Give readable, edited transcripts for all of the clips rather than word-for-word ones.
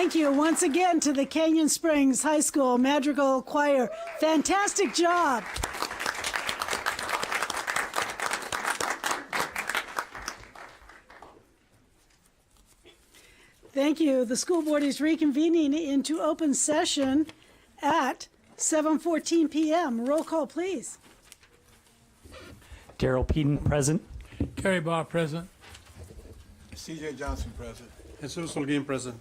Thank you once again to the Canyon Springs High School Madrigal Choir. Fantastic job. Thank you. The school board is reconvening into open session at 7:14 p.m. Roll call, please. Daryl Peden, present. Kerry Baugh, present. C.J. Johnson, present. Jesus Holguin, present.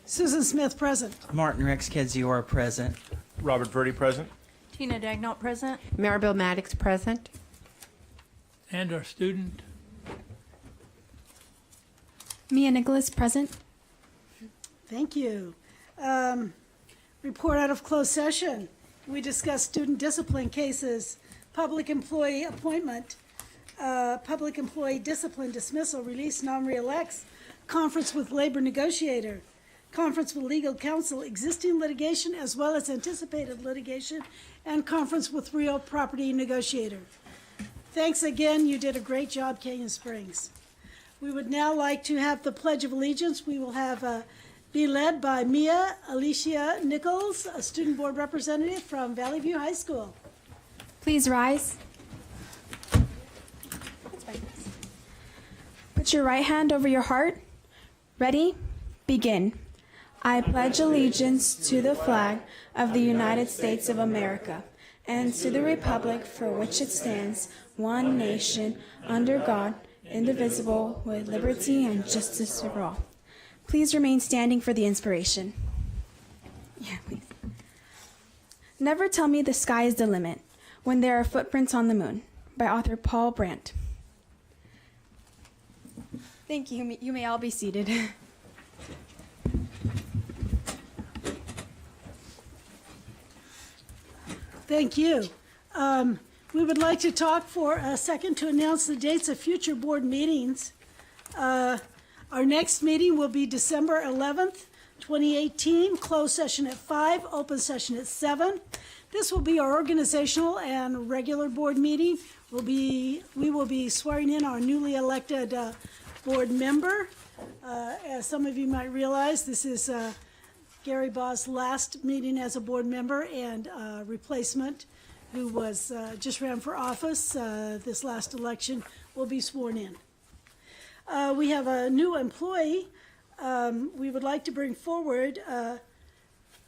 Susan Smith, present. Martin Rex Kedziora, present. Robert Verdi, present. Tina Dagnall, present. Maribel Maddox, present. And our student. Mia Nicholas, present. Thank you. Report out of closed session. We discussed student discipline cases, public employee appointment, public employee discipline dismissal, release, non-reelects, conference with labor negotiator, conference with legal counsel, existing litigation as well as anticipated litigation, and conference with real property negotiator. Thanks again. You did a great job, Canyon Springs. We would now like to have the Pledge of Allegiance. We will have be led by Mia Alicia Nichols, a student board representative from Valley View High School. Please rise. Put your right hand over your heart. Ready? Begin. I pledge allegiance to the flag of the United States of America and to the republic for which it stands, one nation, under God, indivisible, with liberty and justice for all. Please remain standing for the inspiration. Yeah, please. Never tell me the sky is the limit when there are footprints on the moon, by author Paul Brandt. Thank you. You may all be seated. Thank you. We would like to talk for a second to announce the dates of future board meetings. Our next meeting will be December 11th, 2018, closed session at 5, open session at 7. This will be our organizational and regular board meeting. We will be swearing in our newly elected board member. As some of you might realize, this is Gary Baugh's last meeting as a board member, and replacement who was just ran for office this last election will be sworn in. We have a new employee. We would like to bring forward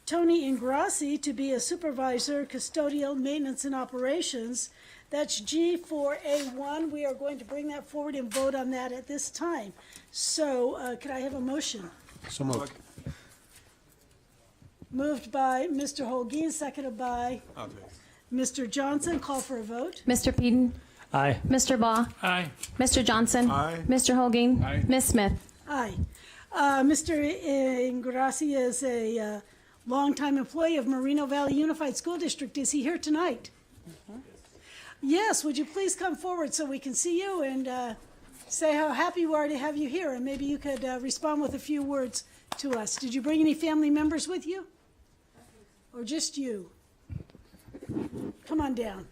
Tony Ingrassi to be a supervisor, custodial, maintenance, and operations. That's G4A1. We are going to bring that forward and vote on that at this time. So could I have a motion? So moved. Moved by Mr. Holguin, seconded by Mr. Johnson. Call for a vote. Mr. Peden. Aye. Mr. Baugh. Aye. Mr. Johnson. Aye. Mr. Holguin. Aye. Ms. Smith. Aye. Mr. Ingrassi is a longtime employee of Moreno Valley Unified School District. Is he here tonight? Yes, would you please come forward so we can see you and say how happy we are to have you here, and maybe you could respond with a few words to us. Did you bring any family members with you? Or just you? Come on down.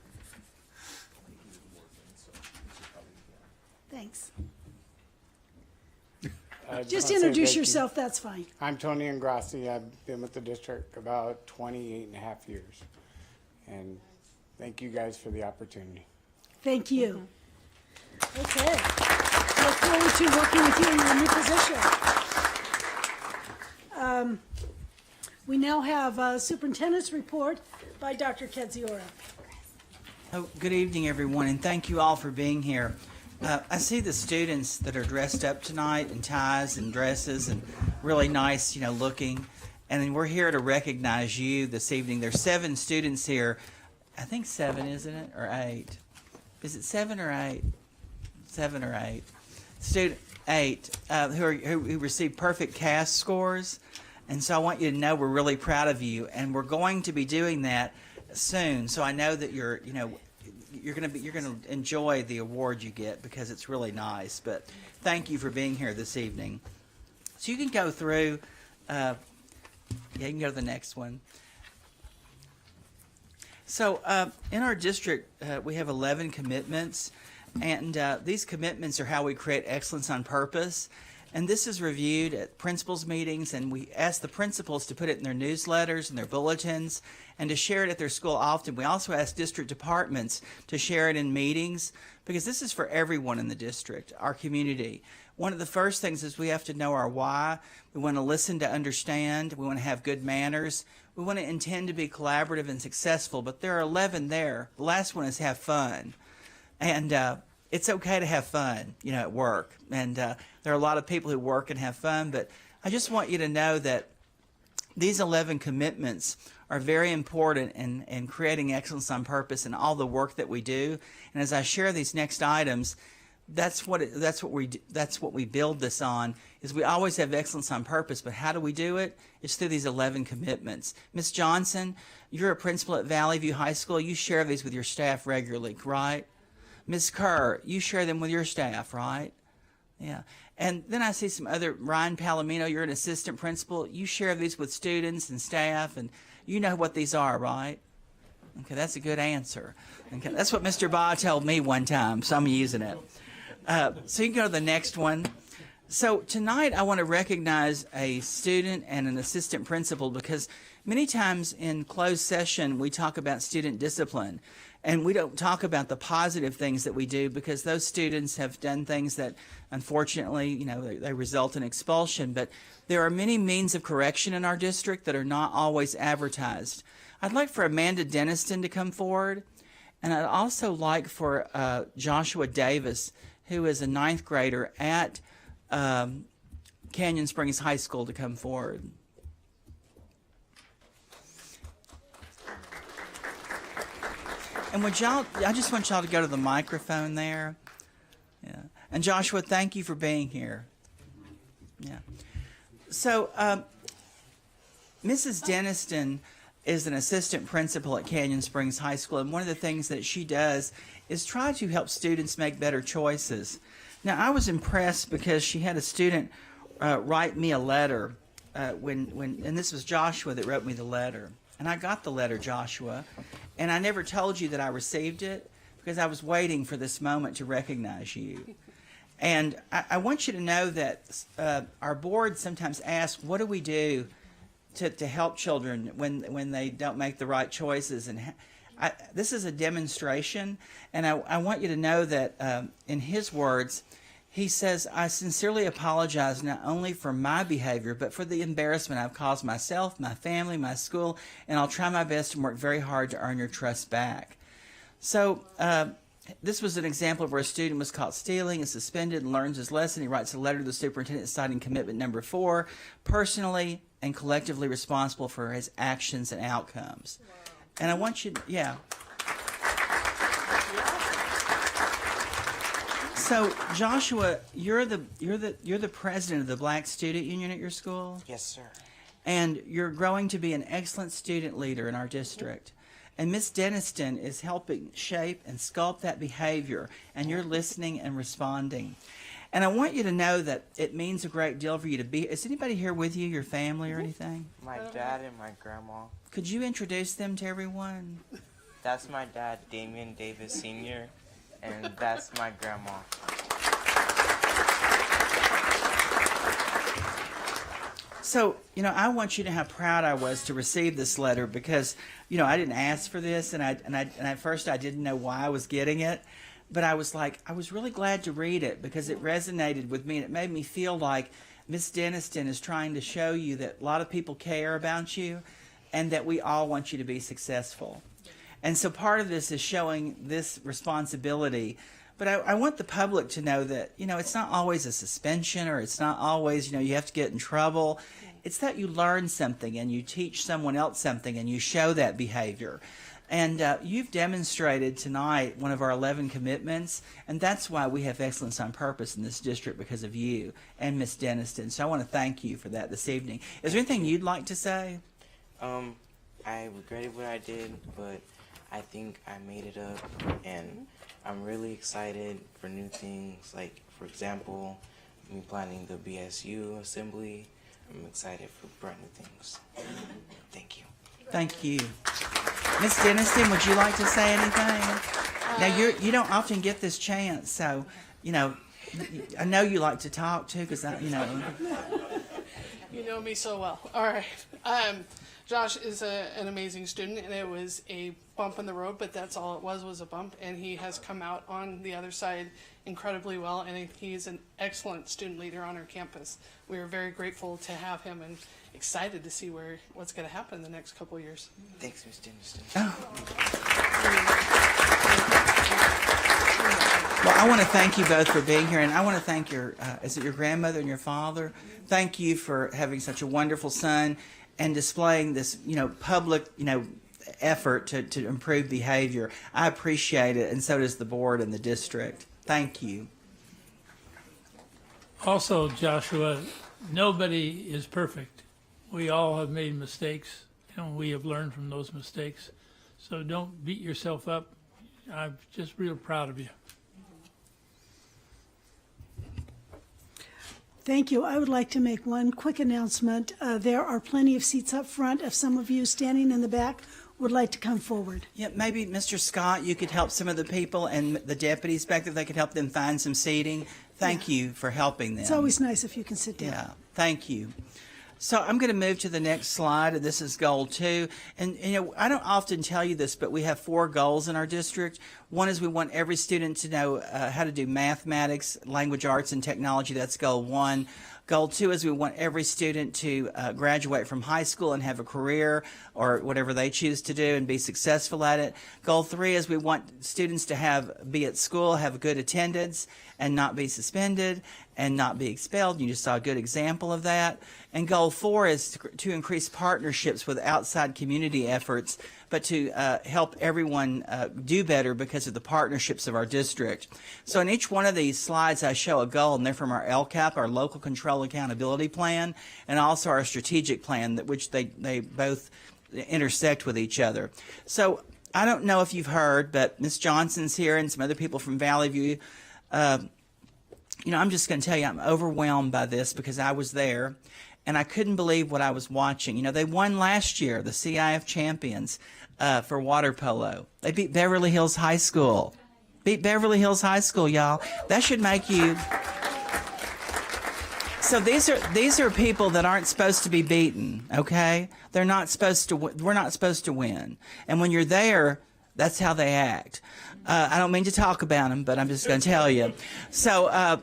Thanks. Just introduce yourself, that's fine. I'm Tony Ingrassi. I've been with the district about 28 and a half years. And thank you guys for the opportunity. Thank you. Okay. Look forward to working with you in your new position. We now have a superintendent's report by Dr. Kedziora. Oh, good evening, everyone, and thank you all for being here. I see the students that are dressed up tonight in ties and dresses and really nice, looking. And then we're here to recognize you this evening. There's 7 students here. I think 7, isn't it? Or 8? Is it 7 or 8? 7 or 8. Student 8 who received perfect CAS scores. And so I want you to know we're really proud of you, and we're going to be doing that soon. So I know that you're going to enjoy the award you get because it's really nice. But thank you for being here this evening. So you can go through. You can go to the next one. So in our district, we have 11 commitments, and these commitments are how we create excellence on purpose. And this is reviewed at principals meetings, and we ask the principals to put it in their newsletters and their bulletins and to share it at their school often. We also ask district departments to share it in meetings because this is for everyone in the district, our community. One of the first things is we have to know our why. We want to listen to understand. We want to have good manners. We want to intend to be collaborative and successful, but there are 11 there. The last one is have fun. And it's okay to have fun, at work. And there are a lot of people who work and have fun, but I just want you to know that these 11 commitments are very important in creating excellence on purpose in all the work that we do. And as I share these next items, that's what we build this on, is we always have excellence on purpose, but how do we do it? It's through these 11 commitments. Ms. Johnson, you're a principal at Valley View High School. You share these with your staff regularly, right? Ms. Kerr, you share them with your staff, right? Yeah. And then I see some other, Ryan Palomino, you're an assistant principal. You share these with students and staff, and you know what these are, right? Okay, that's a good answer. Okay, that's what Mr. Baugh told me one time, so I'm using it. So you can go to the next one. So tonight I want to recognize a student and an assistant principal because many times in closed session we talk about student discipline and we don't talk about the positive things that we do because those students have done things that unfortunately, they result in expulsion. But there are many means of correction in our district that are not always advertised. I'd like for Amanda Deniston to come forward, and I'd also like for Joshua Davis, who is a 9th grader at Canyon Springs High School, to come forward. And I just want y'all to go to the microphone there. Yeah. And Joshua, thank you for being here. Yeah. So, Mrs. Deniston is an assistant principal at Canyon Springs High School, and one of the things that she does is try to help students make better choices. Now, I was impressed because she had a student write me a letter and this was Joshua that wrote me the letter. And I got the letter, Joshua, and I never told you that I received it because I was waiting for this moment to recognize you. And I want you to know that our board sometimes asks, what do we do to help children when they don't make the right choices? And this is a demonstration, and I want you to know that in his words, he says, I sincerely apologize not only for my behavior, but for the embarrassment I've caused myself, my family, my school, and I'll try my best and work very hard to earn your trust back. So this was an example of where a student was caught stealing and suspended and learns his lesson. He writes a letter to the superintendent citing commitment number 4, personally and collectively responsible for his actions and outcomes. Wow. And I want you to, yeah. So Joshua, you're the president of the Black Student Union at your school? Yes, sir. And you're growing to be an excellent student leader in our district. And Ms. Deniston is helping shape and sculpt that behavior, and you're listening and responding. And I want you to know that it means a great deal for you to be. Is anybody here with you, your family or anything? My dad and my grandma. Could you introduce them to everyone? That's my dad, Damian Davis Sr., and that's my grandma. So, I want you to know how proud I was to receive this letter because, I didn't ask for this, and at first I didn't know why I was getting it, but I was really glad to read it because it resonated with me, and it made me feel like Miss Deniston is trying to show you that a lot of people care about you, and that we all want you to be successful. And so part of this is showing this responsibility. But I want the public to know that, it's not always a suspension or it's not always, you have to get in trouble. It's that you learn something and you teach someone else something and you show that behavior. And you've demonstrated tonight one of our 11 commitments, and that's why we have excellence on purpose in this district, because of you and Ms. Deniston. So I want to thank you for that this evening. Is there anything you'd like to say? I regretted what I did, but I think I made it up, and I'm really excited for new things, like, for example, me planning the BSU assembly. I'm excited for brand new things. Thank you. Thank you. Ms. Deniston, would you like to say anything? Now, you don't often get this chance, so, I know you like to talk too, because you know. You know me so well. All right. Josh is an amazing student, and it was a bump in the road, but that's all it was a bump, and he has come out on the other side incredibly well, and he's an excellent student leader on our campus. We are very grateful to have him and excited to see what's going to happen in the next couple of years. Thanks, Mr. Anderson. Well, I want to thank you both for being here, and I want to thank is it your grandmother and your father? Thank you for having such a wonderful son and displaying this, public, effort to improve behavior. I appreciate it, and so does the board and the district. Thank you. Also, Joshua, nobody is perfect. We all have made mistakes, and we have learned from those mistakes. So don't beat yourself up. I'm just real proud of you. Thank you. I would like to make one quick announcement. There are plenty of seats up front. If some of you standing in the back would like to come forward. Yeah, maybe Mr. Scott, you could help some of the people and the deputies back there. They could help them find some seating. Thank you for helping them. It's always nice if you can sit down. Yeah, thank you. So I'm going to move to the next slide, and this is goal 2. And I don't often tell you this, but we have 4 goals in our district. One is we want every student to know how to do mathematics, language arts, and technology. That's goal 1. Goal 2 is we want every student to graduate from high school and have a career or whatever they choose to do and be successful at it. Goal 3 is we want students to be at school, have good attendance, and not be suspended and not be expelled. You just saw a good example of that. And goal 4 is to increase partnerships with outside community efforts, but to help everyone do better because of the partnerships of our district. So in each one of these slides, I show a goal, and they're from our LCAP, our Local Control Accountability Plan, and also our strategic plan, which they both intersect with each other. So I don't know if you've heard, but Ms. Johnson's here and some other people from Valley View. I'm just going to tell you, I'm overwhelmed by this because I was there, and I couldn't believe what I was watching. They won last year, the CIF champions for water polo. They beat Beverly Hills High School. Beat Beverly Hills High School, y'all. That should make you... So these are people that aren't supposed to be beaten, okay? They're not supposed to. We're not supposed to win. And when you're there, that's how they act. I don't mean to talk about them, but I'm just going to tell you. So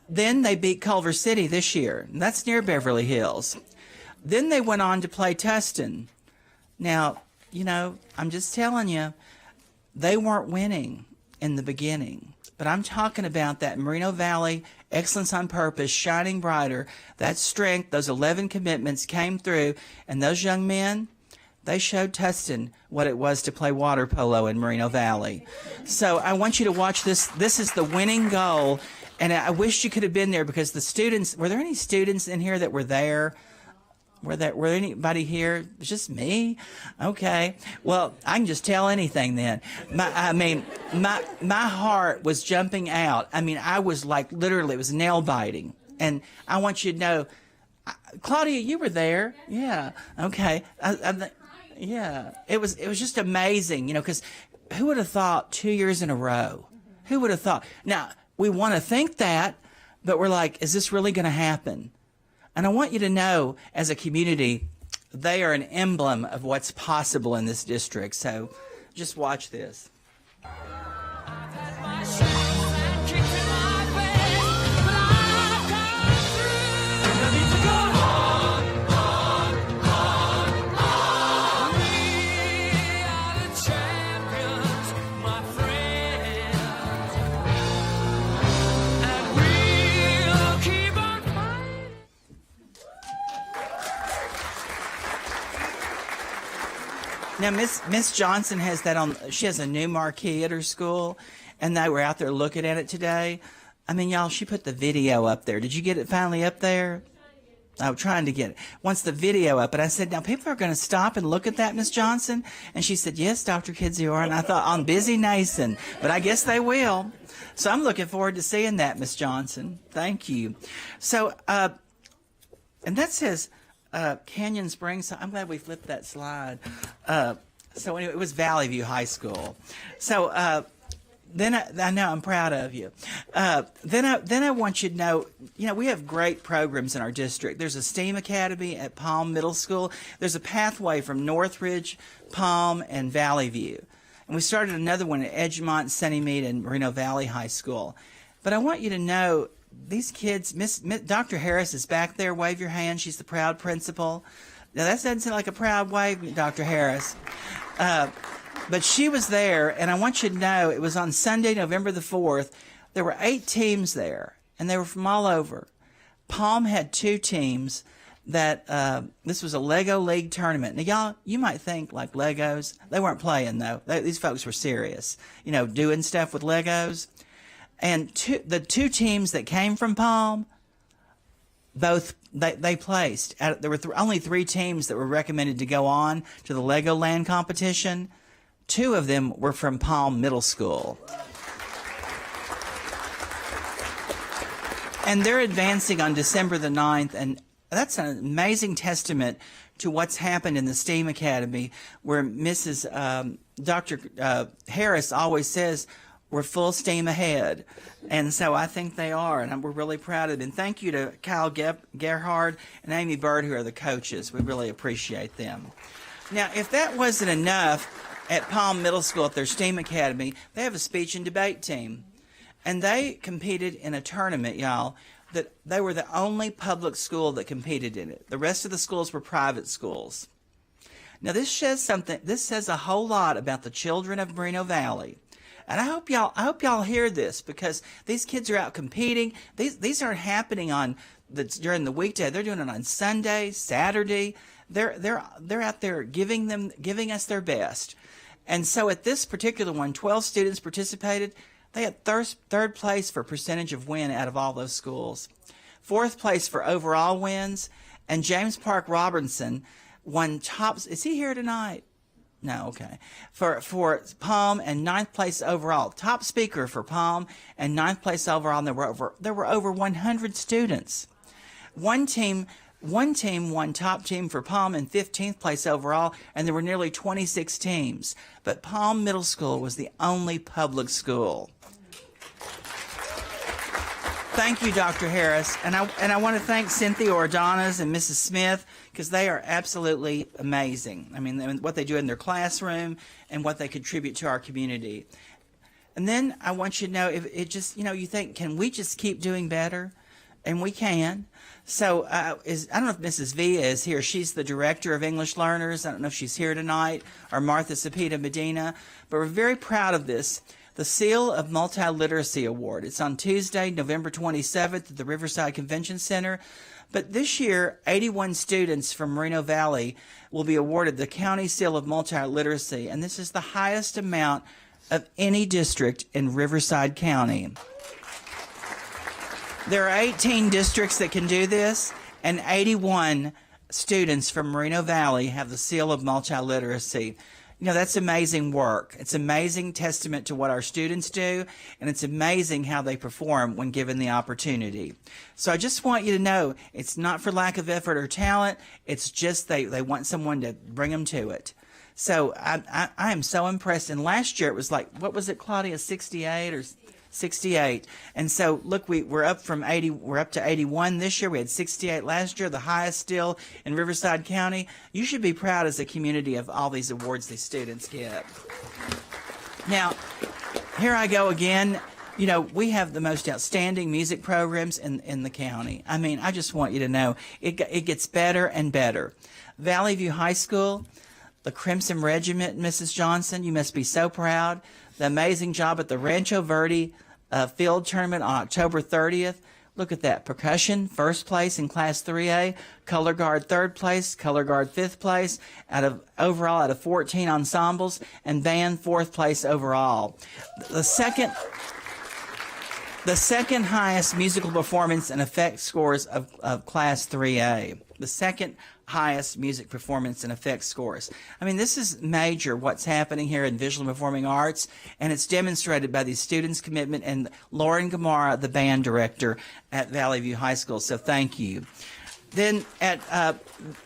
then they beat Culver City this year. And that's near Beverly Hills. Then they went on to play Tustin. Now, I'm just telling you, they weren't winning in the beginning. But I'm talking about that Moreno Valley, excellence on purpose, shining brighter. That strength, those 11 commitments came through. And those young men, they showed Tustin what it was to play water polo in Moreno Valley. So I want you to watch this. This is the winning goal. And I wish you could have been there because the students, were there any students in here that were there? Were there anybody here? It was just me? Okay. Well, I can just tell anything then. My heart was jumping out. I was like, literally, it was nail biting. And I want you to know, Claudia, you were there. Yeah. Okay. Yeah. It was just amazing, because who would have thought 2 years in a row? Who would have thought? Now, we want to think that, but we're like, is this really going to happen? And I want you to know, as a community, they are an emblem of what's possible in this district. So just watch this. Now, Miss Johnson has that on. She has a new marquee at her school, and they were out there looking at it today. Y'all, she put the video up there. Did you get it finally up there? I'm trying to get it. Once the video up, and I said, now people are going to stop and look at that, Miss Johnson? And she said, yes, Dr. Kidzior. And I thought, on busy Nason, but I guess they will. So I'm looking forward to seeing that, Miss Johnson. Thank you. So, and that says, Canyon Springs. I'm glad we flipped that slide. So anyway, it was Valley View High School. So I know I'm proud of you. Then I want you to know, we have great programs in our district. There's a STEAM Academy at Palm Middle School. There's a pathway from Northridge, Palm, and Valley View. And we started another one at Edgemont, Sunnymead, and Moreno Valley High School. But I want you to know, these kids, Dr. Harris is back there. Wave your hand. She's the proud principal. Now, that doesn't sound like a proud wave, Dr. Harris. But she was there, and I want you to know, it was on Sunday, November the 4th. There were 8 teams there, and they were from all over. Palm had 2 teams that, this was a Lego League tournament. Now, y'all, you might think, like, Legos. They weren't playing, though. These folks were serious, doing stuff with Legos. And the 2 teams that came from Palm, both they placed. There were only 3 teams that were recommended to go on to the Legoland competition. 2 of them were from Palm Middle School. And they're advancing on December the 9th, and that's an amazing testament to what's happened in the STEAM Academy, where Dr. Harris always says, we're full steam ahead. And so I think they are, and we're really proud of it. And thank you to Kyle Gerhard and Amy Bird, who are the coaches. We really appreciate them. Now, if that wasn't enough, at Palm Middle School, at their STEAM Academy, they have a speech and debate team. And they competed in a tournament, y'all, that they were the only public school that competed in it. The rest of the schools were private schools. Now, this says a whole lot about the children of Moreno Valley. And I hope y'all hear this, because these kids are out competing. These aren't happening during the weekday. They're doing it on Sunday, Saturday. They're out there giving us their best. And so at this particular one, 12 students participated. They had third place for percentage of win out of all those schools. 4th place for overall wins. And James Park Robinson won top. Is he here tonight? No, okay. For Palm, and 9th place overall. Top speaker for Palm and 9th place overall. And there were over 100 students. One team won top team for Palm and 15th place overall, and there were nearly 26 teams. But Palm Middle School was the only public school. Thank you, Dr. Harris. And I want to thank Cynthia Ordonez and Mrs. Smith, because they are absolutely amazing. I mean, what they do in their classroom and what they contribute to our community. And then I want you to know, if it just, you think, can we just keep doing better? And we can. So I don't know if Mrs. Villa is here. She's the director of English Learners. I don't know if she's here tonight, or Martha Cepeda Medina. But we're very proud of this. The Seal of Multiliteracy Award. It's on Tuesday, November 27th at the Riverside Convention Center. But this year, 81 students from Moreno Valley will be awarded the County Seal of Multiliteracy. And this is the highest amount of any district in Riverside County. There are 18 districts that can do this, and 81 students from Moreno Valley have the Seal of Multiliteracy. That's amazing work. It's amazing testament to what our students do, and it's amazing how they perform when given the opportunity. So I just want you to know, it's not for lack of effort or talent. It's just they want someone to bring them to it. So I am so impressed. And last year it was like, what was it, Claudia, 68 or 68? And so look, we're up to 81 this year. We had 68 last year, the highest still in Riverside County. You should be proud as a community of all these awards these students get. Now, here I go again. We have the most outstanding music programs in the county. I mean, I just want you to know it gets better and better. Valley View High School, the Crimson Regiment, Mrs. Johnson, you must be so proud. The amazing job at the Rancho Verde field tournament on October 30th. Look at that. Percussion, 1st place in Class 3A. Color Guard, 3rd place. Color Guard, 5th place. Overall out of 14 ensembles. And band, 4th place overall. The second highest musical performance and effect scores of Class 3A. The second highest music performance and effects scores. I mean, this is major what's happening here in visual and performing arts, and it's demonstrated by these students' commitment and Lauren Gamara, the band director at Valley View High School. So thank you. Then at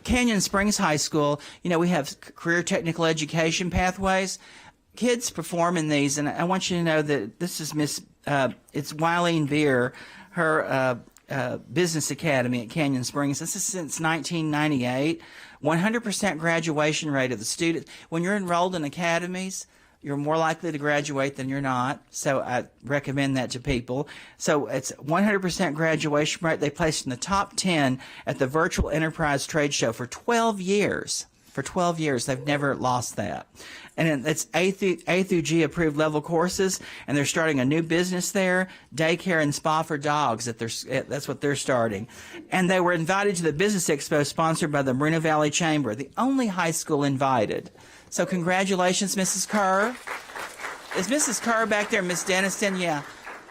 Canyon Springs High School, we have career technical education pathways. kids perform in these, and I want you to know that this is it's Wileen Veer, her business academy at Canyon Springs. This is since 1998. 100% graduation rate of the students. When you're enrolled in academies, you're more likely to graduate than you're not. So I recommend that to people. So it's 100% graduation rate. They placed in the top 10 at the Virtual Enterprise Trade Show for 12 years. For 12 years, they've never lost that. And it's A through G approved level courses, and they're starting a new business there, daycare and spa for dogs. That's what they're starting. And they were invited to the Business Expo sponsored by the Moreno Valley Chamber, the only high school invited. So congratulations, Mrs. Kerr. Is Mrs. Kerr back there, Miss Denniston? Yeah.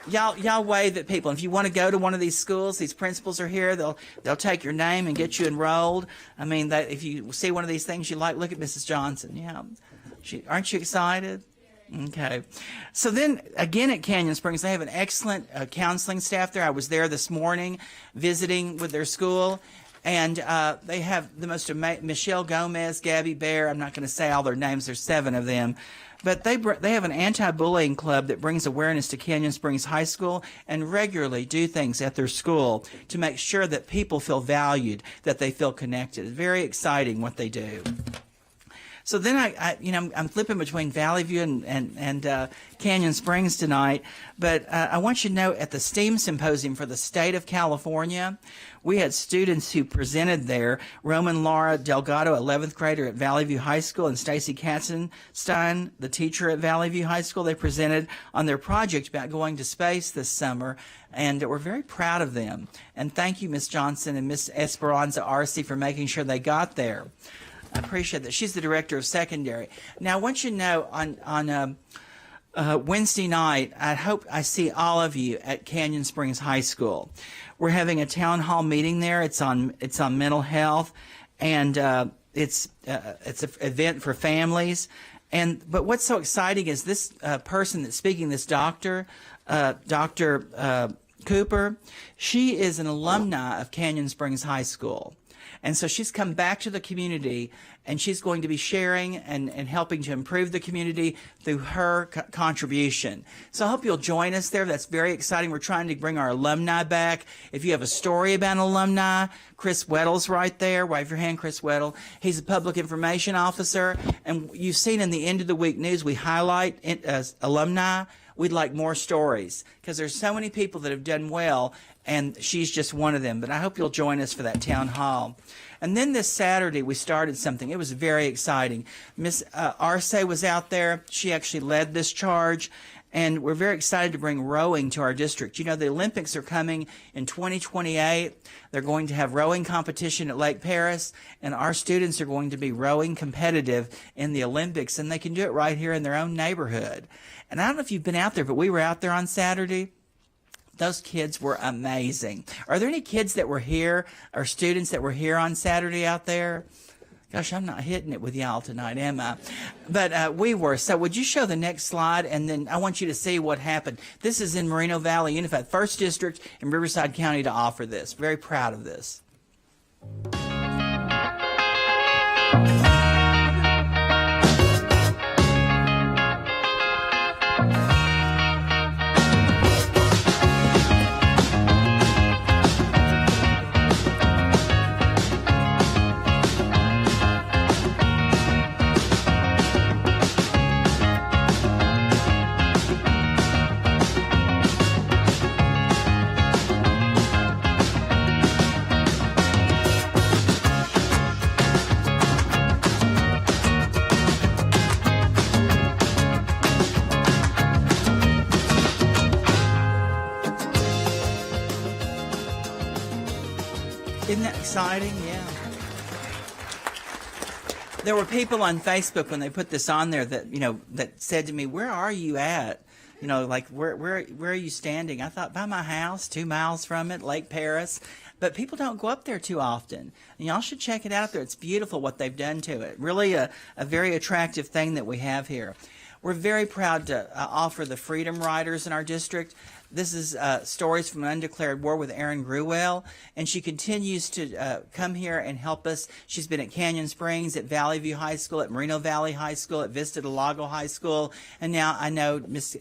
Y'all wave at people. If you want to go to one of these schools, these principals are here. They'll take your name and get you enrolled. I mean, if you see one of these things you like, look at Mrs. Johnson. Yeah. Aren't you excited? Okay. So then, again, at Canyon Springs, they have an excellent counseling staff there. I was there this morning visiting with their school. And they have the most amazing, Michelle Gomez, Gabby Bear. I'm not going to say all their names. There's 7 of them. But they have an anti-bullying club that brings awareness to Canyon Springs High School and regularly do things at their school to make sure that people feel valued, that they feel connected. It's very exciting what they do. So then I'm flipping between Valley View and Canyon Springs tonight. But I want you to know at the STEAM Symposium for the state of California, we had students who presented there. Roman Laura Delgado, 11th grader at Valley View High School, and Stacy Katzenstein, the teacher at Valley View High School. They presented on their project about going to space this summer, and we're very proud of them. And thank you, Miss Johnson and Miss Esperanza Arce, for making sure they got there. I appreciate that. She's the director of secondary. Now, I want you to know on Wednesday night, I hope I see all of you at Canyon Springs High School. We're having a town hall meeting there. It's on mental health, and it's an event for families. But what's so exciting is this person that's speaking, this Dr. Cooper. She is an alumni of Canyon Springs High School. And so she's come back to the community, and she's going to be sharing and helping to improve the community through her contribution. So I hope you'll join us there. That's very exciting. We're trying to bring our alumni back. If you have a story about an alumni, Chris Weddle's right there. Wave your hand, Chris Weddle. He's a public information officer. And you've seen in the end of the week news, we highlight alumni. We'd like more stories because there's so many people that have done well, and she's just one of them. But I hope you'll join us for that town hall. And then this Saturday, we started something. It was very exciting. Miss Arce was out there. She actually led this charge. And we're very excited to bring rowing to our district. You know, the Olympics are coming in 2028. They're going to have rowing competition at Lake Paris, and our students are going to be rowing competitive in the Olympics, and they can do it right here in their own neighborhood. And I don't know if you've been out there, but we were out there on Saturday. Those kids were amazing. Are there any kids that were here or students that were here on Saturday out there? Gosh, I'm not hitting it with y'all tonight, am I? But we were. So would you show the next slide? And then I want you to see what happened. This is in Moreno Valley Unified, first district in Riverside County to offer this. Very proud of this. Isn't that exciting? Yeah. There were people on Facebook when they put this on there that, you know, that said to me, "Where are you at? You know, like where are you standing?" I thought, by my house, 2 miles from it, Lake Paris. But people don't go up there too often. And y'all should check it out there. It's beautiful what they've done to it. Really a very attractive thing that we have here. We're very proud to offer the Freedom Riders in our district. This is Stories from an Undeclared War with Erin Gruwell, and she continues to come here and help us. She's been at Canyon Springs, at Valley View High School, at Moreno Valley High School, at Vista del Lago High School, and now I know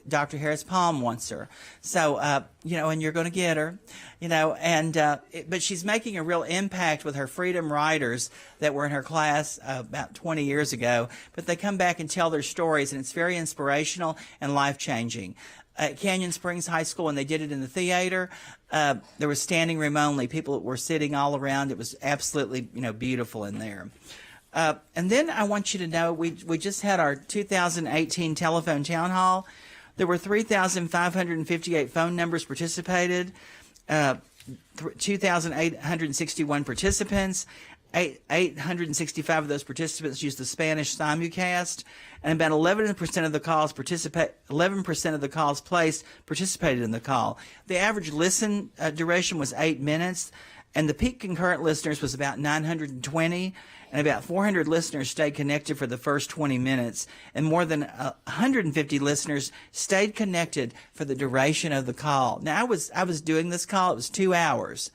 Dr. Harris Palm wants her. So, and you're going to get her, but she's making a real impact with her Freedom Riders that were in her class about 20 years ago. But they come back and tell their stories, and it's very inspirational and life-changing. At Canyon Springs High School, when they did it in the theater, there was standing room only. People were sitting all around. It was absolutely, beautiful in there. And then I want you to know we just had our 2018 telephone town hall. There were 3,558 phone numbers participated, 2,861 participants. 865 of those participants used the Spanish simulcast, and about 11% of the calls 11% of the calls placed participated in the call. The average listen duration was 8 minutes, and the peak concurrent listeners was about 920, and about 400 listeners stayed connected for the first 20 minutes, and more than 150 listeners stayed connected for the duration of the call. Now, I was doing this call. It was 2 hours.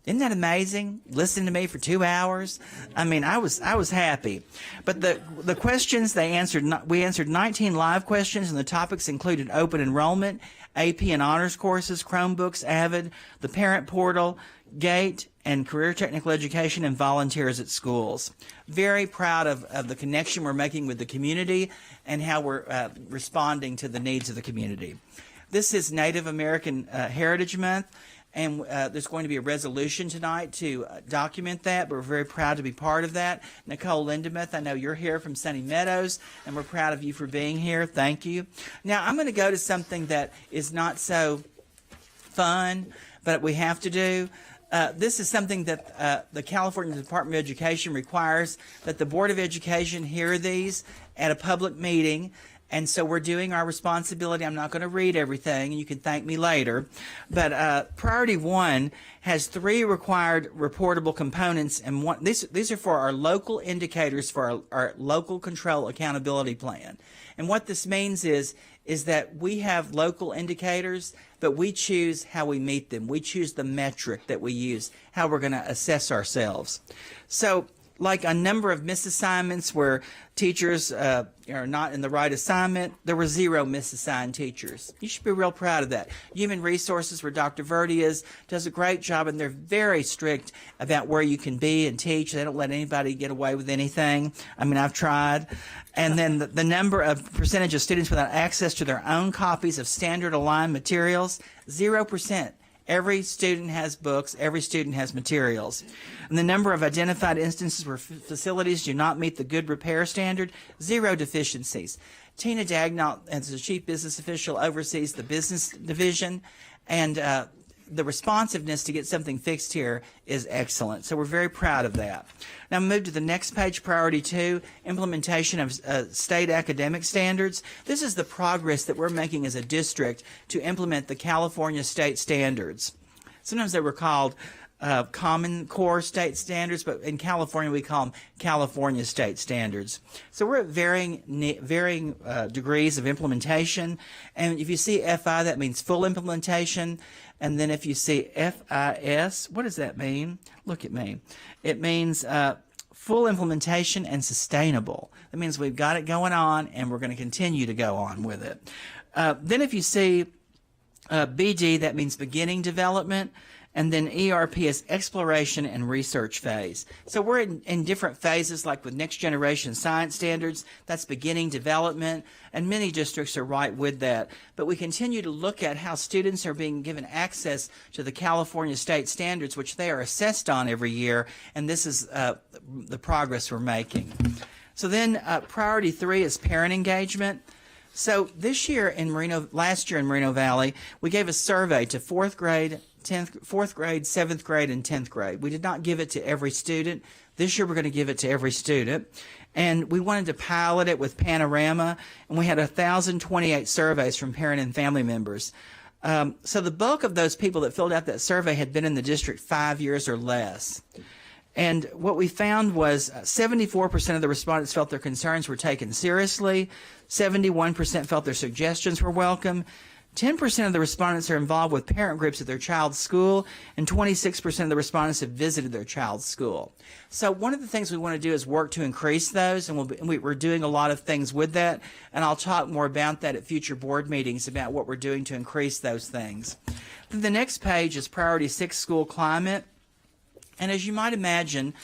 Isn't that amazing? Listening to me for 2 hours. I mean, I was happy. But the questions we answered 19 live questions, and the topics included open enrollment, AP and honors courses, Chromebooks, Avid, the parent portal, GATE, and career technical education, and volunteers at schools. Very proud of the connection we're making with the community and how we're responding to the needs of the community. This is Native American Heritage Month. And there's going to be a resolution tonight to document that, but we're very proud to be part of that. Nicole Lindemuth, I know you're here from Sunny Meadows, and we're proud of you for being here. Thank you. Now, I'm going to go to something that is not so fun, but we have to do. This is something that the California Department of Education requires that the Board of Education hear these at a public meeting. And so we're doing our responsibility. I'm not going to read everything, and you can thank me later. But Priority 1 has 3 required reportable components, and these are for our local indicators for our local control accountability plan. And what this means is that we have local indicators, but we choose how we meet them. We choose the metric that we use, how we're going to assess ourselves. So, like a number of misassignments where teachers are not in the right assignment, there were 0 misassigned teachers. You should be real proud of that. Human Resources, where Dr. Verdi does a great job, and they're very strict about where you can be and teach. They don't let anybody get away with anything. I mean, I've tried. And then the number of percentage of students without access to their own copies of standard aligned materials, 0%. Every student has books. Every student has materials. And the number of identified instances where facilities do not meet the good repair standard, 0 deficiencies. Tina Dagnall, as the chief business official, oversees the business division, and the responsiveness to get something fixed here is excellent. So we're very proud of that. Now move to the next page, Priority 2, implementation of state academic standards. This is the progress that we're making as a district to implement the California state standards. Sometimes they were called Common Core state standards, but in California we call them California state standards. So we're at varying degrees of implementation. And if you see FI, that means full implementation. And then if you see FIS, what does that mean? Look at me. It means full implementation and sustainable. That means we've got it going on, and we're going to continue to go on with it. Then if you see BD, that means beginning development. And then ERP is exploration and research phase. So we're in different phases, like with next generation science standards, that's beginning development, and many districts are right with that. But we continue to look at how students are being given access to the California state standards, which they are assessed on every year, and this is the progress we're making. So then Priority 3 is parent engagement. So last year in Moreno Valley, we gave a survey to 4th grade, 7th grade, and 10th grade. We did not give it to every student. This year we're going to give it to every student. And we wanted to pilot it with Panorama, and we had 1,028 surveys from parent and family members. So the bulk of those people that filled out that survey had been in the district 5 years or less. And what we found was 74% of the respondents felt their concerns were taken seriously, 71% felt their suggestions were welcome, 10% of the respondents are involved with parent groups at their child's school, and 26% of the respondents have visited their child's school. So one of the things we want to do is work to increase those, and we're doing a lot of things with that, and I'll talk more about that at future board meetings about what we're doing to increase those things. Then the next page is Priority 6 School Climate, and as you might imagine,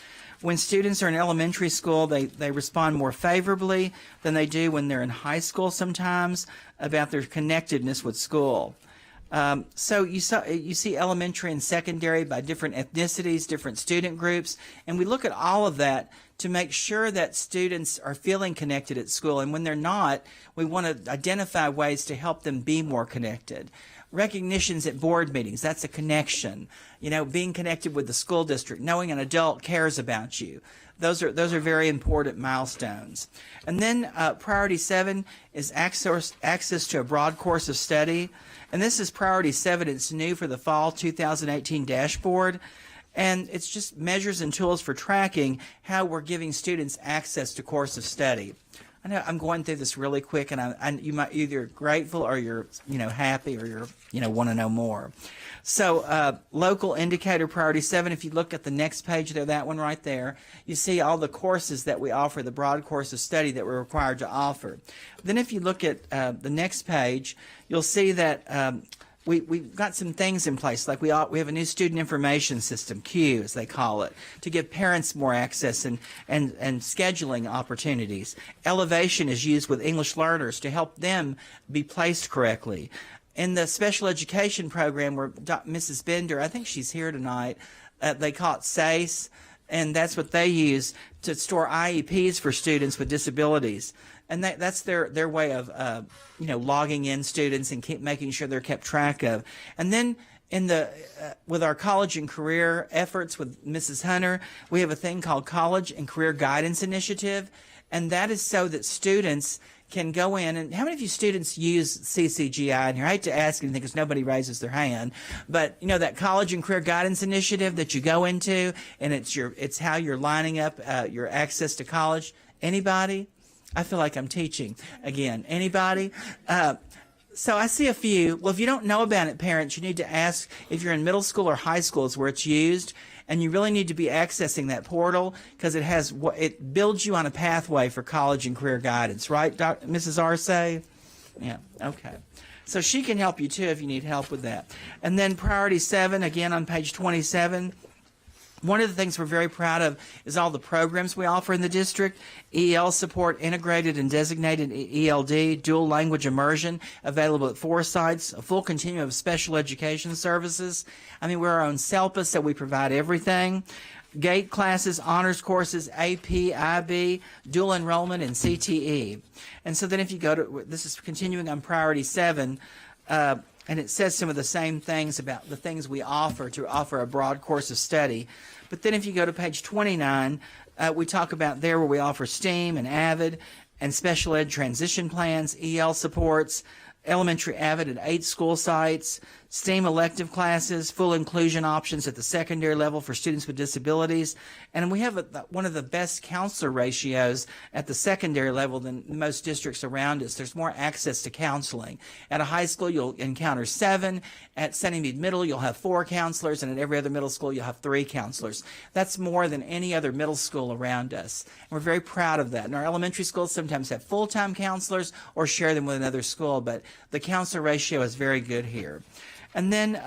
when students are in elementary school, they respond more favorably than they do when they're in high school sometimes about their connectedness with school. So you see elementary and secondary by different ethnicities, different student groups, and we look at all of that to make sure that students are feeling connected at school. And when they're not, we want to identify ways to help them be more connected. Recognitions at board meetings, that's a connection. You know, being connected with the school district, knowing an adult cares about you. Those are very important milestones. And then Priority 7 is access to a broad course of study. And this is Priority 7. It's new for the fall 2018 dashboard. And it's just measures and tools for tracking how we're giving students access to course of study. I know I'm going through this really quick, and you might either grateful or you're happy or you're want to know more. So local indicator Priority 7. If you look at the next page there, that one right there, you see all the courses that we offer, the broad course of study that we're required to offer. Then if you look at the next page, you'll see that we've got some things in place, like we have a new student information system, Q as they call it, to give parents more access and scheduling opportunities. Elevation is used with English learners to help them be placed correctly. In the special education program where Mrs. Bender, I think she's here tonight, they call it SACE, and that's what they use to store IEPs for students with disabilities. And that's their way of logging in students and making sure they're kept track of. And then with our college and career efforts with Mrs. Hunter, we have a thing called College and Career Guidance Initiative, and that is so that students can go in. And how many of you students use CCGI in here? I hate to ask anything because nobody raises their hand, but that College and Career Guidance Initiative that you go into, and it's how you're lining up your access to college. Anybody? I feel like I'm teaching again. Anybody? So I see a few. Well, if you don't know about it, parents, you need to ask if you're in middle school or high school is where it's used, and you really need to be accessing that portal because it builds you on a pathway for college and career guidance, right, Mrs. Arce? Yeah, okay. So she can help you too if you need help with that. And then Priority 7, again on page 27. One of the things we're very proud of is all the programs we offer in the district. EL support, integrated and designated ELD, dual language immersion, available at 4 sites, a full continuum of special education services. I mean, we're our own CELPA, so we provide everything. GATE classes, honors courses, AP, IB, dual enrollment, and CTE. And so then if you go to, this is continuing on Priority 7, and it says some of the same things about the things we offer to offer a broad course of study. But then if you go to page 29, we talk about there where we offer STEAM and AVID and special ed transition plans, EL supports, elementary AVID at 8 school sites, STEAM elective classes, full inclusion options at the secondary level for students with disabilities. And we have one of the best counselor ratios at the secondary level than most districts around us. There's more access to counseling. At a high school, you'll encounter 7. At Sunnymead Middle, you'll have 4 counselors. And at every other middle school, you'll have 3 counselors. That's more than any other middle school around us. And we're very proud of that. And our elementary schools sometimes have full-time counselors or share them with another school. But the counselor ratio is very good here. And then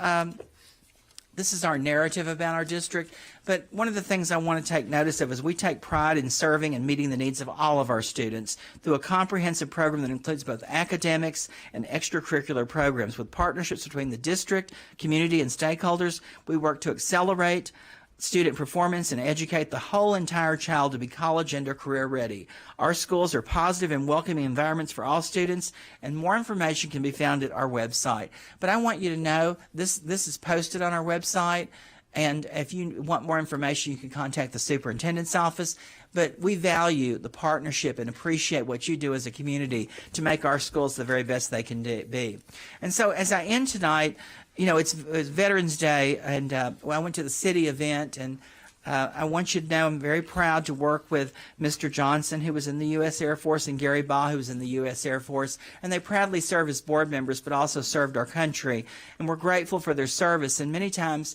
this is our narrative about our district, but one of the things I want to take notice of is we take pride in serving and meeting the needs of all of our students through a comprehensive program that includes both academics and extracurricular programs. With partnerships between the district, community, and stakeholders, we work to accelerate student performance and educate the whole entire child to be college and or career ready. Our schools are positive and welcoming environments for all students, and more information can be found at our website. But I want you to know this is posted on our website, and if you want more information, you can contact the superintendent's office. But we value the partnership and appreciate what you do as a community to make our schools the very best they can be. And so as I end tonight, it's Veterans Day, and I went to the city event, and I want you to know I'm very proud to work with Mr. Johnson, who was in the U.S. Air Force, and Gary Baugh, who was in the U.S. Air Force. And they proudly serve as board members, but also served our country. And we're grateful for their service. And many times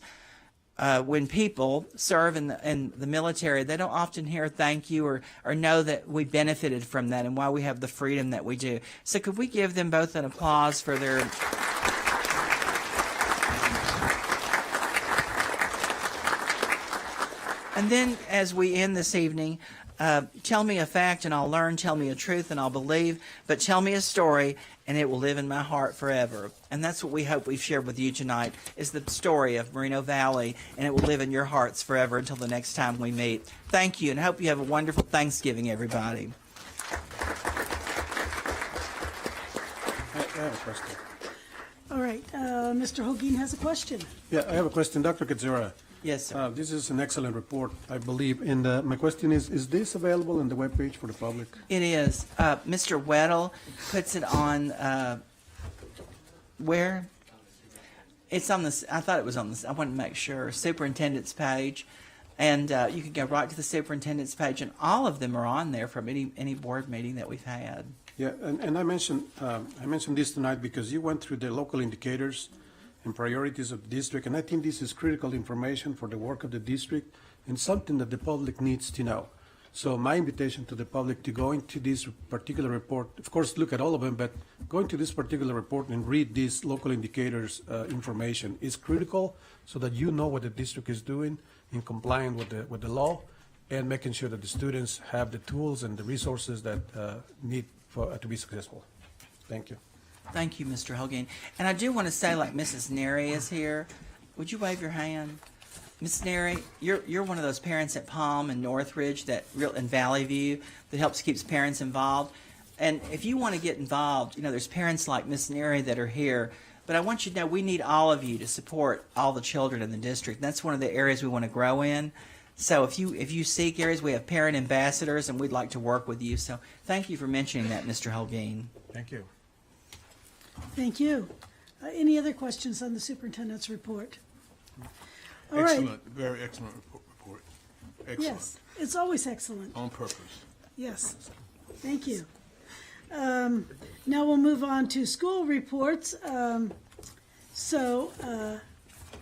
when people serve in the military, they don't often hear thank you or know that we benefited from that and why we have the freedom that we do. So could we give them both an applause for their... And then, as we end this evening, tell me a fact and I'll learn, tell me a truth and I'll believe, but tell me a story and it will live in my heart forever. And that's what we hope we've shared with you tonight, is the story of Moreno Valley, and it will live in your hearts forever until the next time we meet. Thank you, and I hope you have a wonderful Thanksgiving, everybody. I have a question. All right, Mr. Holguin has a question. Yeah, I have a question. Dr. Katsura, Yes, sir. this is an excellent report, I believe. And my question is this available on the webpage for the public? It is. Mr. Weddle puts it on, where? It's on this, I thought it was on this, I wanted to make sure, superintendent's page. And you can go right to the superintendent's page, and all of them are on there from any board meeting that we've had. Yeah, and I mentioned this tonight because you went through the local indicators and priorities of the district, and I think this is critical information for the work of the district and something that the public needs to know. So my invitation to the public to go into this particular report, of course, look at all of them, but go into this particular report and read these local indicators information is critical so that you know what the district is doing in complying with the law and making sure that the students have the tools and the resources that need to be successful. Thank you. Thank you, Mr. Holguin. And I do want to say, like Mrs. Neri is here, would you wave your hand? Miss Neri, you're one of those parents at Palm and Northridge and Valley View that helps keeps parents involved. And if you want to get involved, there's parents like Miss Neri that are here. But I want you to know we need all of you to support all the children in the district. That's one of the areas we want to grow in. So if you seek areas, we have parent ambassadors, and we'd like to work with you. So thank you for mentioning that, Mr. Holguin. Thank you. Thank you. Any other questions on the superintendent's report? All right. Excellent, very excellent report. Excellent. Yes, it's always excellent. On purpose. Yes, thank you. Now we'll move on to school reports.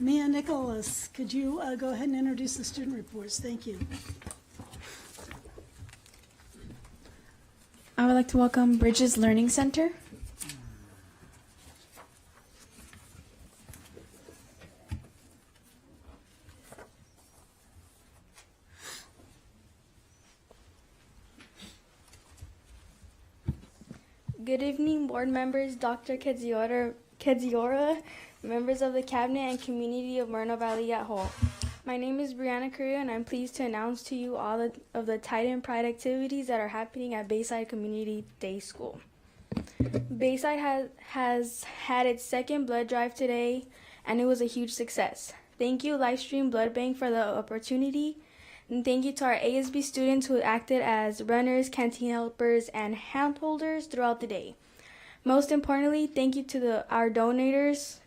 Mia Nicholas, could you go ahead and introduce the student reports? Thank you. I would like to welcome Bridges Learning Center. Good evening, board members, Dr. Kedziora, members of the cabinet, and community of Moreno Valley at whole. My name is Brianna Carrillo, and I'm pleased to announce to you all of the Titan Pride activities that are happening at Bayside Community Day School. Bayside has had its second blood drive today, and it was a huge success. Thank you, Livestream Blood Bank, for the opportunity. And thank you to our ASB students who acted as runners, canteen helpers, and handholders throughout the day. Most importantly, thank you to our donors,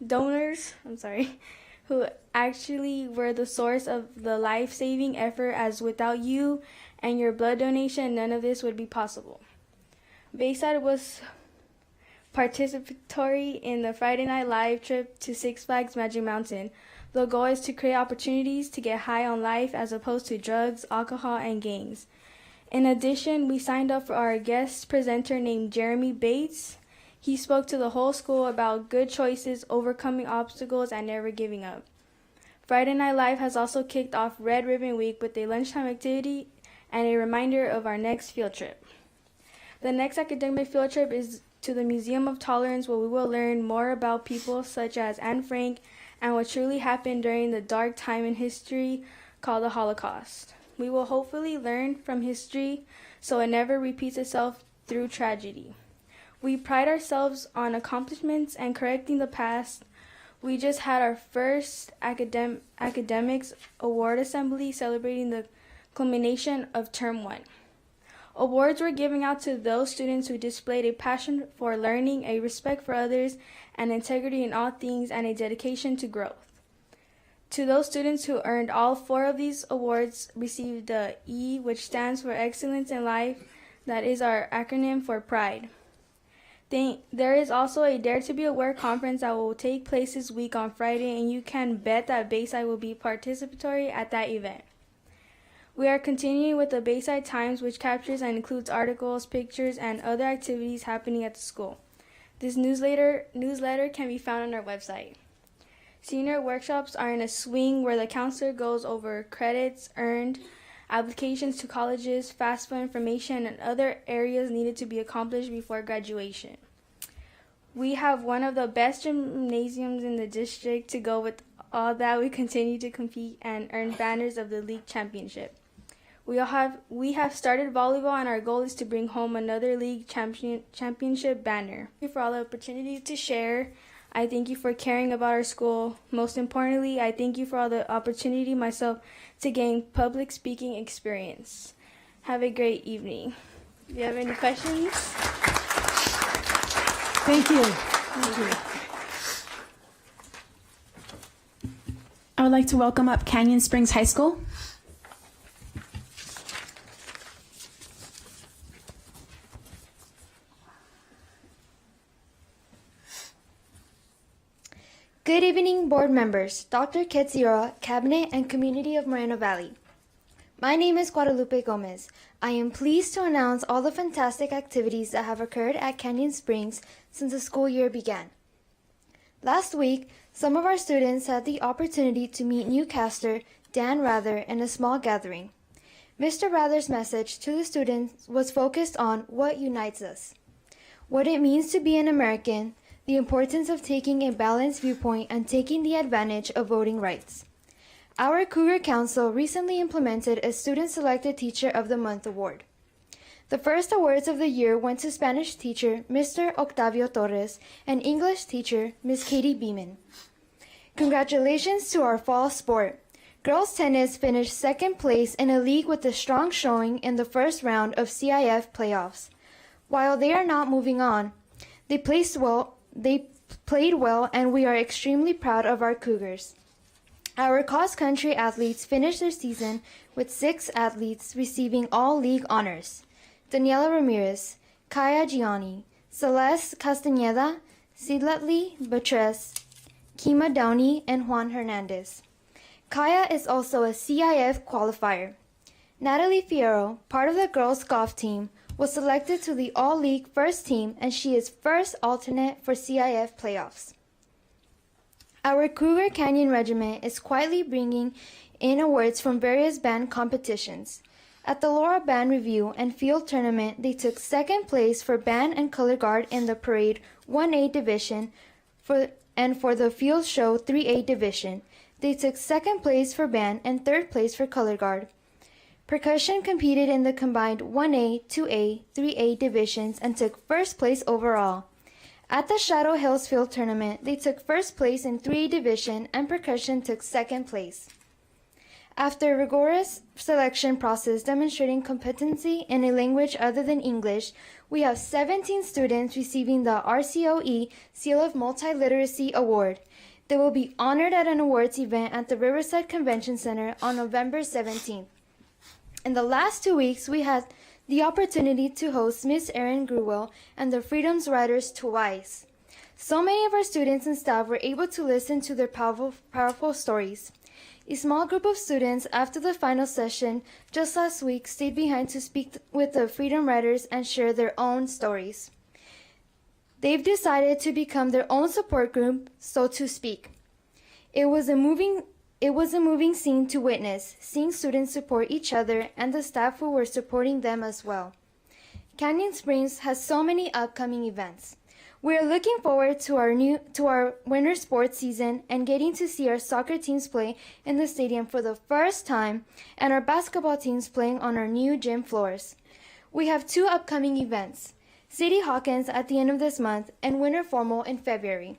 who actually were the source of the life-saving effort, as without you and your blood donation, none of this would be possible. Bayside was participatory in the Friday Night Live trip to Six Flags Magic Mountain. The goal is to create opportunities to get high on life as opposed to drugs, alcohol, and gangs. In addition, we signed up for our guest presenter named Jeremy Bates. He spoke to the whole school about good choices, overcoming obstacles, and never giving up. Friday Night Live has also kicked off Red Ribbon Week with a lunchtime activity and a reminder of our next field trip. The next academic field trip is to the Museum of Tolerance, where we will learn more about people such as Anne Frank and what truly happened during the dark time in history called the Holocaust. We will hopefully learn from history so it never repeats itself through tragedy. We pride ourselves on accomplishments and correcting the past. We just had our first academics award assembly celebrating the culmination of term 1. Awards were given out to those students who displayed a passion for learning, a respect for others, and integrity in all things, and a dedication to growth. To those students who earned all 4 of these awards received the E, which stands for Excellence in Life. That is our acronym for PRIDE. There is also a Dare to Be Aware conference that will take place this week on Friday, and you can bet that Bayside will be participatory at that event. We are continuing with the Bayside Times, which captures and includes articles, pictures, and other activities happening at the school. This newsletter can be found on our website. Senior workshops are in a swing where the counselor goes over credits earned, applications to colleges, FAFSA information, and other areas needed to be accomplished before graduation. We have one of the best gymnasiums in the district. To go with all that, we continue to compete and earn banners of the league championship. We have started volleyball, and our goal is to bring home another league championship banner. Thank you for all the opportunity to share. I thank you for caring about our school. Most importantly, I thank you for all the opportunity myself to gain public speaking experience. Have a great evening. Do you have any questions? Thank you. I would like to welcome up Canyon Springs High School. Good evening, board members, Dr. Ketsiora, Cabinet, and community of Moreno Valley. My name is Guadalupe Gomez. I am pleased to announce all the fantastic activities that have occurred at Canyon Springs since the school year began. Last week, some of our students had the opportunity to meet newscaster Dan Rather in a small gathering. Mr. Rather's message to the students was focused on what unites us, what it means to be an American, the importance of taking a balanced viewpoint and taking the advantage of voting rights. Our Cougar Council recently implemented a Student Selected Teacher of the Month award. The first awards of the year went to Spanish teacher Mr. Octavio Torres and English teacher Ms. Katie Beeman. Congratulations to our fall sport. Girls tennis finished second place in a league with a strong showing in the first round of CIF playoffs. While they are not moving on, they played well, and we are extremely proud of our Cougars. Our cross-country athletes finished their season with 6 athletes receiving all league honors: Daniela Ramirez, Kaya Gianni, Celeste Castañeda, Sidlatli Batres, Kima Downey, and Juan Hernandez. Kaya is also a CIF qualifier. Natalie Fierro, part of the girls' golf team, was selected to the All-League First Team, and she is first alternate for CIF playoffs. Our Cougar Canyon Regiment is quietly bringing in awards from various band competitions. At the Laura Band Review and Field Tournament, they took second place for band and color guard in the Parade 1A Division, and for the Field Show 3A Division, they took second place for band and third place for color guard. Percussion competed in the combined 1A, 2A, 3A divisions and took first place overall. At the Shadow Hills Field Tournament, they took first place in 3A division and percussion took second place. After a rigorous selection process demonstrating competency in a language other than English, we have 17 students receiving the RCOE Seal of Multiliteracy Award. They will be honored at an awards event at the Riverside Convention Center on November 17th. In the last 2 weeks, we had the opportunity to host Miss Erin Gruwell and the Freedoms Riders twice. So many of our students and staff were able to listen to their powerful stories. A small group of students after the final session just last week stayed behind to speak with the Freedom Riders and share their own stories. They've decided to become their own support group, so to speak. It was a moving scene to witness, seeing students support each other and the staff who were supporting them as well. Canyon Springs has so many upcoming events. We are looking forward to our winter sports season and getting to see our soccer teams play in the stadium for the first time and our basketball teams playing on our new gym floors. We have 2 upcoming events: Sadie Hawkins at the end of this month and Winter Formal in February.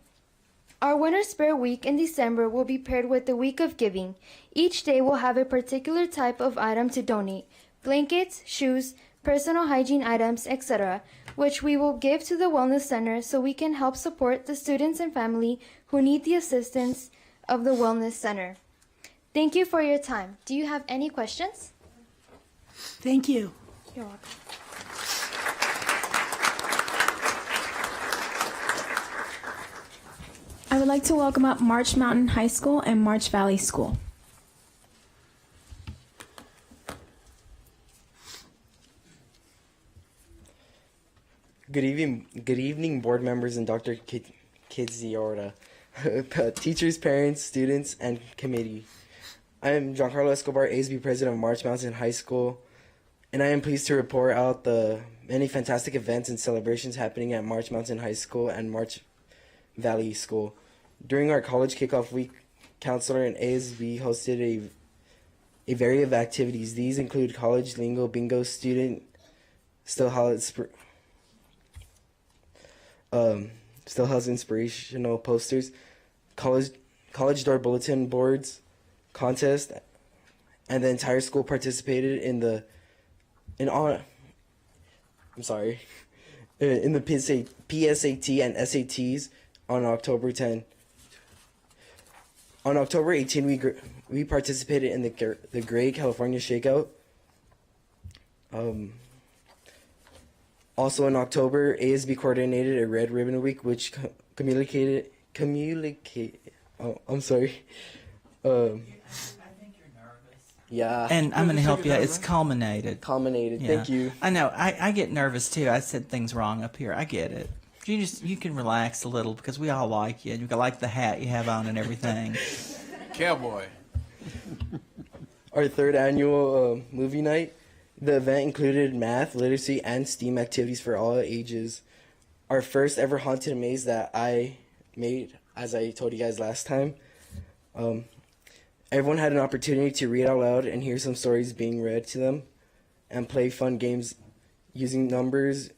Our Winter Spirit Week in December will be paired with the Week of Giving. Each day will have a particular type of item to donate: blankets, shoes, personal hygiene items, etc., which we will give to the Wellness Center so we can help support the students and family who need the assistance of the Wellness Center. Thank you for your time. Do you have any questions? Thank you. You're welcome. I would like to welcome up March Mountain High School and March Valley School. Good evening, board members and Dr. Kidziora, teachers, parents, students, and committee. I am Giancarlo Escobar, ASB president of March Mountain High School, and I am pleased to report out the many fantastic events and celebrations happening at March Mountain High School and March Valley School. During our college kickoff week, counselor and ASB hosted a variety of activities. These include college lingo bingo, student still has inspirational posters, college door bulletin boards, contest, and the entire school participated in the PSAT and SATs on October 10. On October 18, we participated in the Great California Shakeout. Also in October, ASB coordinated a Red Ribbon Week, which communicate. Oh, I'm sorry. I think you're nervous. Yeah. And I'm going to help you. It's culminated. Culminated. Yeah. Thank you. I know. I get nervous too. I said things wrong up here. I get it. You can relax a little because we all like you. You like the hat you have on and everything. Cowboy. Our third annual movie night. The event included math, literacy, and STEAM activities for all ages. Our first ever haunted maze that I made, as I told you guys last time. Everyone had an opportunity to read out loud and hear some stories being read to them, and play fun games using numbers,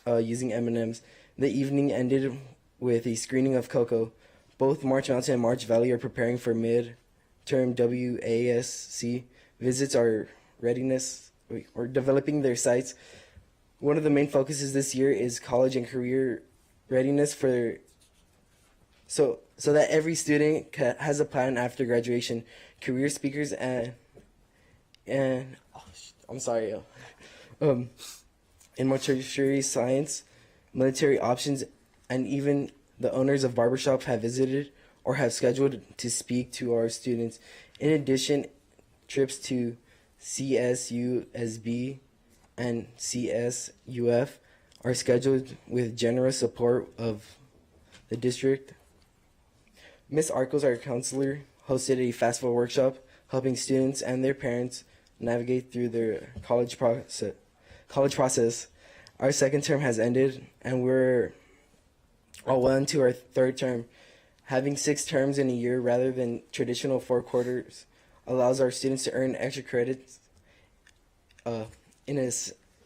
using M&Ms. The evening ended with a screening of Coco. Both March Mountain and March Valley are preparing for mid-term WASC visits or readiness or developing their sites. One of the main focuses this year is college and career readiness so that every student has a plan after graduation. Career speakers in more tertiary science, military options, and even the owners of barbershop have visited or have scheduled to speak to our students. In addition, trips to CSUSB and CSUF are scheduled with generous support of the district. Ms. Arkles, our counselor, hosted a FAFSA workshop helping students and their parents navigate through their college process. Our second term has ended, and we're all well into our third term. Having 6 terms in a year rather than traditional 4 quarters allows our students to earn extra credits in an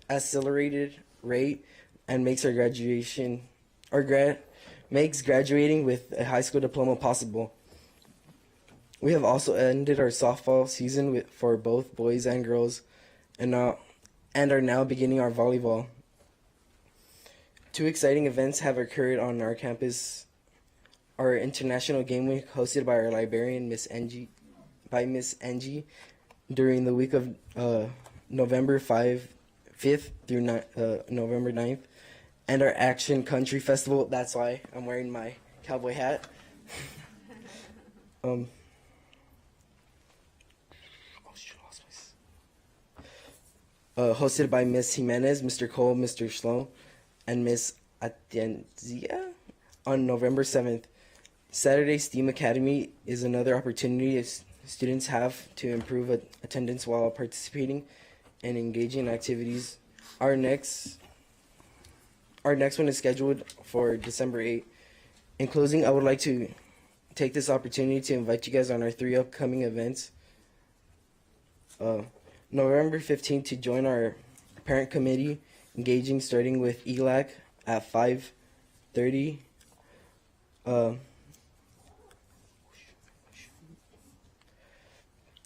accelerated rate and makes makes graduating with a high school diploma possible. We have also ended our softball season for both boys and girls, and are now beginning our volleyball. 2 exciting events have occurred on our campus. Our International Game Week, hosted by our librarian, Miss Angie, during the week of November 5th through November 9th, and our Action Country Festival. That's why I'm wearing my cowboy hat. Hosted by Miss Jimenez, Mr. Cole, Mr. Sloan, and Miss Atienzia on November 7th. Saturday STEAM Academy is another opportunity students have to improve attendance while participating and engaging in activities. Our next one is scheduled for December 8th. In closing, I would like to take this opportunity to invite you guys on our 3 upcoming events. November 15th to join our parent committee engaging starting with ELAC at 5:30.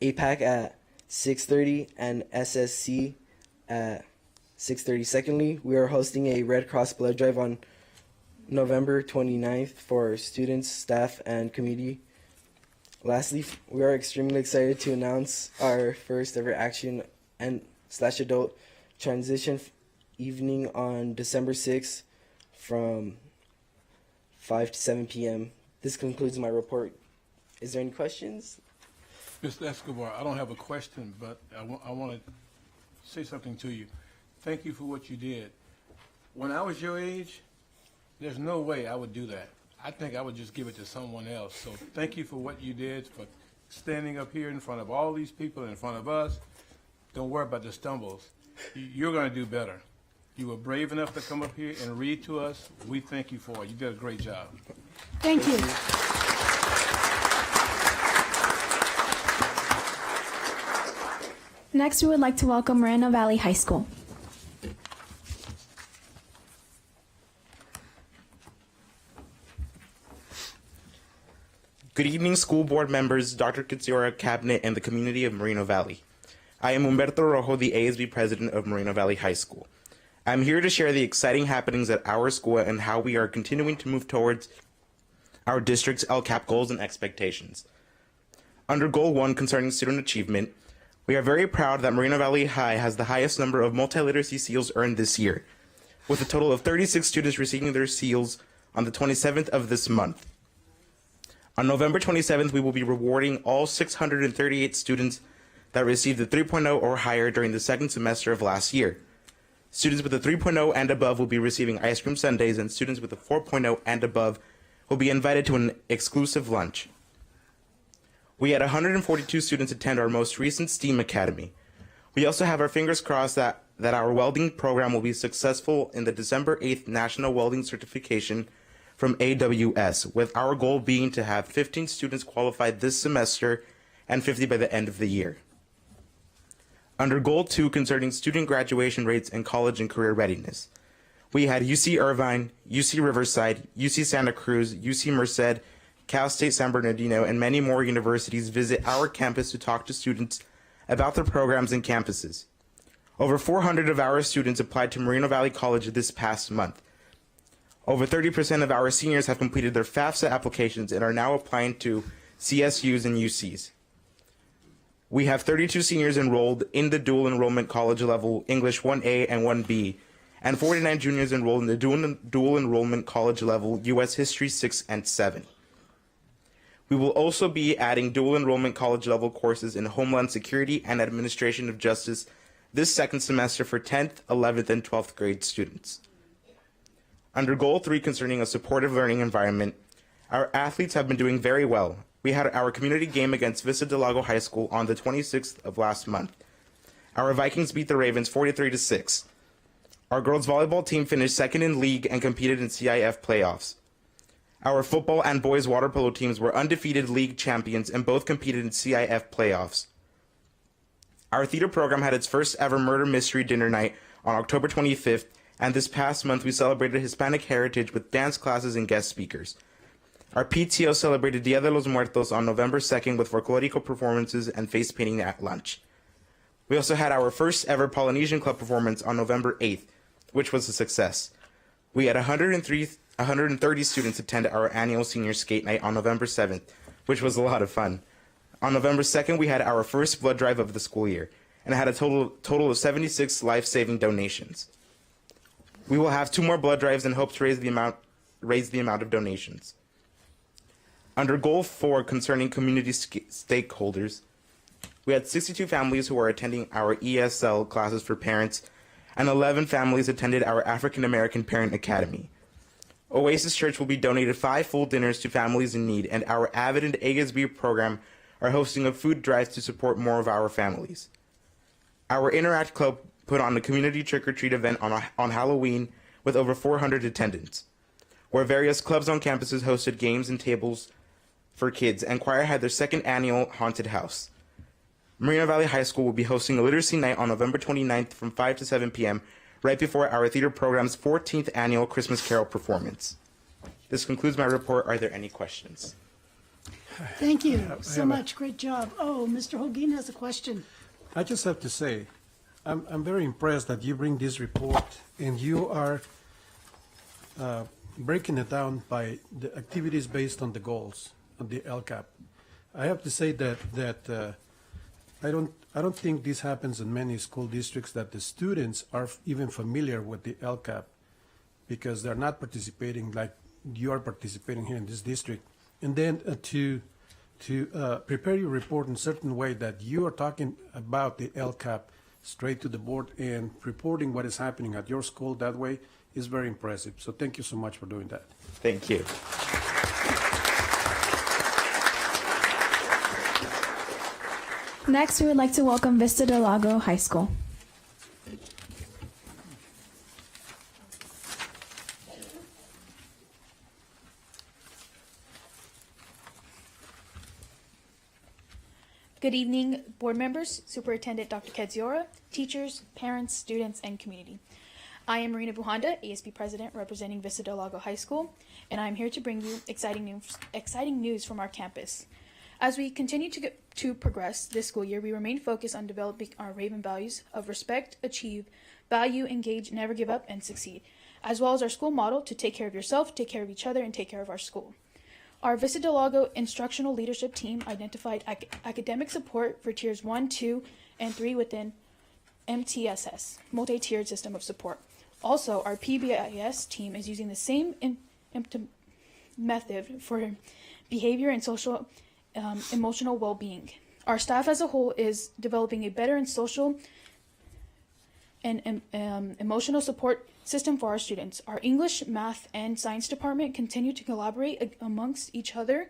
APAC at 6:30 and SSC at 6:30. Secondly, we are hosting a Red Cross blood drive on November 29th for students, staff, and community. Lastly, we are extremely excited to announce our first ever action and / adult transition evening on December 6th from 5 to 7 p.m. This concludes my report. Is there any questions? Mr. Escobar, I don't have a question, but I want to say something to you. Thank you for what you did. When I was your age, there's no way I would do that. I think I would just give it to someone else. So thank you for what you did, for standing up here in front of all these people, in front of us. Don't worry about the stumbles. You're going to do better. You were brave enough to come up here and read to us. We thank you for it. You did a great job. Thank you. Next, we would like to welcome Moreno Valley High School. Good evening, school board members, Dr. Katsura, cabinet, and the community of Moreno Valley. I am Humberto Rojo, the ASB president of Moreno Valley High School. I'm here to share the exciting happenings at our school and how we are continuing to move towards our district's LCAP goals and expectations. Under Goal 1 concerning student achievement, we are very proud that Moreno Valley High has the highest number of multiliteracy seals earned this year, with a total of 36 students receiving their seals on the 27th of this month. On November 27th, we will be rewarding all 638 students that received a 3.0 or higher during the second semester of last year. Students with a 3.0 and above will be receiving ice cream sundaes, and students with a 4.0 and above will be invited to an exclusive lunch. We had 142 students attend our most recent STEAM Academy. We also have our fingers crossed that our welding program will be successful in the December 8th National Welding Certification from AWS, with our goal being to have 15 students qualified this semester and 50 by the end of the year. Under Goal 2 concerning student graduation rates and college and career readiness, we had UC Irvine, UC Riverside, UC Santa Cruz, UC Merced, Cal State San Bernardino, and many more universities visit our campus to talk to students about their programs and campuses. Over 400 of our students applied to Moreno Valley College this past month. Over 30% of our seniors have completed their FAFSA applications and are now applying to CSUs and UCs. We have 32 seniors enrolled in the dual enrollment college level English 1A and 1B, and 49 juniors enrolled in the dual enrollment college level US History 6 and 7. We will also be adding dual enrollment college level courses in Homeland Security and Administration of Justice this second semester for 10th, 11th, and 12th grade students. Under Goal 3 concerning a supportive learning environment, our athletes have been doing very well. We had our community game against Vista Del Lago High School on the 26th of last month. Our Vikings beat the Ravens 43-6. Our girls volleyball team finished second in league and competed in CIF playoffs. Our football and boys water polo teams were undefeated league champions and both competed in CIF playoffs. Our theater program had its first ever murder mystery dinner night on October 25th, and this past month we celebrated Hispanic heritage with dance classes and guest speakers. Our PTO celebrated Dia de los Muertos on November 2nd with folklorico performances and face painting at lunch. We also had our first ever Polynesian Club performance on November 8th, which was a success. We had 130 students attend our annual senior skate night on November 7th, which was a lot of fun. On November 2nd, we had our first blood drive of the school year, and had a total of 76 life-saving donations. We will have 2 more blood drives and hope to raise the amount of donations. Under Goal 4 concerning community stakeholders, we had 62 families who are attending our ESL classes for parents, and 11 families attended our African American Parent Academy. Oasis Church will be donating 5 full dinners to families in need, and our Avid and ASB program are hosting a food drive to support more of our families. Our Interact Club put on a community trick-or-treat event on Halloween with over 400 attendants, where various clubs on campuses hosted games and tables for kids, and choir had their second annual haunted house. Moreno Valley High School will be hosting a literacy night on November 29th from 5 to 7 p.m., right before our theater program's 14th annual Christmas Carol performance. This concludes my report. Are there any questions? Thank you so much. Great job. Oh, Mr. Holguin has a question. I just have to say, I'm very impressed that you bring this report and you are breaking it down by the activities based on the goals of the LCAP. I have to say that I don't think this happens in many school districts, that the students are even familiar with the LCAP, because they're not participating like you are participating here in this district. And then to prepare your report in a certain way that you are talking about the LCAP straight to the board and reporting what is happening at your school that way is very impressive. So thank you so much for doing that. Thank you. Next, we would like to welcome Vista del Lago High School. Good evening, board members, Superintendent Dr. Kedziora, teachers, parents, students, and community. I am Marina Buhanda, ASB President representing Vista del Lago High School, and I am here to bring you exciting news from our campus. As we continue to progress this school year, we remain focused on developing our Raven values of respect, achieve, value, engage, never give up, and succeed, as well as our school model to take care of yourself, take care of each other, and take care of our school. Our Vista del Lago instructional leadership team identified academic support for tiers 1, 2, and 3 within MTSS, multi-tiered system of support. Also, our PBIS team is using the same method for behavior and social emotional well-being. Our staff as a whole is developing a better and social and emotional support system for our students. Our English, math, and science department continue to collaborate amongst each other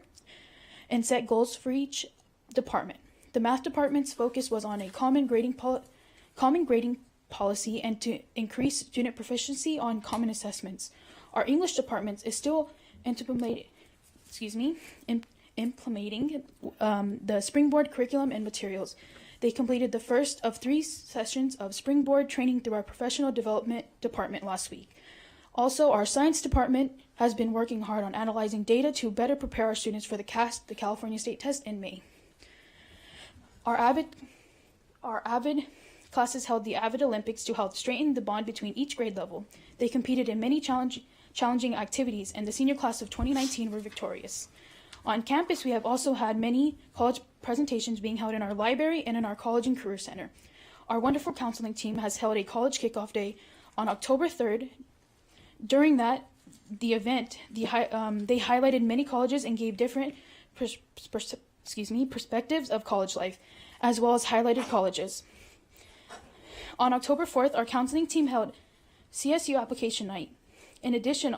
and set goals for each department. The math department's focus was on a common grading policy and to increase student proficiency on common assessments. Our English department is still implementing the Springboard curriculum and materials. They completed the first of 3 sessions of Springboard training through our professional development department last week. Also, our science department has been working hard on analyzing data to better prepare our students for the CAST, the California State Test, in May. Our AVID classes held the AVID Olympics to help strengthen the bond between each grade level. They competed in many challenging activities, and the senior class of 2019 were victorious. On campus, we have also had many college presentations being held in our library and in our College and Career Center. Our wonderful counseling team has held a college kickoff day on October 3rd. During the event, they highlighted many colleges and gave different perspectives of college life, as well as highlighted colleges. On October 4th, our counseling team held CSU application night. In addition,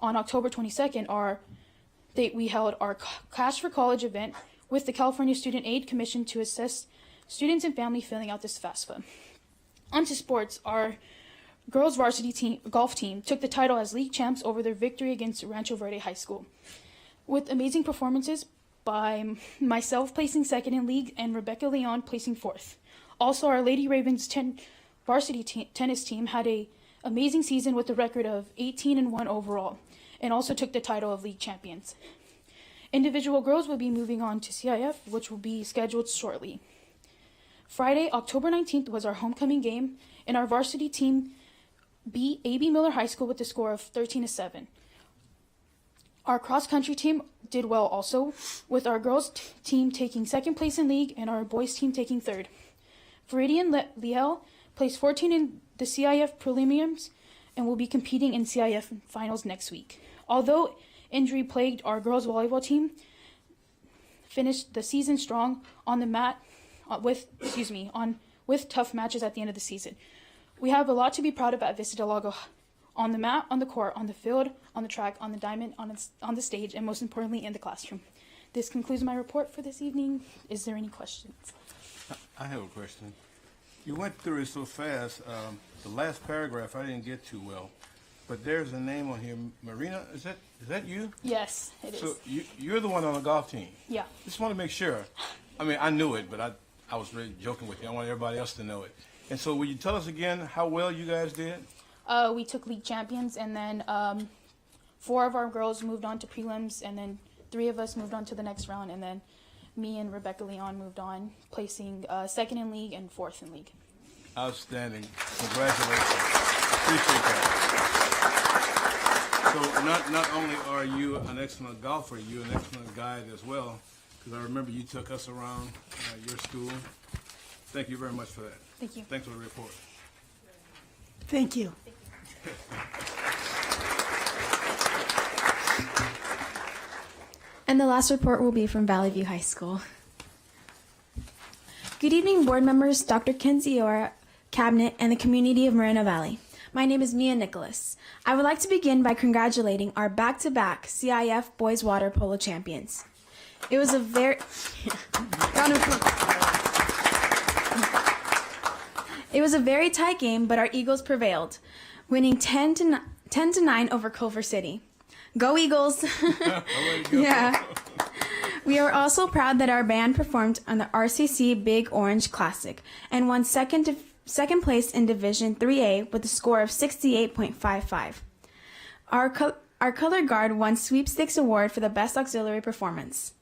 on October 22nd, we held our Cash for College event with the California Student Aid Commission to assess students and family filling out this FAFSA. On to sports, our girls varsity golf team took the title as league champs over their victory against Rancho Verde High School, with amazing performances by myself placing second in league and Rebecca Leon placing 4th. Also, our Lady Ravens varsity tennis team had an amazing season with a record of 18-1 overall, and also took the title of league champions. Individual girls will be moving on to CIF, which will be scheduled shortly. Friday, October 19th was our homecoming game, and our varsity team beat A.B. Miller High School with a score of 13-7. Our cross-country team did well also, with our girls team taking 2nd place in league and our boys team taking 3rd. Viridian Liel placed 14 in the CIF prelims and will be competing in CIF finals next week. Although injury plagued, our girls volleyball team finished the season strong on the mat with tough matches at the end of the season. We have a lot to be proud of at Vista del Lago, on the mat, on the court, on the field, on the track, on the diamond, on the stage, and most importantly in the classroom. This concludes my report for this evening. Is there any questions? I have a question. You went through it so fast. The last paragraph I didn't get too well, but there's a name on here. Marina, is that you? Yes, it is. So you're the one on the golf team. Yeah. Just want to make sure. I mean, I knew it, but I was really joking with you. I want everybody else to know it. And so, will you tell us again how well you guys did? We took league champions, and then 4 of our girls moved on to prelims, and then 3 of us moved on to the next round, and then me and Rebecca Leon moved on, placing 2nd in league and 4th in league. Outstanding. Congratulations. Appreciate that. So not only are you an excellent golfer, you're an excellent guide as well, because I remember you took us around your school. Thank you very much for that. Thank you. Thanks for the report. Thank you. And the last report will be from Valley View High School. Good evening, board members, Dr. Kenzie Ora, Cabinet, and the community of Moreno Valley. My name is Mia Nicholas. I would like to begin by congratulating our back-to-back CIF Boys Water Polo champions. It was a very It was a very tight game, but our Eagles prevailed, winning 10 to 9 over Culver City. Go Eagles! Yeah. We are also proud that our band performed on the RCC Big Orange Classic and won second place in Division 3A with a score of 68.55. Our color guard won Sweepstakes Award for the Best Auxiliary Performance.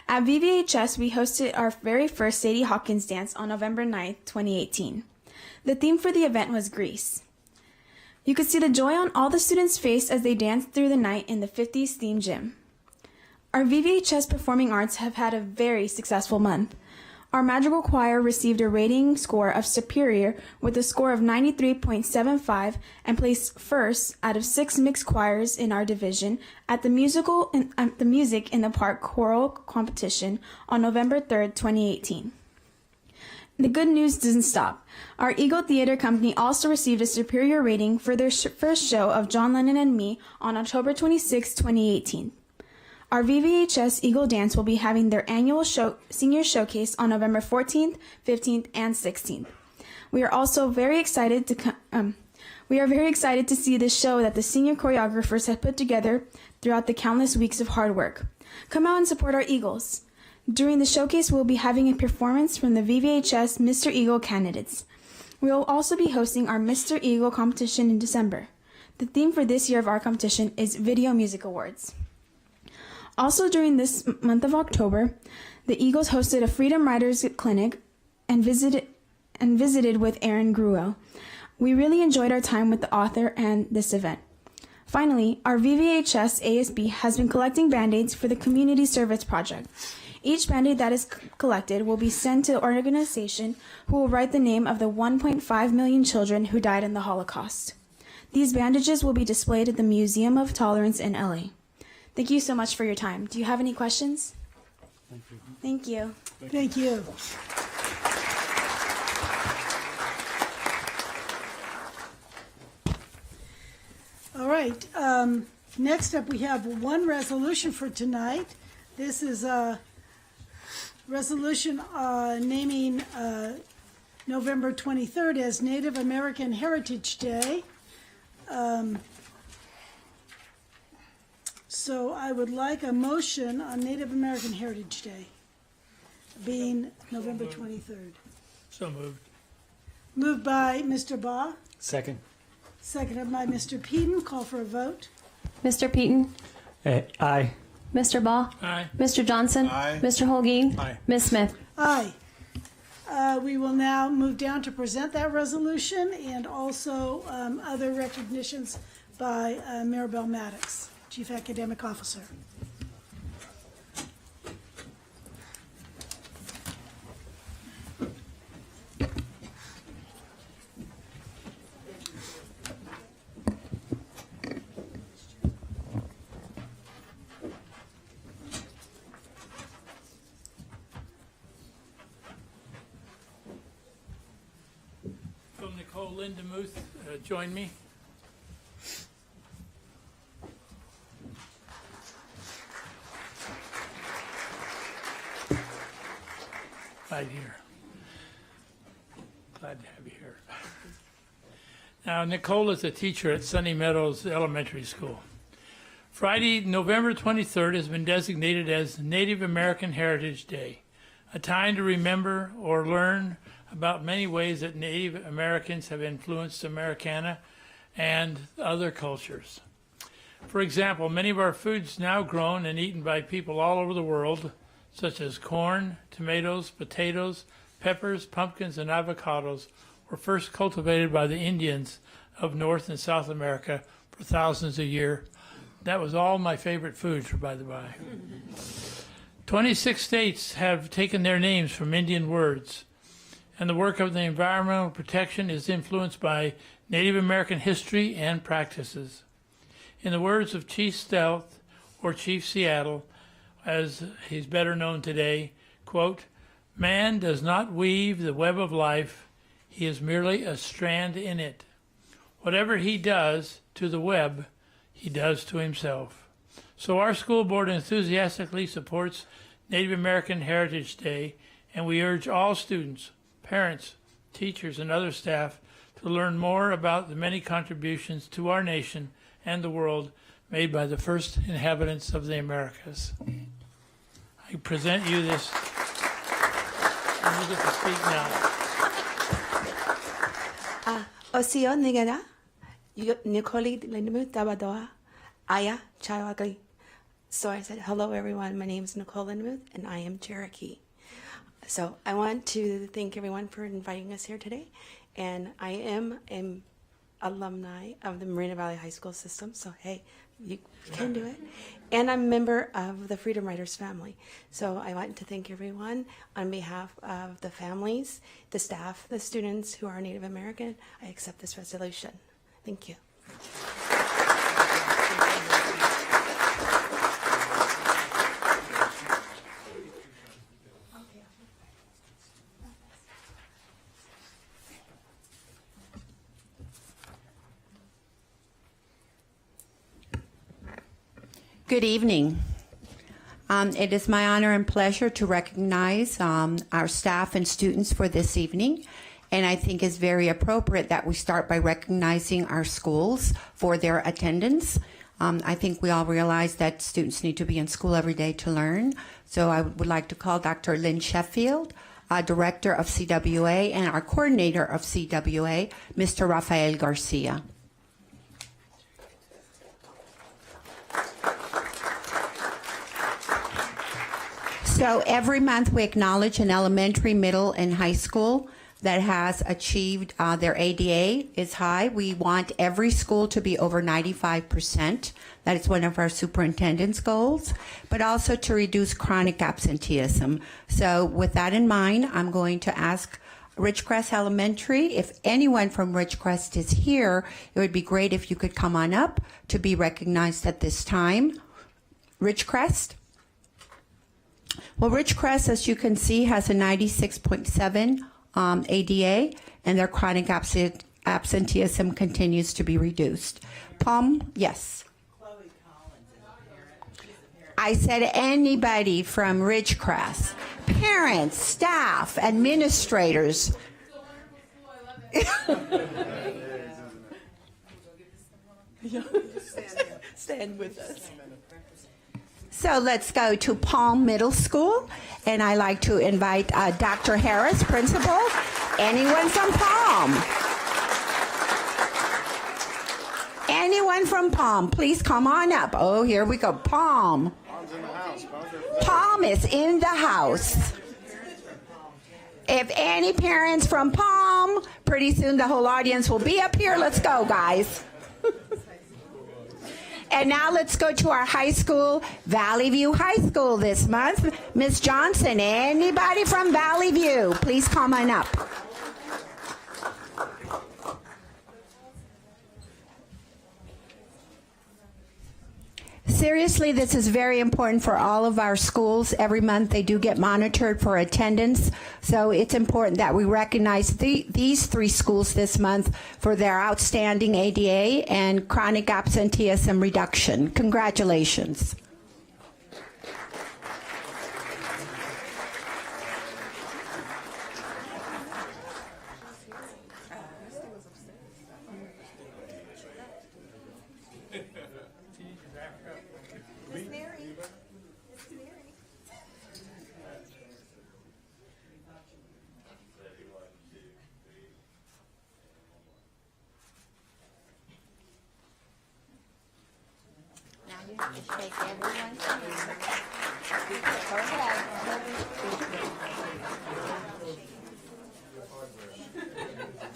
At VVHS, we hosted our very first Sadie Hawkins dance on November 9th, 2018. The theme for the event was Grease. You could see the joy on all the students' face as they danced through the night in the 50s themed gym. Our VVHS Performing Arts have had a very successful month. Our Madrigal Choir received a rating score of Superior with a score of 93.75 and placed first out of 6 mixed choirs in our division at the Music in the Park Choral Competition on November 3rd, 2018. The good news doesn't stop. Our Eagle Theater Company also received a superior rating for their first show of John Lennon and Me on October 26, 2018. Our VVHS Eagle Dance will be having their annual senior showcase on November 14th, 15th, and 16th. We are also very excited to see the show that the senior choreographers have put together throughout the countless weeks of hard work. Come out and support our Eagles. During the showcase, we'll be having a performance from the VVHS Mr. Eagle candidates. We will also be hosting our Mr. Eagle competition in December. The theme for this year of our competition is Video Music Awards. Also during this month of October, the Eagles hosted a Freedom Riders Clinic and visited with Aaron Gruel. We really enjoyed our time with the author and this event. Finally, our VVHS ASB has been collecting Band-Aids for the Community Service Project. Each Band-Aid that is collected will be sent to the organization who will write the name of the 1.5 million children who died in the Holocaust. These bandages will be displayed at the Museum of Tolerance in LA. Thank you so much for your time. Do you have any questions? Thank you. Thank you. All right. Next up, we have one resolution for tonight. This is a resolution naming November 23rd as Native American Heritage Day. So I would like a motion on Native American Heritage Day being November 23rd. So moved. Moved by Mr. Baugh, Second. seconded by Mr. Peden. Call for a vote. Mr. Peeten, Aye. Mr. Ball, Aye. Mr. Johnson, Aye. Mr. Holguin, Aye. Ms. Smith. Aye. We will now move down to present that resolution and also other recognitions by Maribel Maddox, Chief Academic Officer. Will Nicole Linda Muth join me? Right here. Glad to have you here. Now, Nicole is a teacher at Sunny Meadows Elementary School. Friday, November 23rd has been designated as Native American Heritage Day, a time to remember or learn about many ways that Native Americans have influenced Americana and other cultures. For example, many of our foods now grown and eaten by people all over the world, such as corn, tomatoes, potatoes, peppers, pumpkins, and avocados, were first cultivated by the Indians of North and South America for thousands of years. That was all my favorite foods, by the by. 26 states have taken their names from Indian words, and the work of the environmental protection is influenced by Native American history and practices. In the words of Chief Stealth, or Chief Seattle, as he's better known today, quote, "Man does not weave the web of life, he is merely a strand in it. Whatever he does to the web, he does to himself." So our school board enthusiastically supports Native American Heritage Day, and we urge all students, parents, teachers, and other staff to learn more about the many contributions to our nation and the world made by the first inhabitants of the Americas. I present you this, and you get to speak now. Osio Nigada, Nicole Lindamu Dabadoa, Aya Chawagli. So I said, hello everyone, my name is Nicole Lindamuth and I am Cherokee. So I want to thank everyone for inviting us here today. And I am an alumni of the Moreno Valley High School system, so hey, you can do it. And I'm a member of the Freedom Riders family. So I want to thank everyone on behalf of the families, the staff, the students who are Native American. I accept this resolution. Thank you. Good evening. It is my honor and pleasure to recognize our staff and students for this evening. And I think it's very appropriate that we start by recognizing our schools for their attendance. I think we all realize that students need to be in school every day to learn. So I would like to call Dr. Lynn Sheffield, Director of CWA, and our Coordinator of CWA, Mr. Rafael Garcia. So every month we acknowledge an elementary, middle, and high school that has achieved their ADA is high. We want every school to be over 95%. That is one of our superintendent's goals, but also to reduce chronic absenteeism. So with that in mind, I'm going to ask Ridgecrest Elementary, if anyone from Ridgecrest is here, it would be great if you could come on up to be recognized at this time. Ridgecrest? Well, Ridgecrest, as you can see, has a 96.7 ADA, and their chronic absenteeism continues to be reduced. Palm, yes. I said anybody from Ridgecrest, parents, staff, administrators. Stand with us. So let's go to Palm Middle School, and I'd like to invite Dr. Harris, principal. Anyone from Palm? Anyone from Palm, please come on up. Oh, here we go. Palm. Palm is in the house. If any parents from Palm, pretty soon the whole audience will be up here. Let's go, guys. And now let's go to our high school, Valley View High School this month. Ms. Johnson, anybody from Valley View, please come on up. Seriously, this is very important for all of our schools. Every month they do get monitored for attendance, so it's important that we recognize these three schools this month for their outstanding ADA and chronic absenteeism reduction. Congratulations. Take everyone's hand. Go ahead.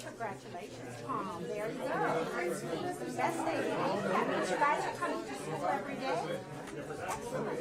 Congratulations, Tom. There you go. Best day. That means you guys are coming to school every day. Excellent.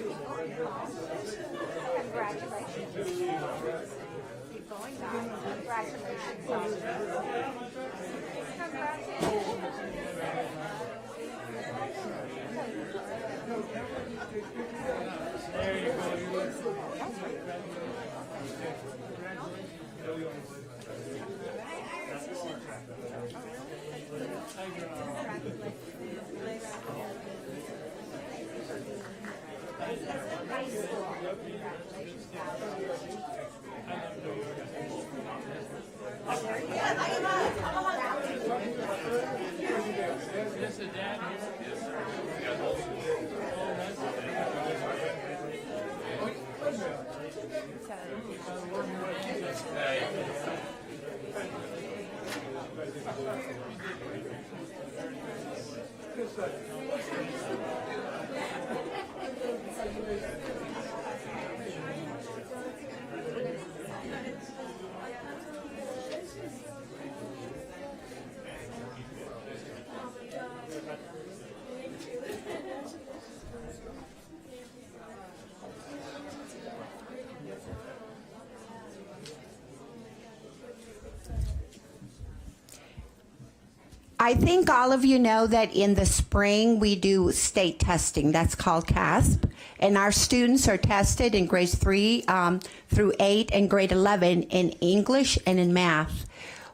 I think all of you know that in the spring we do state testing. That's called CASP. And our students are tested in grades 3 through 8 and grade 11 in English and in math.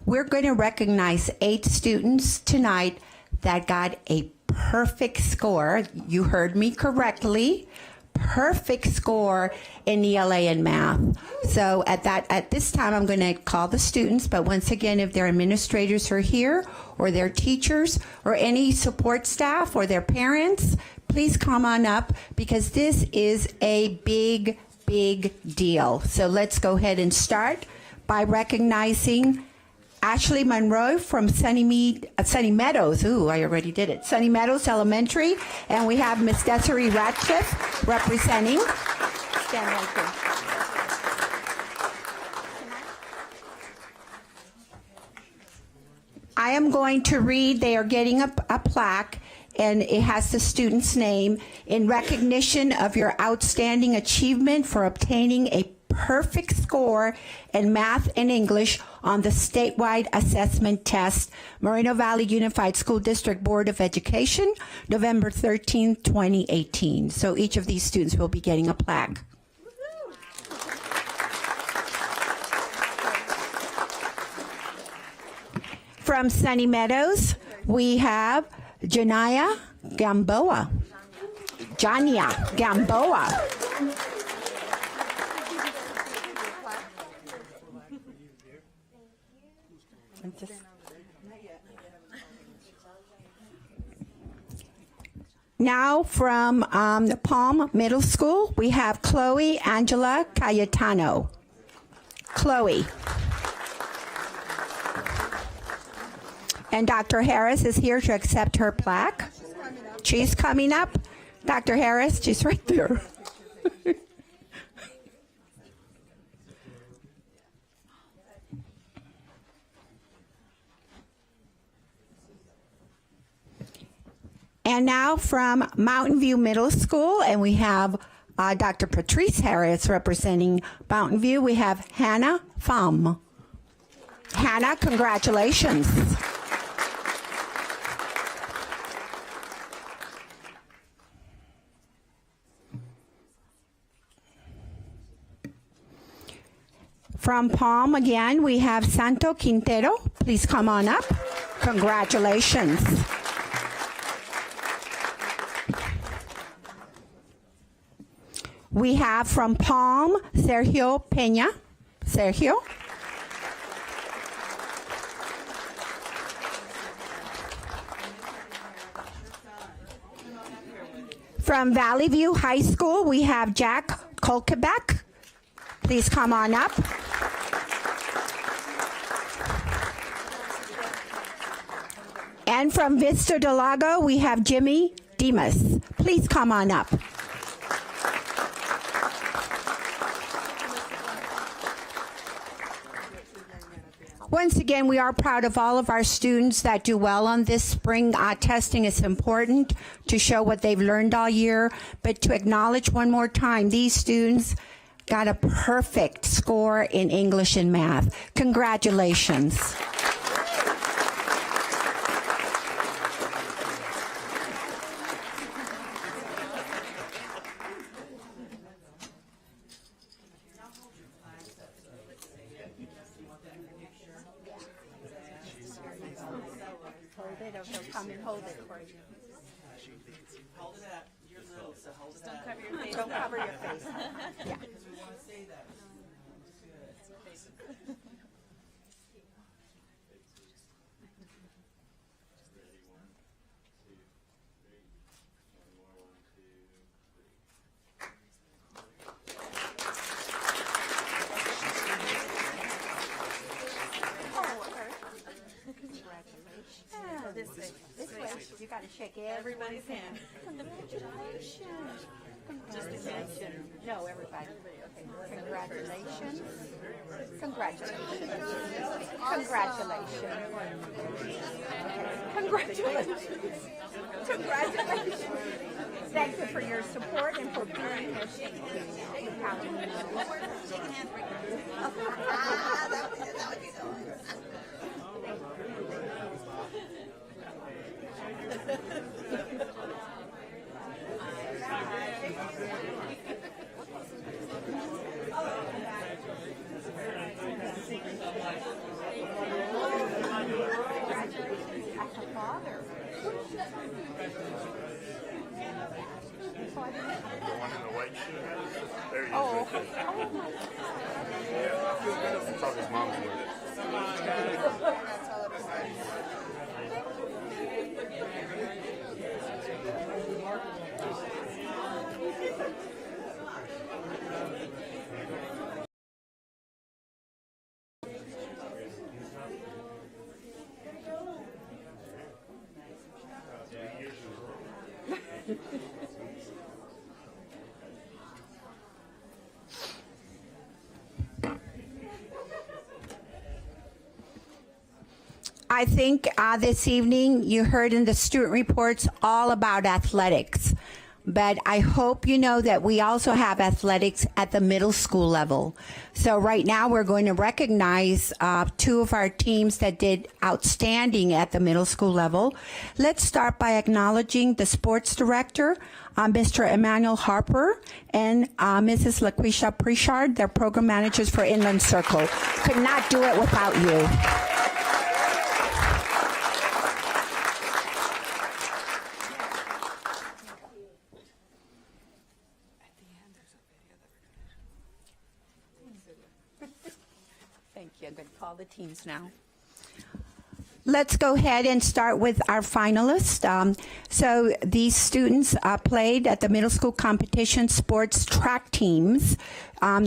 We're going to recognize 8 students tonight that got a perfect score. You heard me correctly. Perfect score in ELA and math. So at this time, I'm going to call the students, but once again, if their administrators are here, or their teachers, or any support staff, or their parents, please come on up, because this is a big, big deal. So let's go ahead and start by recognizing Ashley Monroe from Sunny Meadows. Ooh, I already did it. Sunny Meadows Elementary. And we have Miss Desiree Ratcliffe representing. Stand right there. I am going to read, they are getting a plaque, and it has the student's name, in recognition of your outstanding achievement for obtaining a perfect score in math and English on the statewide assessment test, Moreno Valley Unified School District Board of Education, November 13, 2018. So each of these students will be getting a plaque. From Sunny Meadows, we have Jania Gamboa. Jania Gamboa. Now from Palm Middle School, we have Chloe Angela Cayetano. Chloe. And Dr. Harris is here to accept her plaque. She's coming up. Dr. Harris, she's right there. And now from Mountain View Middle School, and we have Dr. Patrice Harris representing Mountain View. We have Hannah Pham. Hannah, congratulations. From Palm again, we have Santo Quintero. Please come on up. Congratulations. We have from Palm, Sergio Peña. Sergio. From Valley View High School, we have Jack Kolkebeck. Please come on up. And from Vista Del Lago, we have Jimmy Demas. Please come on up. Once again, we are proud of all of our students that do well on this spring testing. It's important to show what they've learned all year, but to acknowledge one more time, these students got a perfect score in English and math. Congratulations. Come and hold it for you. Hold it up. You're little, so hold it up. Don't cover your face. Don't cover your face. Yeah. Because we want to say that. Good. This way, you got to shake everybody's hand. Congratulations. Congratulations. No, everybody. Okay. Congratulations. Congratulations. Congratulations. Congratulations. Congratulations. Thank you for your support and for being here. I think this evening you heard in the student reports all about athletics, but I hope you know that we also have athletics at the middle school level. So right now we're going to recognize two of our teams that did outstanding at the middle school level. Let's start by acknowledging the sports director, Mr. Emmanuel Harper, and Mrs. LaQuisha Prichard, their program managers for Inland Circle. Could not do it without you. Thank you. I'm going to call the teams now. Let's go ahead and start with our finalists. So these students played at the middle school competition sports track teams,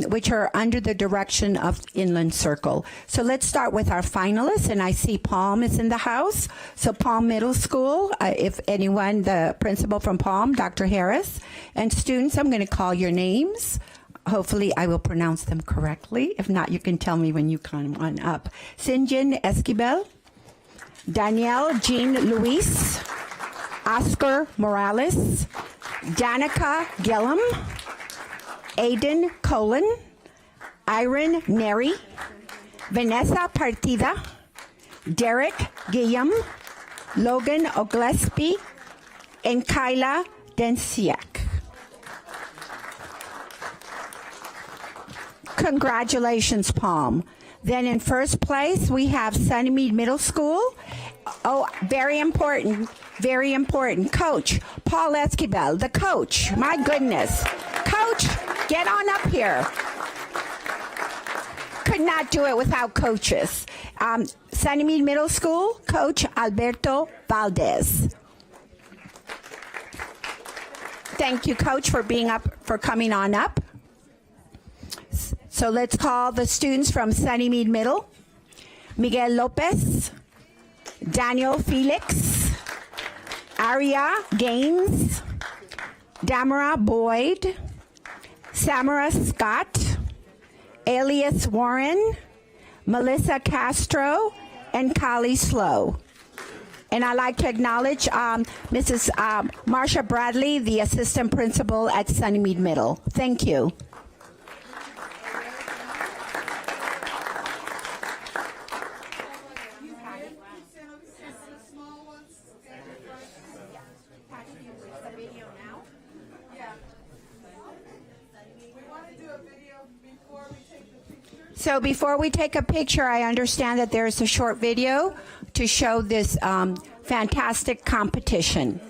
which are under the direction of Inland Circle. So let's start with our finalists, and I see Palm is in the house. So Palm Middle School, if anyone, the principal from Palm, Dr. Harris, and students, I'm going to call your names. Hopefully I will pronounce them correctly. If not, you can tell me when you come on up. Sinjin Esquivel, Danielle Jean Luis, Oscar Morales, Danica Gillum, Aiden Colon, Iron Neri, Vanessa Partida, Derek Guillaume, Logan Oglesby, and Kyla Densiak. Congratulations, Palm. Then in first place, we have Sunnymead Middle School. Oh, very important, very important. Coach, Paul Esquivel, the coach. My goodness. Coach, get on up here. Could not do it without coaches. Sunnymead Middle School, Coach Alberto Valdez. Thank you, Coach, for being up, for coming on up. So let's call the students from Sunnymead Middle. Miguel Lopez, Daniel Felix, Aria Gaines, Damara Boyd, Samara Scott, Elias Warren, Melissa Castro, and Kali Slow. And I'd like to acknowledge Mrs. Marsha Bradley, the assistant principal at Sunnymead Middle. Thank you. So before we take a picture, I understand that there's a short video to show this fantastic competition.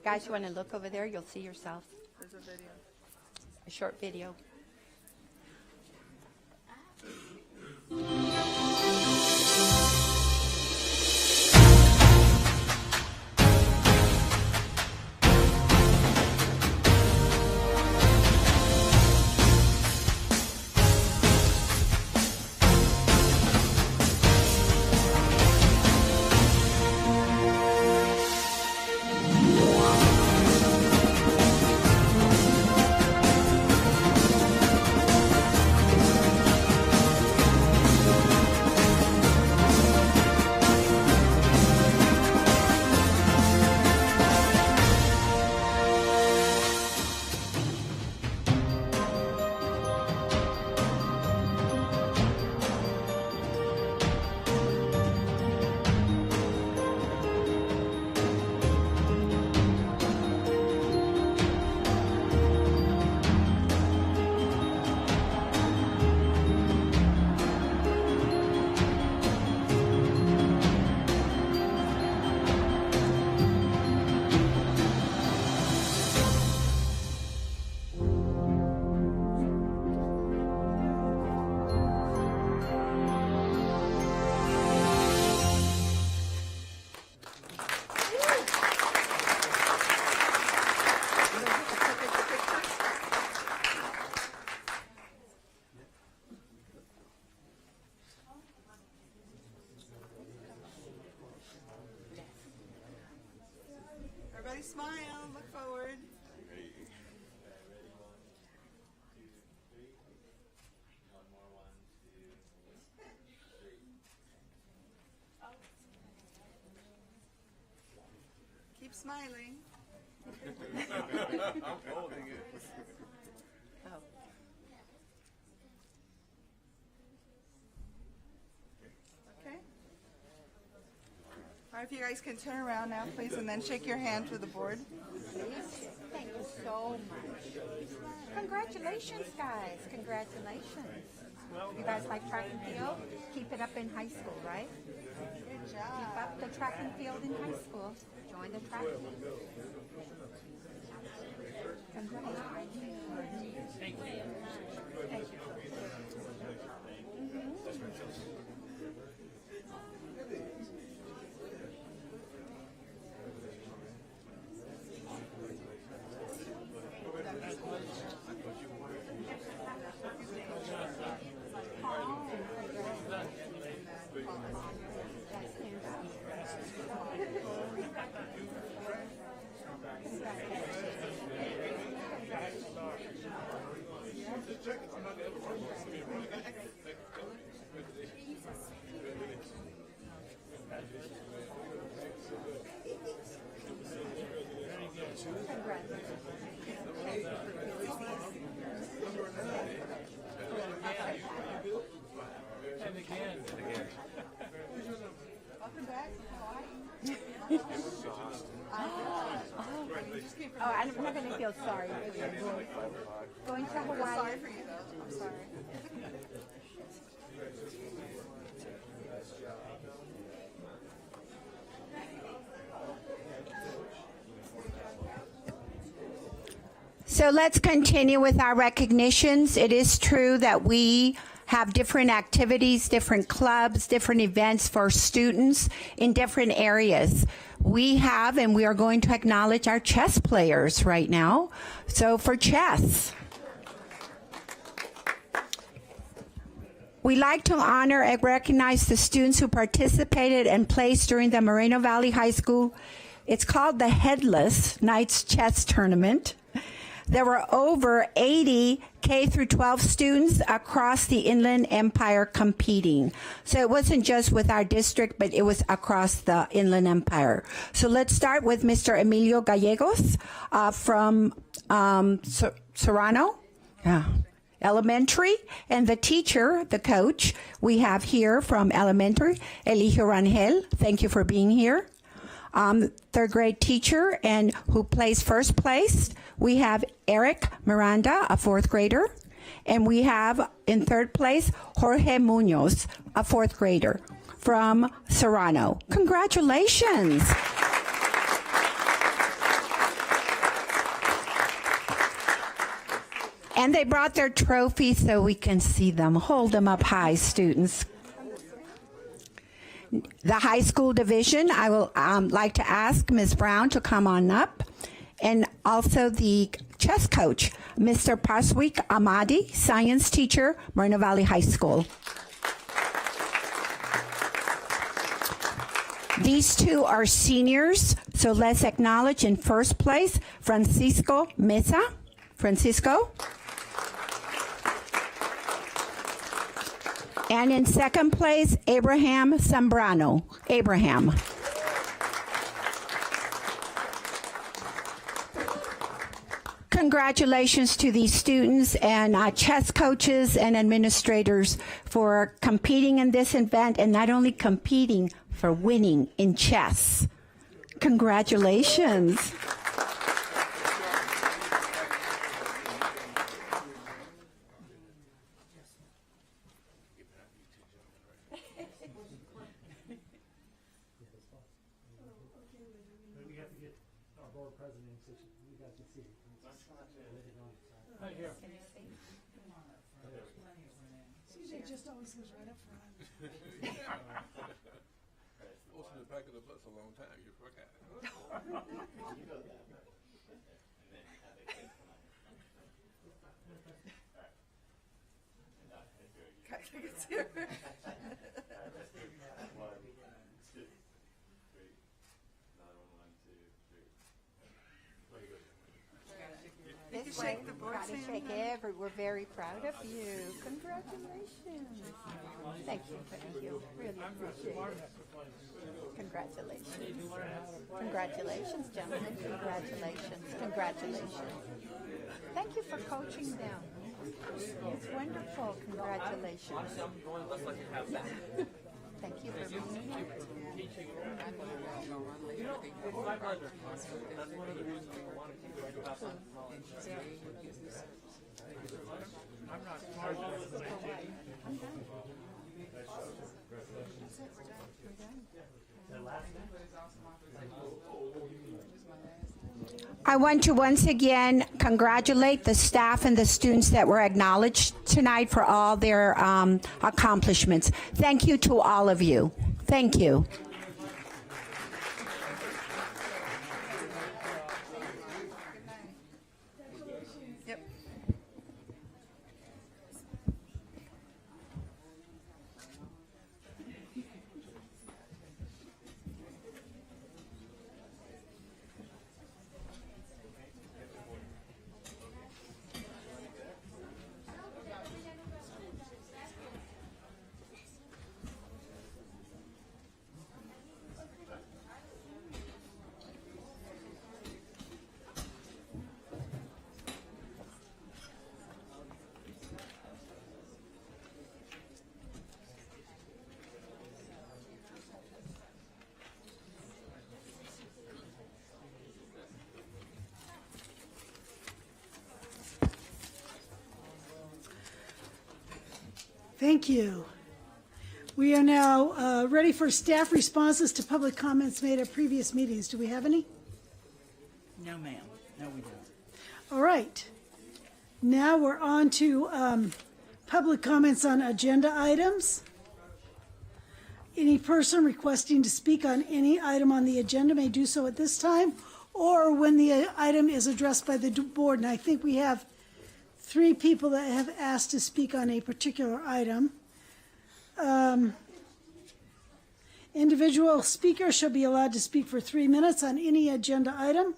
Guys, you want to look over there? You'll see yourself. There's a video. A short video. Everybody smile, look forward. Keep smiling. I'm holding it. Oh. Okay. All right, if you guys can turn around now, please, and then shake your hand to the board. Thank you so much. Congratulations, guys. Congratulations. You guys like track and field? Keep it up in high school, right? Good job. Keep up the track and field in high school. Join the track team. Congratulations. Thank you. Thank you. Welcome back. Oh, I'm not going to feel sorry. Going to Hawaii. Sorry for you, though. I'm sorry. So let's continue with our recognitions. It is true that we have different activities, different clubs, different events for students in different areas. We have, and we are going to acknowledge our chess players right now. So for chess, we like to honor and recognize the students who participated and placed during the Moreno Valley High School. It's called the Headless Knights Chess Tournament. There were over 80 K through 12 students across the Inland Empire competing. So it wasn't just with our district, but it was across the Inland Empire. So let's start with Mr. Emilio Gallegos from Serrano Elementary, and the teacher, the coach, we have here from elementary, Eligio Rangel. Thank you for being here. third grade teacher and who plays first place. We have Eric Miranda, a fourth grader. And we have in third place, Jorge Munoz, a fourth grader from Serrano. Congratulations. And they brought their trophies so we can see them. Hold them up high, students. The high school division, I will like to ask Ms. Brown to come on up. And also the chess coach, Mr. Paswik Ahmadi, science teacher, Moreno Valley High School. These two are seniors, so let's acknowledge in first place, Francisco Mesa. Francisco. And in second place, Abraham Zambrano. Abraham. Congratulations to these students and chess coaches and administrators for competing in this event, and not only competing, for winning in chess. Congratulations. Just always goes right up front. What's in the back of the bus a long time? You forgot. This way, gotta shake every. We're very proud of you. Congratulations. Thank you. Really appreciate it. Congratulations. Congratulations, gentlemen. Congratulations. Thank you for coaching them. It's wonderful. Congratulations. Thank you for being here. I want to once again congratulate the staff and the students that were acknowledged tonight for all their accomplishments. Thank you to all of you. Thank you. Thank you. We are now ready for staff responses to public comments made at previous meetings. Do we have any? No, ma'am. No, we don't. All right. Now we're on to public comments on agenda items. Any person requesting to speak on any item on the agenda may do so at this time or when the item is addressed by the board. And I think we have 3 people that have asked to speak on a particular item. Individual speakers shall be allowed to speak for 3 minutes on any agenda item.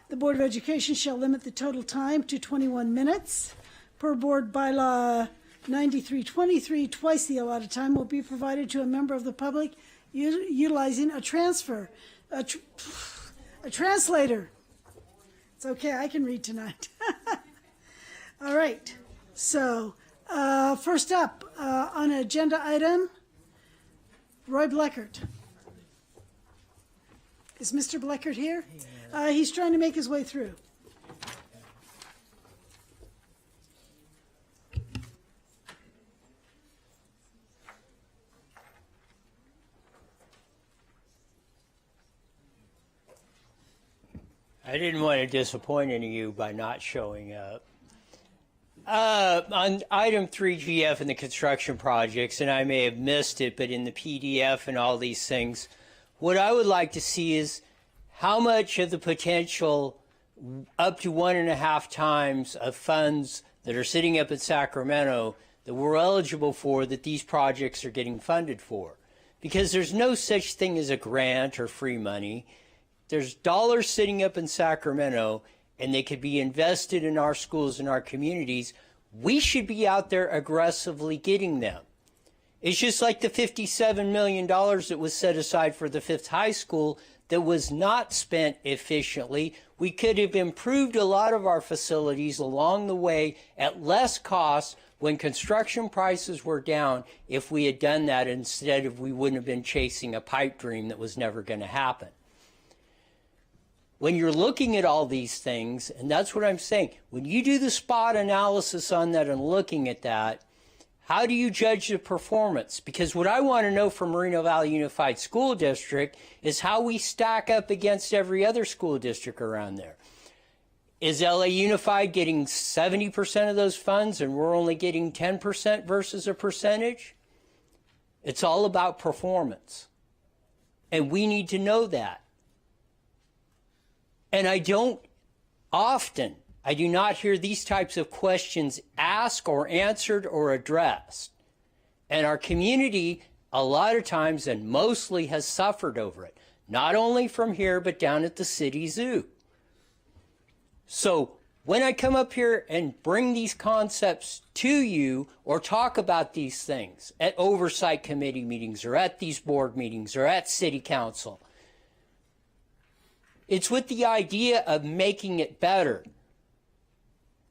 The Board of Education shall limit the total time to 21 minutes. Per Board Bylaw 9323, twice the allotted time will be provided to a member of the public utilizing a translator. It's okay, I can read tonight. All right, so first up on an agenda item, Roy Bleckert. Is Mr. Bleckert here? He's trying to make his way through. I didn't want to disappoint any of you by not showing up. On item 3GF in the construction projects, and I may have missed it, but in the PDF and all these things, what I would like to see is how much of the potential up to 1.5 times of funds that are sitting up in Sacramento that we're eligible for that these projects are getting funded for. Because there's no such thing as a grant or free money. There's dollars sitting up in Sacramento and they could be invested in our schools and our communities. We should be out there aggressively getting them. It's just like the $57 million that was set aside for the 5th high school that was not spent efficiently. We could have improved a lot of our facilities along the way at less cost when construction prices were down if we had done that instead of we wouldn't have been chasing a pipe dream that was never going to happen. When you're looking at all these things, and that's what I'm saying, when you do the spot analysis on that and looking at that, how do you judge the performance? Because what I want to know from Moreno Valley Unified School District is how we stack up against every other school district around there. Is LA Unified getting 70% of those funds and we're only getting 10% versus a percentage? It's all about performance. And we need to know that. And I do not hear these types of questions asked or answered or addressed. And our community, a lot of times and mostly, has suffered over it. Not only from here, but down at the city zoo. So when I come up here and bring these concepts to you or talk about these things at oversight committee meetings or at these board meetings or at city council, it's with the idea of making it better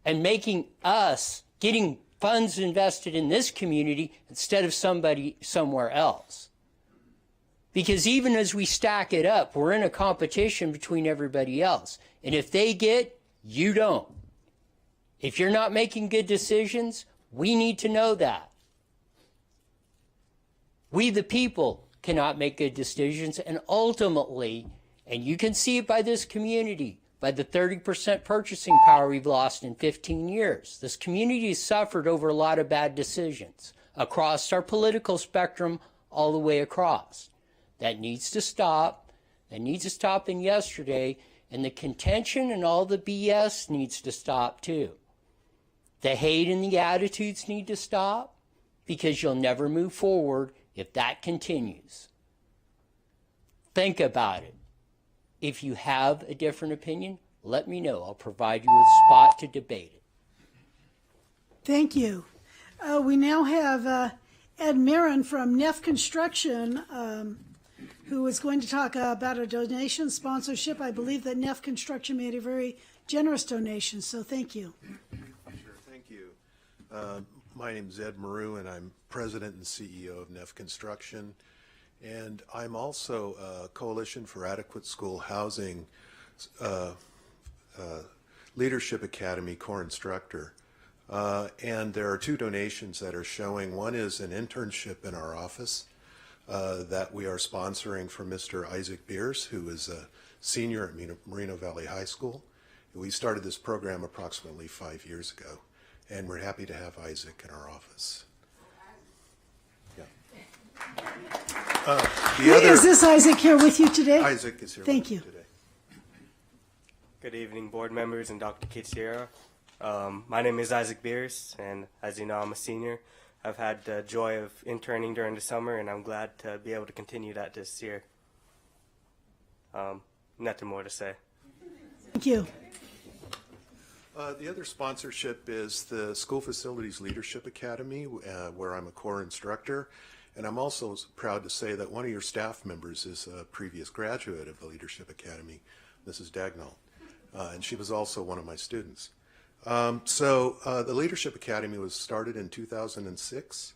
and making us getting funds invested in this community instead of somebody somewhere else. Because even as we stack it up, we're in a competition between everybody else. And if they get, you don't. If you're not making good decisions, we need to know that. We, the people, cannot make good decisions, and ultimately, and you can see it by this community, by the 30% purchasing power we've lost in 15 years. This community has suffered over a lot of bad decisions across our political spectrum all the way across. That needs to stop. That needs to stop in yesterday, and the contention and all the BS needs to stop too. The hate and the attitudes need to stop because you'll never move forward if that continues. Think about it. If you have a different opinion, let me know. I'll provide you with a spot to debate it. Thank you. We now have Ed Marin from Neff Construction, who is going to talk about a donation sponsorship. I believe that Neff Construction made a very generous donation, so thank you. Sure, thank you. My name is Ed Maru, and I'm President and CEO of Neff Construction. And I'm also a Coalition for Adequate School Housing Leadership Academy core instructor. And there are 2 donations that are showing. One is an internship in our office that we are sponsoring for Mr. Isaac Beers, who is a senior at Moreno Valley High School. We started this program approximately 5 years ago, and we're happy to have Isaac in our office. Is this Isaac here with you today? Isaac is here Thank with you. you today. Good evening, board members and Dr. Kitsira. My name is Isaac Beers, and as you know, I'm a senior. I've had the joy of interning during the summer, and I'm glad to be able to continue that this year. Nothing more to say. Thank you. The other sponsorship is the School Facilities Leadership Academy, where I'm a core instructor. And I'm also proud to say that one of your staff members is a previous graduate of the Leadership Academy, Mrs. Dagnall, and she was also one of my students. The Leadership Academy was started in 2006,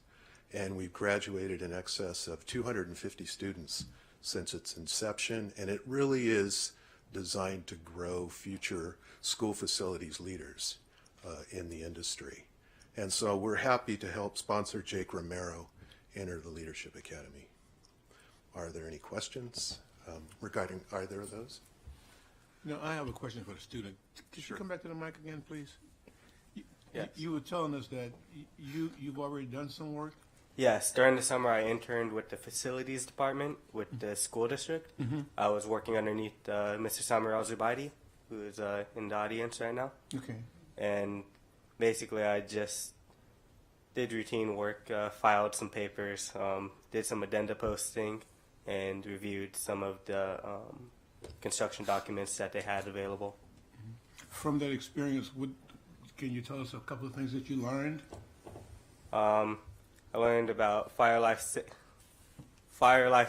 and we've graduated in excess of 250 students since its inception, and it really is designed to grow future school facilities leaders in the industry. And so we're happy to help sponsor Jake Romero enter the Leadership Academy. Are there any questions regarding either of those? No, I have a question for the student. Could you come back to the mic again, please? Yes. You were telling us that you've already done some work? Yes, during the summer I interned with the facilities department with the school district. I was working underneath Mr. Samir Al-Zubaidi, who is in the audience right now. Okay. And basically I just did routine work, filed some papers, did some addenda posting, and reviewed some of the construction documents that they had available. From that experience, can you tell us a couple of things that you learned? I learned about fire life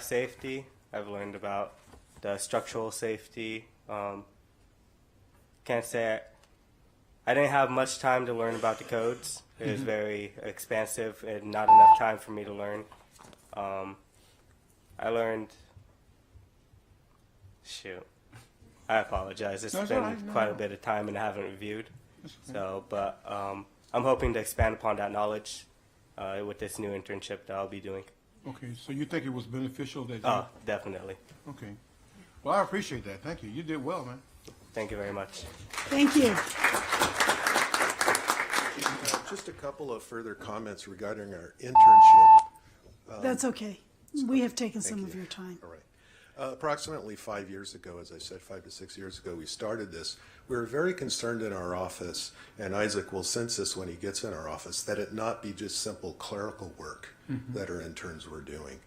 safety. I've learned about the structural safety. Can't say I didn't have much time to learn about the codes. It was very expansive and not enough time for me to learn. I learned. Shoot, I apologize. It's been quite a bit of time and I haven't reviewed. So, but I'm hoping to expand upon that knowledge with this new internship that I'll be doing. Okay, so you think it was beneficial that you... Oh, definitely. Okay. Well, I appreciate that. Thank you. You did well, man. Thank you very much. Thank you. Just a couple of further comments regarding our internship. That's okay. We have taken Thank some you. of your time. All right. Approximately 5 years ago, as I said, 5 to 6 years ago, we started this. We were very concerned in our office, and Isaac will sense this when he gets in our office, that it not be just simple clerical work that our interns were doing.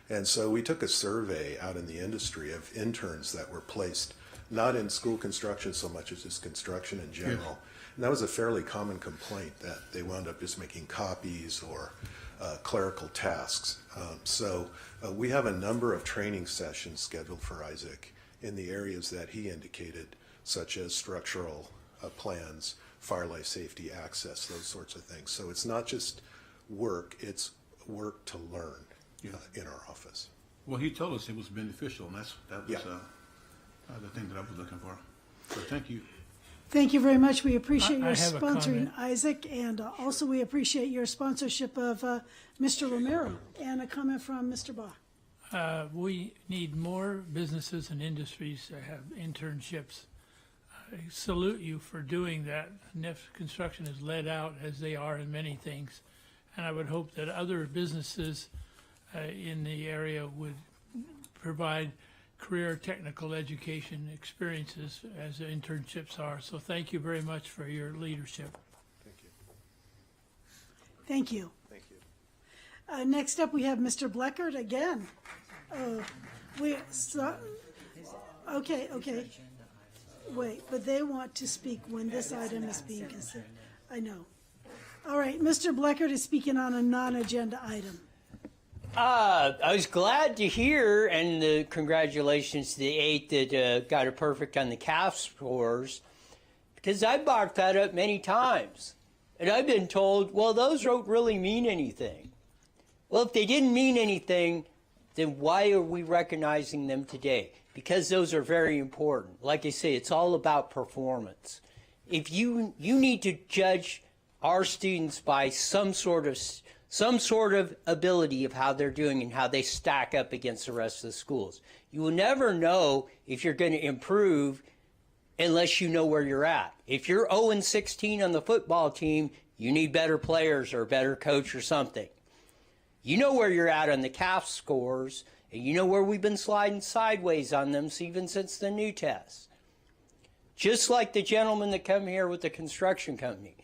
And so we took a survey out in the industry of interns that were placed, not in school construction so much as just construction in general. And that was a fairly common complaint, that they wound up just making copies or clerical tasks. So we have a number of training sessions scheduled for Isaac in the areas that he indicated, such as structural plans, fire life safety, access, those sorts of things. So it's not just work, it's work to learn in our office. Well, he told us it was beneficial, and that was the thing that I was looking for. So thank you. Thank you very much. We appreciate I your have a sponsoring comment. Isaac, and also we appreciate your sponsorship of Mr. Romero. And a comment from Mr. Baugh. We need more businesses and industries to have internships. I salute you for doing that. NIF Construction is led out as they are in many things. And I would hope that other businesses in the area would provide career technical education experiences as internships are. So thank you very much for your leadership. Thank you. Thank you. Thank you. Next up, we have Mr. Bleckert again. Okay. Wait, but they want to speak when this item is being considered. I know. All right, Mr. Bleckert is speaking on a non-agenda item. I was glad to hear, and congratulations to the 8 that got it perfect on the CAF scores, because I marked that up many times. And I've been told, well, those don't really mean anything. Well, if they didn't mean anything, then why are we recognizing them today? Because those are very important. Like I say, it's all about performance. If you need to judge our students by some sort of ability of how they're doing and how they stack up against the rest of the schools. You will never know if you're going to improve unless you know where you're at. If you're 0-16 on the football team, you need better players or a better coach or something. You know where you're at on the CAF scores, and you know where we've been sliding sideways on them even since the new test. Just like the gentleman that come here with the construction company.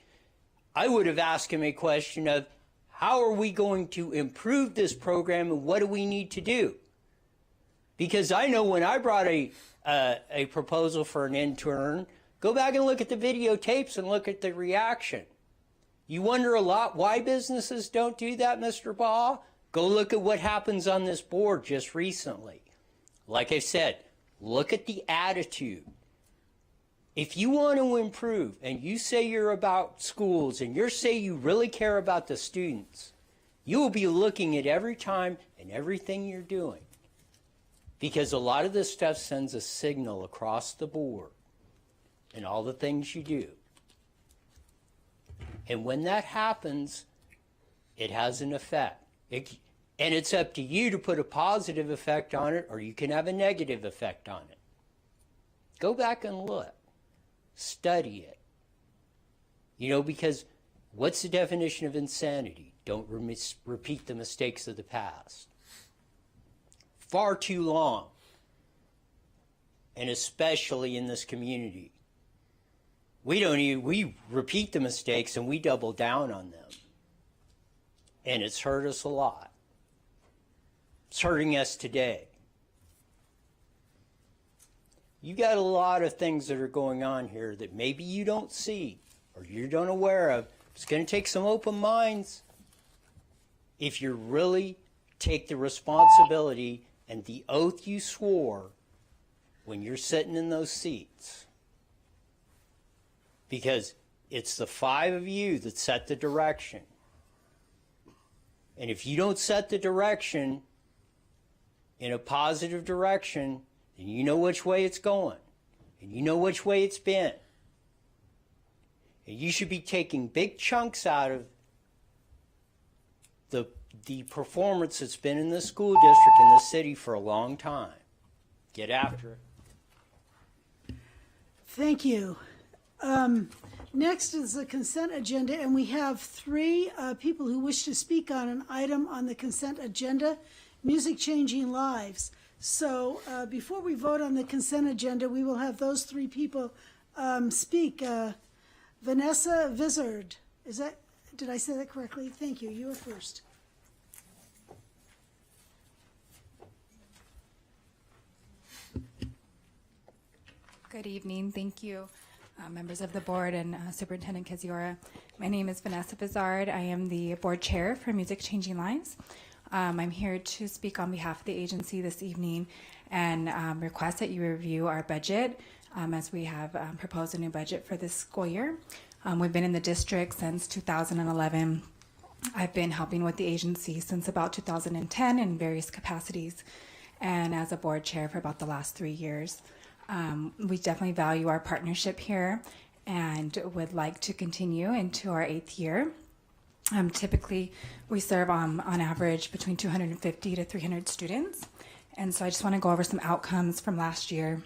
I would have asked him a question of, how are we going to improve this program and what do we need to do? Because I know when I brought a proposal for an intern, go back and look at the videotapes and look at the reaction. You wonder a lot why businesses don't do that, Mr. Baugh? Go look at what happens on this board just recently. Like I said, look at the attitude. If you want to improve and you say you're about schools and you say you really care about the students, you will be looking at every time and everything you're doing. Because a lot of this stuff sends a signal across the board in all the things you do. And when that happens, it has an effect. And it's up to you to put a positive effect on it, or you can have a negative effect on it. Go back and look. Study it. You know, because what's the definition of insanity? Don't repeat the mistakes of the past. Far too long. And especially in this community. We repeat the mistakes and we double down on them. And it's hurt us a lot. It's hurting us today. You got a lot of things that are going on here that maybe you don't see or you don't aware of. It's going to take some open minds if you really take the responsibility and the oath you swore when you're sitting in those seats. Because it's the 5 of you that set the direction. And if you don't set the direction in a positive direction, then you know which way it's going. And you know which way it's been. And you should be taking big chunks out of the performance that's been in the school district in this city for a long time. Get after it. Thank you. Next is the consent agenda, and we have 3 people who wish to speak on an item on the consent agenda, Music Changing Lives. So before we vote on the consent agenda, we will have those 3 people speak. Vanessa Vizard, did I say that correctly? Thank you. You are first. Good evening. Thank you, members of the board and Superintendent Kaziora. My name is Vanessa Vizard. I am the board chair for Music Changing Lives. I'm here to speak on behalf of the agency this evening and request that you review our budget as we have proposed a new budget for this school year. We've been in the district since 2011. I've been helping with the agency since about 2010 in various capacities and as a board chair for about the last 3 years. We definitely value our partnership here and would like to continue into our 8th year. Typically, we serve on average between 250 to 300 students. And so I just want to go over some outcomes from last year.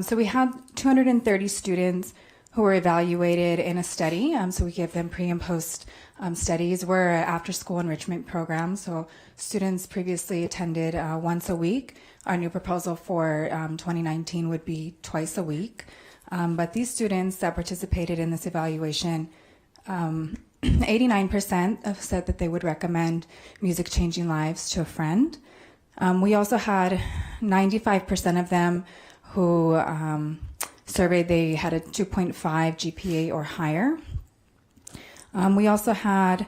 So we had 230 students who were evaluated in a study. So we give them pre and post studies. We're an after-school enrichment program. So students previously attended once a week. Our new proposal for 2019 would be twice a week. But these students that participated in this evaluation, 89% have said that they would recommend Music Changing Lives to a friend. We also had 95% of them who surveyed they had a 2.5 GPA or higher. We also had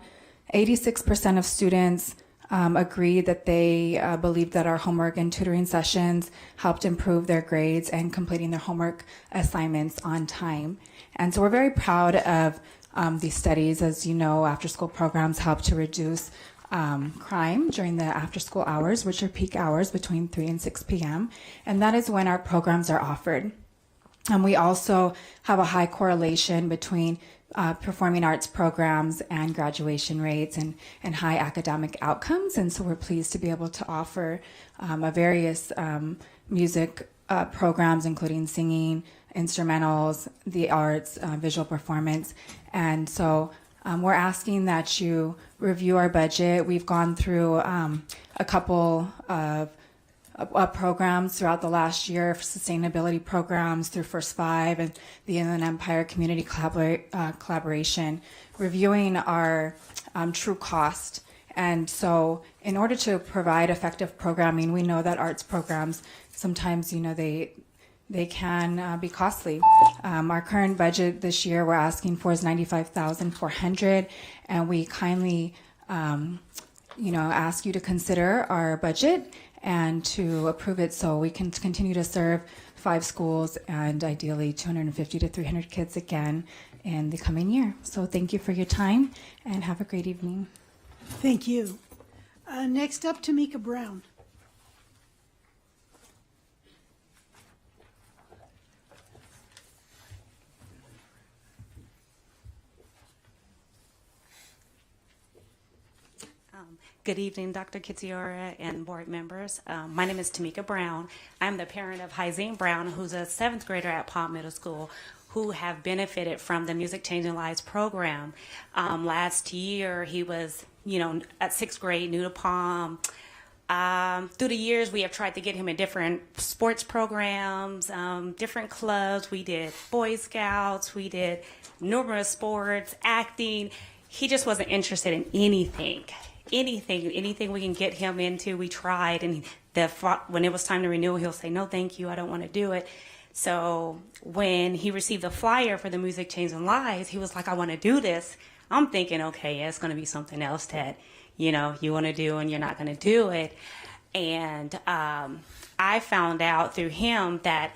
86% of students agreed that they believed that our homework and tutoring sessions helped improve their grades and completing their homework assignments on time. And so we're very proud of these studies. As you know, after-school programs help to reduce crime during the after-school hours, which are peak hours between 3 and 6 p.m. And that is when our programs are offered. And we also have a high correlation between performing arts programs and graduation rates and high academic outcomes. And so we're pleased to be able to offer various music programs, including singing, instrumentals, the arts, visual performance. And so we're asking that you review our budget. We've gone through a couple of programs throughout the last year, sustainability programs through First Five and the Inland Empire Community Collaboration, reviewing our true cost. And so in order to provide effective programming, we know that arts programs sometimes, they can be costly. Our current budget this year we're asking for is $95,400, and we kindly, ask you to consider our budget and to approve it so we can continue to serve 5 schools and ideally 250 to 300 kids again in the coming year. So thank you for your time and have a great evening. Thank you. Next up, Tamika Brown. Good evening, Dr. Kitsiora and board members. My name is Tamika Brown. I'm the parent of Haizine Brown, who's a 7th grader at Palm Middle School, who have benefited from the Music Changing Lives program. Last year, he was, at 6th grade, new to Palm. Through the years, we have tried to get him in different sports programs, different clubs. We did Boy Scouts, we did numerous sports, acting. He just wasn't interested in anything we can get him into. We tried, and when it was time to renew, he'll say, no, thank you, I don't want to do it. So when he received the flyer for the Music Changing Lives, he was like, I want to do this. I'm thinking, okay, yeah, it's going to be something else that, you want to do and you're not going to do it. And I found out through him that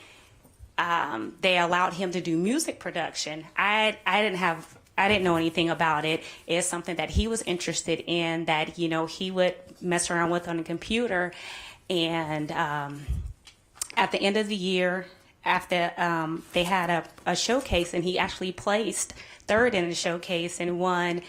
they allowed him to do music production. I didn't know anything about it. It's something that he was interested in, that, he would mess around with on the computer. And at the end of the year, after they had a showcase, and he actually placed 3rd in the showcase and won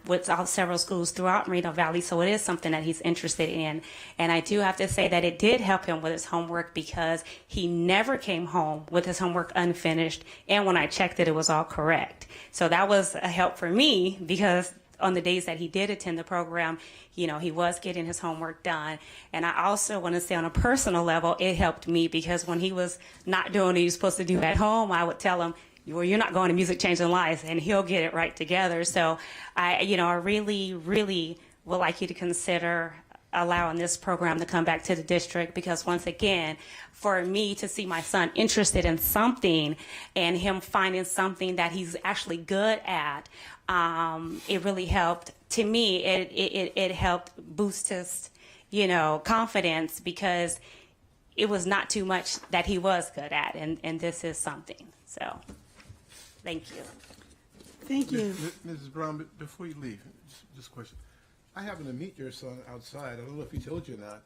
with several schools throughout Moreno Valley. So it is something that he's interested in. And I do have to say that it did help him with his homework, because he never came home with his homework unfinished. And when I checked it, it was all correct. So that was a help for me, because on the days that he did attend the program, he was getting his homework done. And I also want to say, on a personal level, it helped me, because when he was not doing what he was supposed to do at home, I would tell him, well, you're not going to Music Changing Lives, and he'll get it right together. So I really, really would like you to consider allowing this program to come back to the district, because once again, for me to see my son interested in something and him finding something that he's actually good at, it really helped. To me, it helped boost his, confidence, because it was not too much that he was good at, and this is something. So, thank you. Thank you. Mrs. Brown, before you leave, just a question. I happened to meet your son outside. I don't know if he told you or not,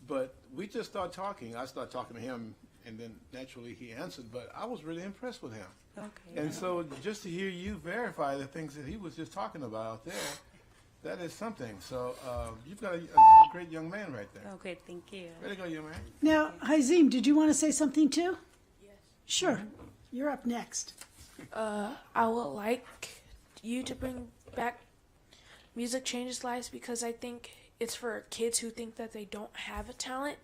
but we just started talking. I started talking to him, and then naturally he answered, but I was really impressed with him. Okay. And so just to hear you verify the things that he was just talking about out there, that is something. So you've got a great young man right there. Okay, thank you. Way to go, young man. Now, Haizim, did you want to say something too? Yes. Sure. You're up next. I would like you to bring back Music Changes Lives, because I think it's for kids who think that they don't have a talent,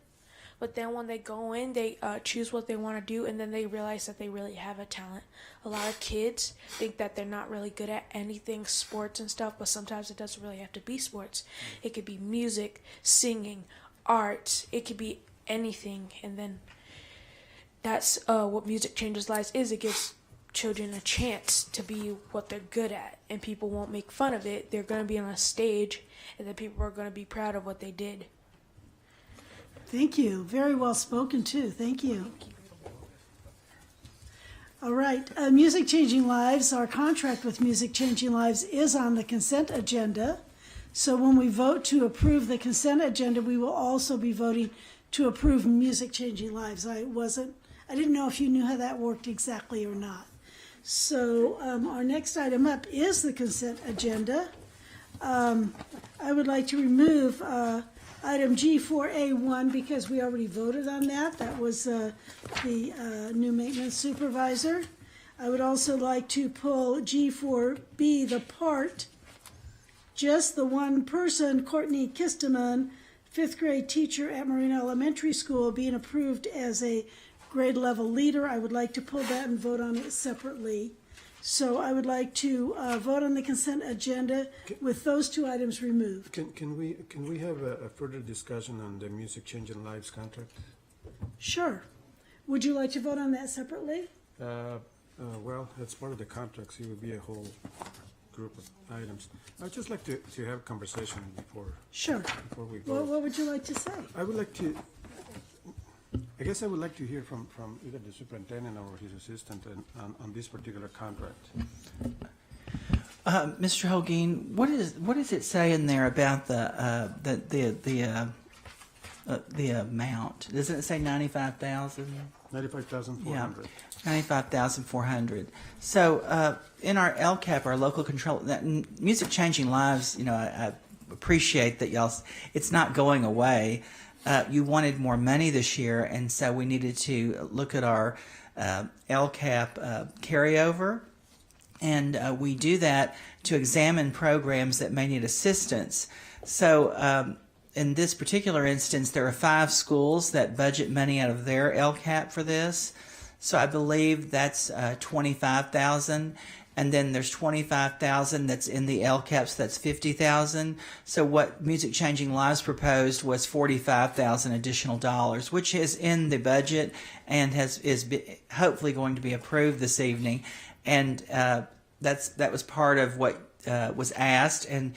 but then when they go in, they choose what they want to do, and then they realize that they really have a talent. A lot of kids think that they're not really good at anything, sports and stuff, but sometimes it doesn't really have to be sports. It could be music, singing, art, it could be anything, and then that's what Music Changes Lives is. It gives children a chance to be what they're good at, and people won't make fun of it. They're going to be on a stage, and then people are going to be proud of what they did. Thank you. Very well spoken too. Thank you. All right. Music Changing Lives, our contract with Music Changing Lives is on the consent agenda. So when we vote to approve the consent agenda, we will also be voting to approve Music Changing Lives. I didn't know if you knew how that worked exactly or not. So our next item up is the consent agenda. I would like to remove item G4A1 because we already voted on that. That was the new maintenance supervisor. I would also like to pull G4B, the part, just the one person, Courtney Kisteman, 5th grade teacher at Moreno Elementary School, being approved as a grade level leader. I would like to pull that and vote on it separately. So I would like to vote on the consent agenda with those two items removed. Can we have a further discussion on the Music Changing Lives contract? Sure. Would you like to vote on that separately? Well, as part of the contracts, it would be a whole group of items. I'd just like to have a conversation before. Sure. Before we vote. What would you like to say? I guess I would like to hear from either the superintendent or his assistant on this particular contract. Mr. Holguin, what does it say in there about the amount? Doesn't it say 95,000? 95,400. Yeah, 95,400. So in our LCAP, our local control, that Music Changing Lives, appreciate that y'all, it's not going away. You wanted more money this year, and so we needed to look at our LCAP carryover. And we do that to examine programs that may need assistance. So in this particular instance, there are 5 schools that budget money out of their LCAP for this. So I believe that's $25,000. And then there's $25,000 that's in the LCAPs, that's $50,000. So what Music Changing Lives proposed was $45,000 additional dollars, which is in the budget and is hopefully going to be approved this evening. And that was part of what was asked. And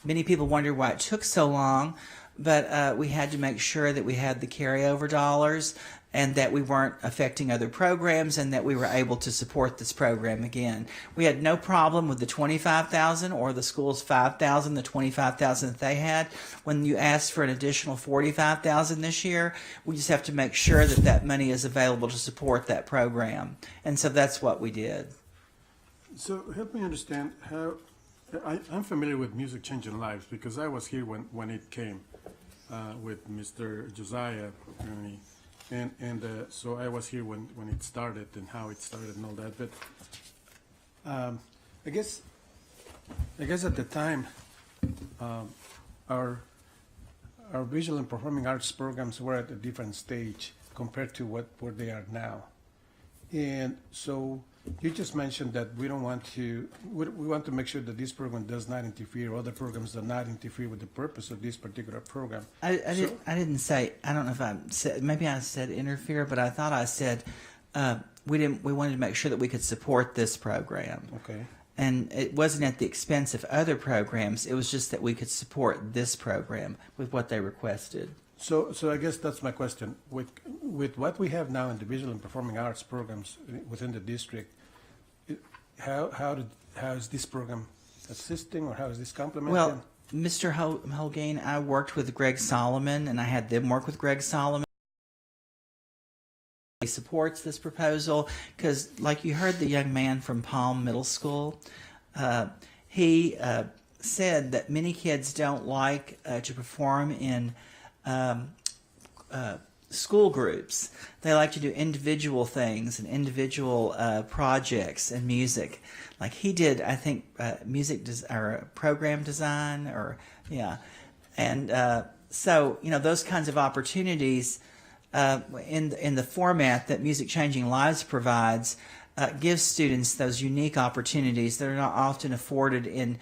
many people wonder why it took so long, but we had to make sure that we had the carryover dollars, and that we weren't affecting other programs, and that we were able to support this program again. We had no problem with the $25,000 or the school's $5,000, the $25,000 that they had. When you asked for an additional $45,000 this year, we just have to make sure that that money is available to support that program. And so that's what we did. So help me understand how, I'm familiar with Music Changing Lives because I was here when it came with Mr. Josiah Rooney. And so I was here when it started and how it started and all that. But I guess at the time, our visual and performing arts programs were at a different stage compared to where they are now. And so you just mentioned that we want to make sure that this program does not interfere, other programs do not interfere with the purpose of this particular program. I didn't say, I don't know if I said, maybe I said interfere, but I thought I said we wanted to make sure that we could support this program. Okay. And it wasn't at the expense of other programs, it was just that we could support this program with what they requested. So I guess that's my question. With what we have now in the visual and performing arts programs within the district, how is this program assisting, or how is this complementing? Well, Mr. Holguin, I worked with Greg Solomon, and I had them work with Greg Solomon. He supports this proposal because, like you heard the young man from Palm Middle School, he said that many kids don't like to perform in school groups. They like to do individual things and individual projects and music. Like he did, I think, or program design, or yeah, and so those kinds of opportunities in the format that Music Changing Lives provides gives students those unique opportunities that are not often afforded in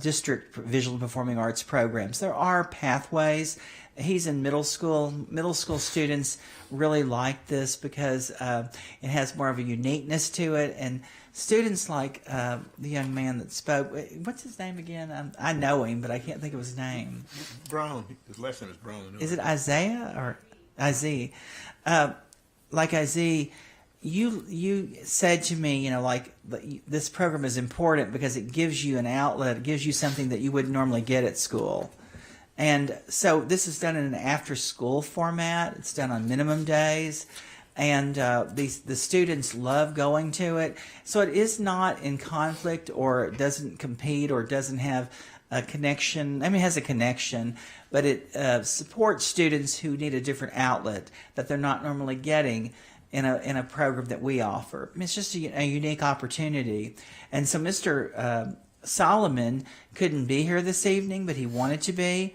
district visual and performing arts programs. There are pathways. He's in middle school. Middle school students really like this because it has more of a uniqueness to it. And students like the young man that spoke, what's his name again? I know him, but I can't think of his name. Brown. His last name is Brown. Is it Isaiah or Isaiah? Like Isaiah, you said to me, like this program is important because it gives you an outlet. It gives you something that you wouldn't normally get at school. And so this is done in an after-school format. It's done on minimum days, and the students love going to it. So it is not in conflict, or doesn't compete, or doesn't have a connection. I mean, it has a connection, but it supports students who need a different outlet that they're not normally getting in a program that we offer. I mean, it's just a unique opportunity. And so Mr. Solomon couldn't be here this evening, but he wanted to be,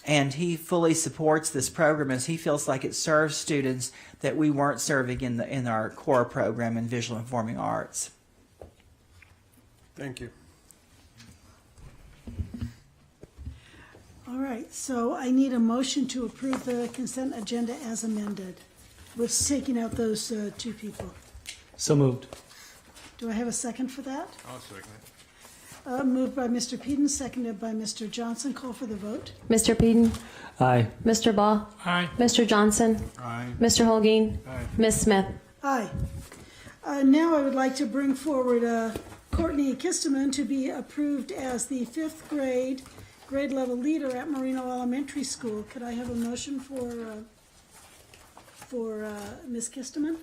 and he fully supports this program as he feels like it serves students that we weren't serving in our core program in visual and performing arts. Thank you. All right, so I need a motion to approve the consent agenda as amended, with taking out those two people. So moved. Do I have a second for that? I'll second it. Moved by Mr. Peden, seconded by Mr. Johnson. Call for the vote. Mr. Peden? Aye. Mr. Ball? Aye. Mr. Johnson? Aye. Mr. Holguin? Aye. Ms. Smith? Aye. Now I would like to bring forward Courtney Kisteman to be approved as the 5th grade level leader at Marino Elementary School. Could I have a motion for Ms. Kisteman?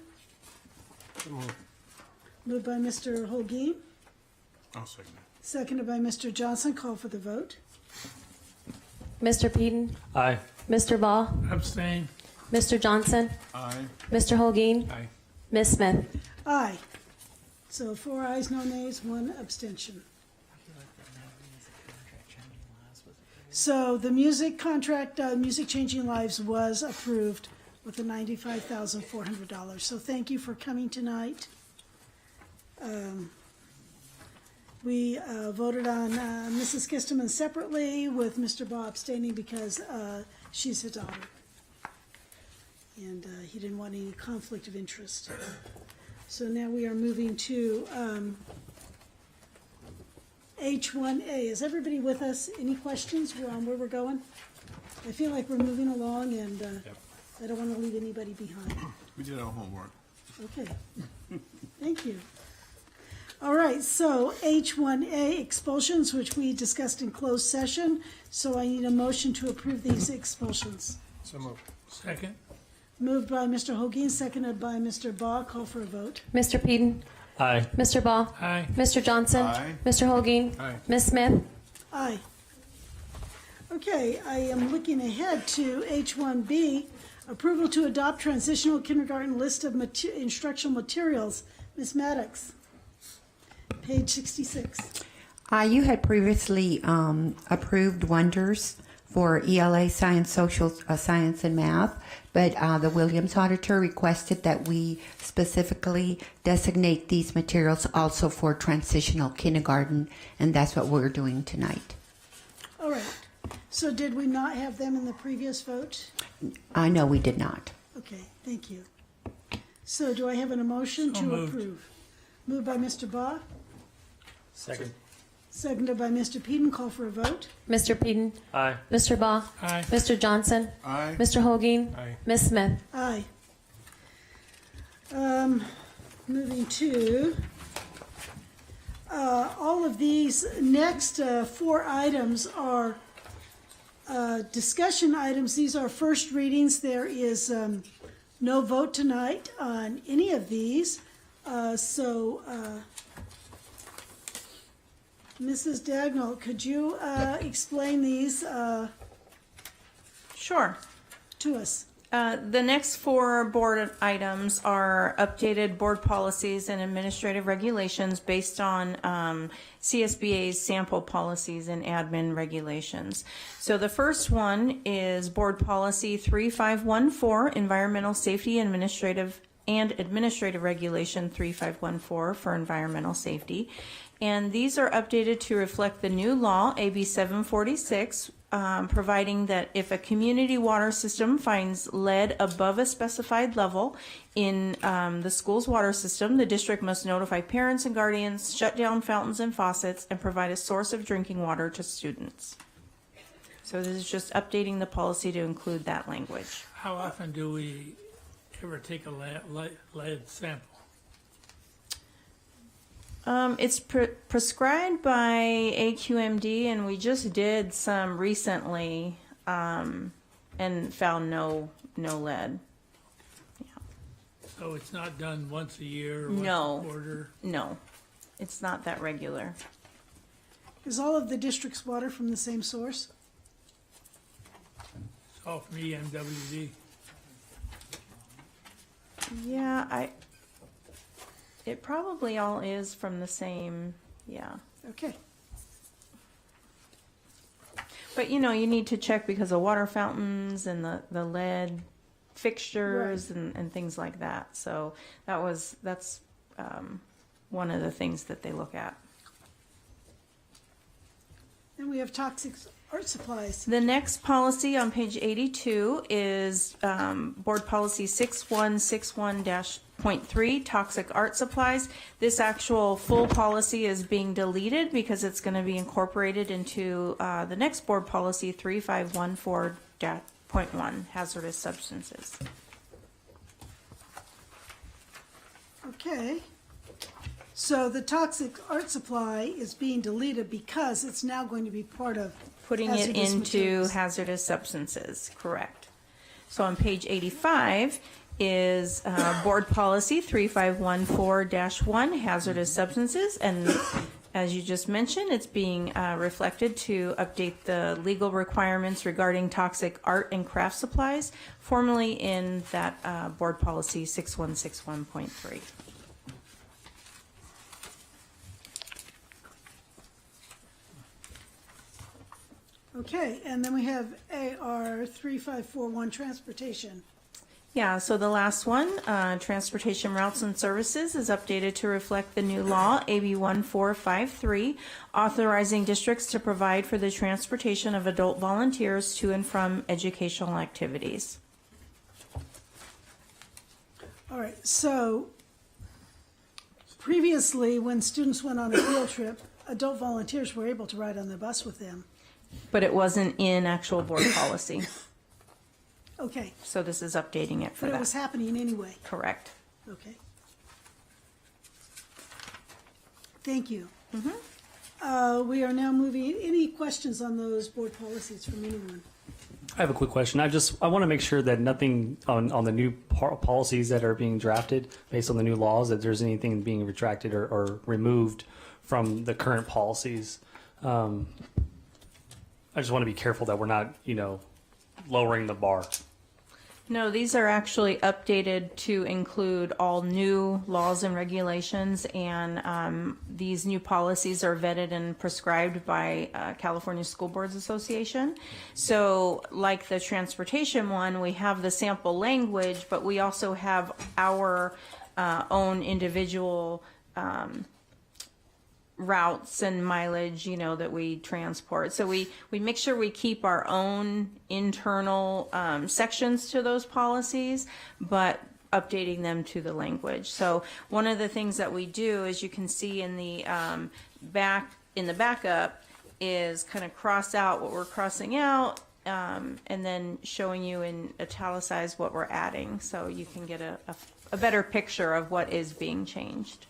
Moved by Mr. Holguin, I'll second it. seconded by Mr. Johnson. Call for the vote. Mr. Peden, Aye. Mr. Ball, Abstain. Mr. Johnson, Aye. Mr. Holguin, Aye. Ms. Smith. Aye. So 4 ayes, no nays, 1 abstention. So the music contract, Music Changing Lives was approved with the $95,400. So thank you for coming tonight. We voted on Mrs. Kisteman separately, with Mr. Baugh abstaining because she's his daughter. And he didn't want any conflict of interest. So now we are moving to H1A. Is everybody with us? Any questions on where we're going? I feel like we're moving along, and I don't want to leave anybody behind. We did our homework. Okay. Thank you. All right, so H1A, expulsions, which we discussed in closed session. So I need a motion to approve these expulsions. So moved. Second. Moved by Mr. Holguin, seconded by Mr. Baugh. Call for a vote. Mr. Peden, Aye. Mr. Ball, Aye. Mr. Johnson, Aye. Mr. Holguin, Aye. Ms. Smith. Aye. Okay, I am looking ahead to H1B, approval to adopt transitional kindergarten list of instructional materials. Ms. Maddox, page 66. You had previously approved Wonders for ELA Science, Social Science, and Math, but the Williams Auditor requested that we specifically designate these materials also for transitional kindergarten, and that's what we're doing tonight. All right. So did we not have them in the previous vote? No, we did not. Okay, thank you. So do I have an emotion So to moved. approve? Moved by Mr. Baugh, Second. seconded by Mr. Peden. Call for a vote. Mr. Peden, Aye. Mr. Ball, Aye. Mr. Johnson, Aye. Mr. Holguin, Aye. Ms. Smith. Aye. Moving to all of these next 4 items are discussion items. These are first readings. There is no vote tonight on any of these. Mrs. Dagnall, could you explain these Sure. to us? The next 4 board items are updated board policies and administrative regulations based on CSBA's sample policies and admin regulations. So the first one is Board Policy 3514, Environmental Safety Administrative Regulation 3514 for environmental safety. And these are updated to reflect the new law, AB 746, providing that if a community water system finds lead above a specified level in the school's water system, the district must notify parents and guardians, shut down fountains and faucets, and provide a source of drinking water to students. So this is just updating the policy to include that language. How often do we ever take a lead sample? It's prescribed by AQMD, and we just did some recently and found no lead. So it's not done once a year or No. once a quarter? No, it's not that regular. Is all of the district's water from the same source? It's all from EMWD. Yeah, it probably all is from the same, yeah. Okay. But you need to check because of water fountains and the lead fixtures and things like that. So that's one of the things that they look at. And we have toxic art supplies. The next policy on page 82 is Board Policy 6161-.3, Toxic Art Supplies. This actual full policy is being deleted because it's going to be incorporated into the next Board Policy 3514.1, Hazardous Substances. Okay. So the toxic art supply is being deleted because it's now going to be part of Putting it hazardous into materials. hazardous substances, correct. So on page 85 is Board Policy 3514-1, Hazardous Substances, and As you just mentioned, it's being reflected to update the legal requirements regarding toxic art and craft supplies, formerly in that board policy 6161.3. Okay, and then we have AR 3541, transportation. Yeah, so the last one, Transportation Routes and Services, is updated to reflect the new law, AB 1453, authorizing districts to provide for the transportation of adult volunteers to and from educational activities. All right, so previously, when students went on a field trip, adult volunteers were able to ride on the bus with them. But it wasn't in actual board policy, Okay, so this is updating it for but it that. was happening anyway. Correct. Okay. Thank you. We are now moving, any questions on those board policies from anyone? I have a quick question. I want to make sure that nothing on the new policies that are being drafted based on the new laws, that there's anything being retracted or removed from the current policies. I just want to be careful that we're not, lowering the bar. No, these are actually updated to include all new laws and regulations, and these new policies are vetted and prescribed by California School Boards Association. So like the transportation one, we have the sample language, but we also have our own individual routes and mileage, that we transport. So we make sure we keep our own internal sections to those policies, but updating them to the language. So one of the things that we do, as you can see in the backup, is kind of cross out what we're crossing out, and then showing you in italicized what we're adding, so you can get a better picture of what is being changed.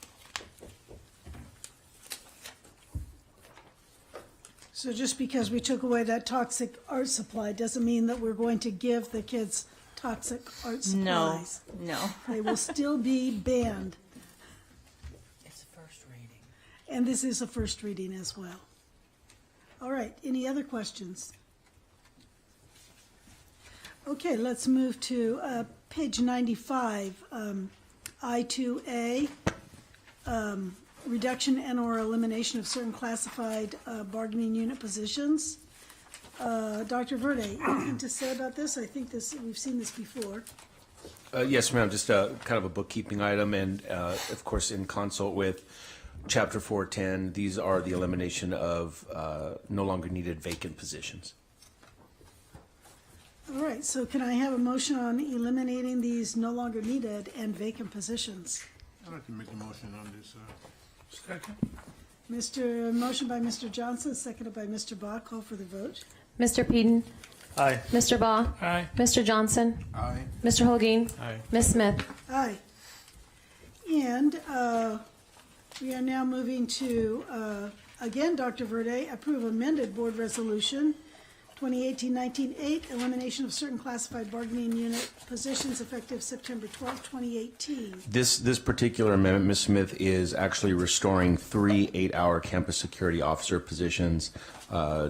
So just because we took away that toxic art supply doesn't mean that we're going to give the kids toxic art supplies. No. They will still be banned. It's a first reading. And this is a first reading as well. All right, any other questions? Okay, let's move to page 95, I2A, reduction and/or elimination of certain classified bargaining unit positions. Dr. Verde, anything to say about this? I think we've seen this before. Yes, ma'am, just kind of a bookkeeping item, and of course in consult with Chapter 410, these are the elimination of no longer needed vacant positions. All right, so can I have a motion on eliminating these no longer needed and vacant positions? I'd like to make a motion on this. Second. Motion by Mr. Johnson, seconded by Mr. Baugh. Call for the vote. Mr. Peden? Aye. Mr. Baugh? Aye. Mr. Johnson? Aye. Mr. Holguin? Aye. Ms. Smith? Aye. And we are now moving to, again, Dr. Verde, approve amended board resolution 2018-19-8, elimination of certain classified bargaining unit positions effective September 12, 2018. This particular amendment, Ms. Smith, is actually restoring 3 8-hour campus security officer positions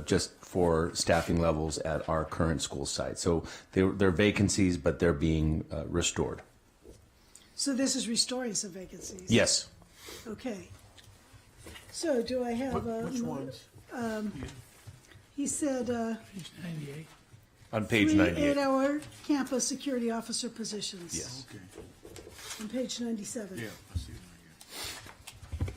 just for staffing levels at our current school site. So they're vacancies, but they're being restored. So this is restoring some vacancies? Yes. Okay. So do I have a... Which ones? He said... Page 98. On page 3 98. 8-hour campus security officer positions. Yes. Okay. On page 97. Yeah, I see it right here.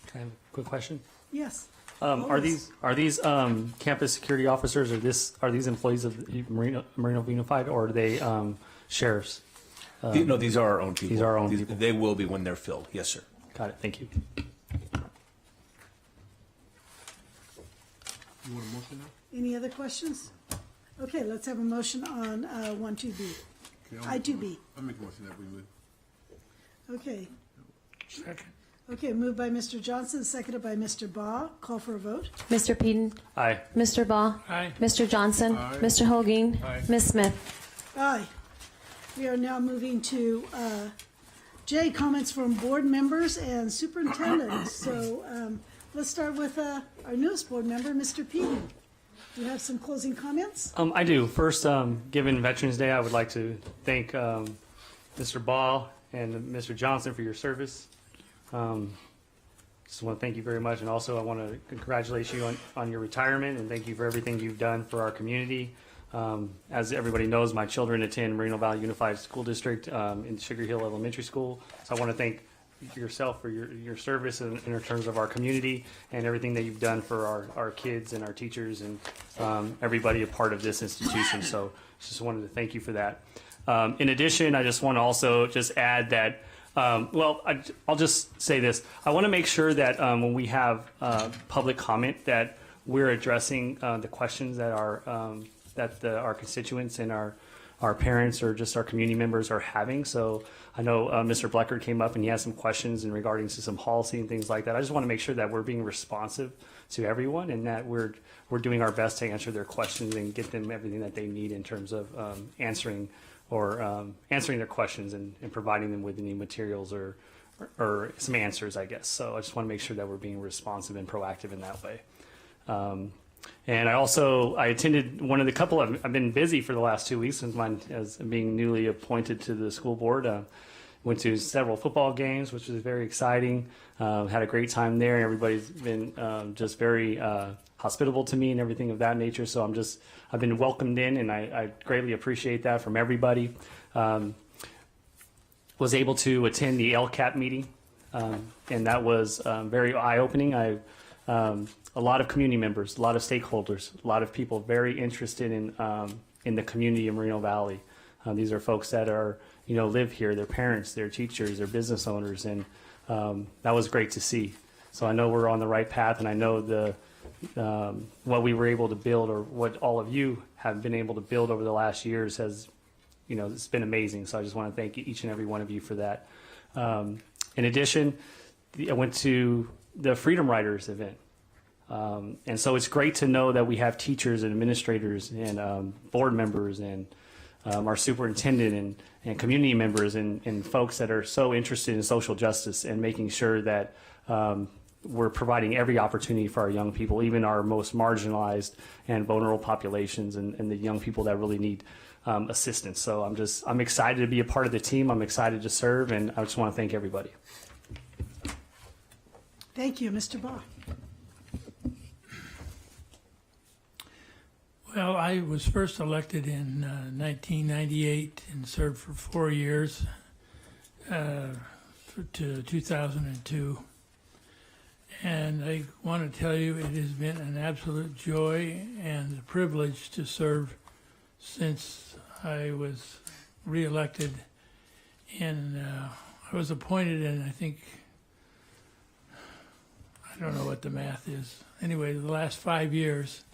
Can I have a quick question? Yes. Are these campus security officers, or are these employees of the Marino Unified, or are they sheriffs? No, these are our own people. These are our own people. They will be when they're filled. Yes, sir. Got it. Thank you. You want a motion now? Any other questions? Okay, let's have a motion on 1-2B. Okay, I2B. I'll make a motion that we move. Okay. Second. Okay, moved by Mr. Johnson, seconded by Mr. Baugh. Call for a vote. Mr. Peden? Aye. Mr. Baugh? Aye. Mr. Johnson? Aye. Mr. Holguin? Aye. Ms. Smith? Aye. We are now moving to J, comments from board members and superintendents. So let's start with our newest board member, Mr. Peden. Do you have some closing comments? I do. First, given Veterans Day, I would like to thank Mr. Ball and Mr. Johnson for your service. Just want to thank you very much, and also I want to congratulate you on your retirement, and thank you for everything you've done for our community. As everybody knows, my children attend Moreno Valley Unified School District in Sugar Hill Elementary School, so I want to thank yourself for your service in terms of our community and everything that you've done for our kids and our teachers and everybody a part of this institution. So just wanted to thank you for that. In addition, I just want to also just add that, I'll just say this. I want to make sure that when we have public comment that we're addressing the questions that our constituents and our parents or just our community members are having. So I know Mr. Blecker came up and he has some questions in regarding to some policy and things like that. I just want to make sure that we're being responsive to everyone and that we're doing our best to answer their questions and get them everything that they need in terms of answering their questions and providing them with any materials or some answers, I guess. So I just want to make sure that we're being responsive and proactive in that way. And I attended one of the couple of, I've been busy for the last 2 weeks as being newly appointed to the school board. Went to several football games, which was very exciting. Had a great time there. Everybody's been just very hospitable to me and everything of that nature. So I've been welcomed in, and I greatly appreciate that from everybody. Was able to attend the LCAP meeting, and that was very eye-opening. A lot of community members, a lot of stakeholders, a lot of people very interested in the community of Moreno Valley. These are folks that live here, their parents, their teachers, their business owners, and that was great to see. So I know we're on the right path, and I know what we were able to build, or what all of you have been able to build over the last years has, it's been amazing. So I just want to thank each and every one of you for that. In addition, I went to the Freedom Riders event. And so it's great to know that we have teachers and administrators and board members and our superintendent and community members and folks that are so interested in social justice and making sure that we're providing every opportunity for our young people, even our most marginalized and vulnerable populations and the young people that really need assistance. So I'm excited to be a part of the team. I'm excited to serve, and I just want to thank everybody. Thank you, Mr. Baugh. Well, I was first elected in 1998 and served for 4 years to 2002. And I want to tell you it has been an absolute joy and a privilege to serve since I was reelected. And I was appointed in, I don't know what the math is. Anyway, the last 5 years.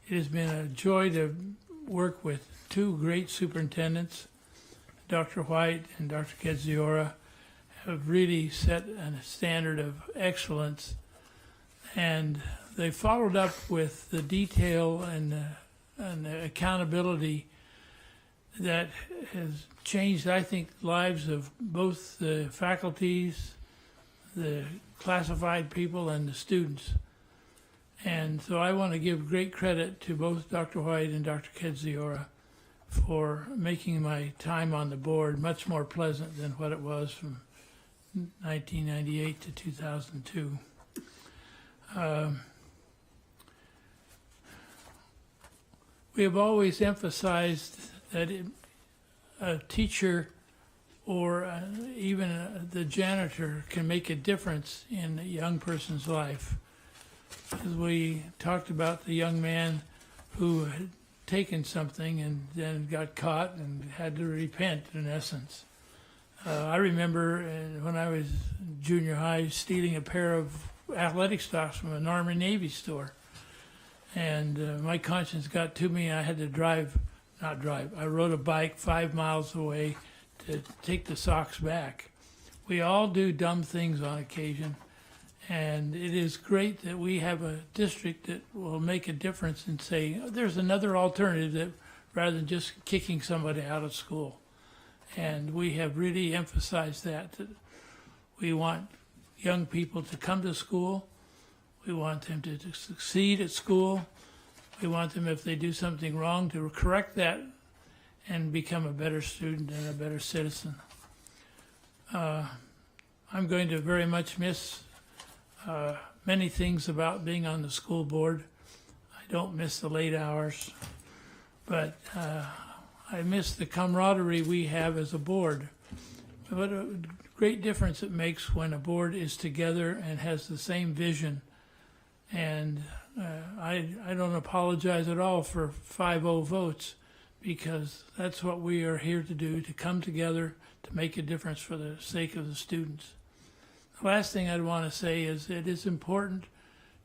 It has been a joy to work with two great superintendents. Dr. White and Dr. Kedziora have really set a standard of excellence, and they followed up with the detail and the accountability that has changed, I think, lives of both the faculties, the classified people, and the students. And so I want to give great credit to both Dr. White and Dr. Kedziora for making my time on the board much more pleasant than what it was from 1998 to 2002. We have always emphasized that a teacher or even the janitor can make a difference in a young person's life. As we talked about the young man who had taken something and then got caught and had to repent, in essence. I remember when I was in junior high stealing a pair of athletic stocks from an Army Navy store. And my conscience got to me. I had to I rode a bike 5 miles away to take the socks back. We all do dumb things on occasion, and it is great that we have a district that will make a difference and say, there's another alternative that, rather than just kicking somebody out of school. And we have really emphasized that we want young people to come to school. We want them to succeed at school. We want them, if they do something wrong, to correct that and become a better student and a better citizen. I'm going to very much miss many things about being on the school board. I don't miss the late hours, but I miss the camaraderie we have as a board. What a great difference it makes when a board is together and has the same vision. And I don't apologize at all for 5-0 votes, because that's what we are here to do, to come together to make a difference for the sake of the students. The last thing I'd want to say is it is important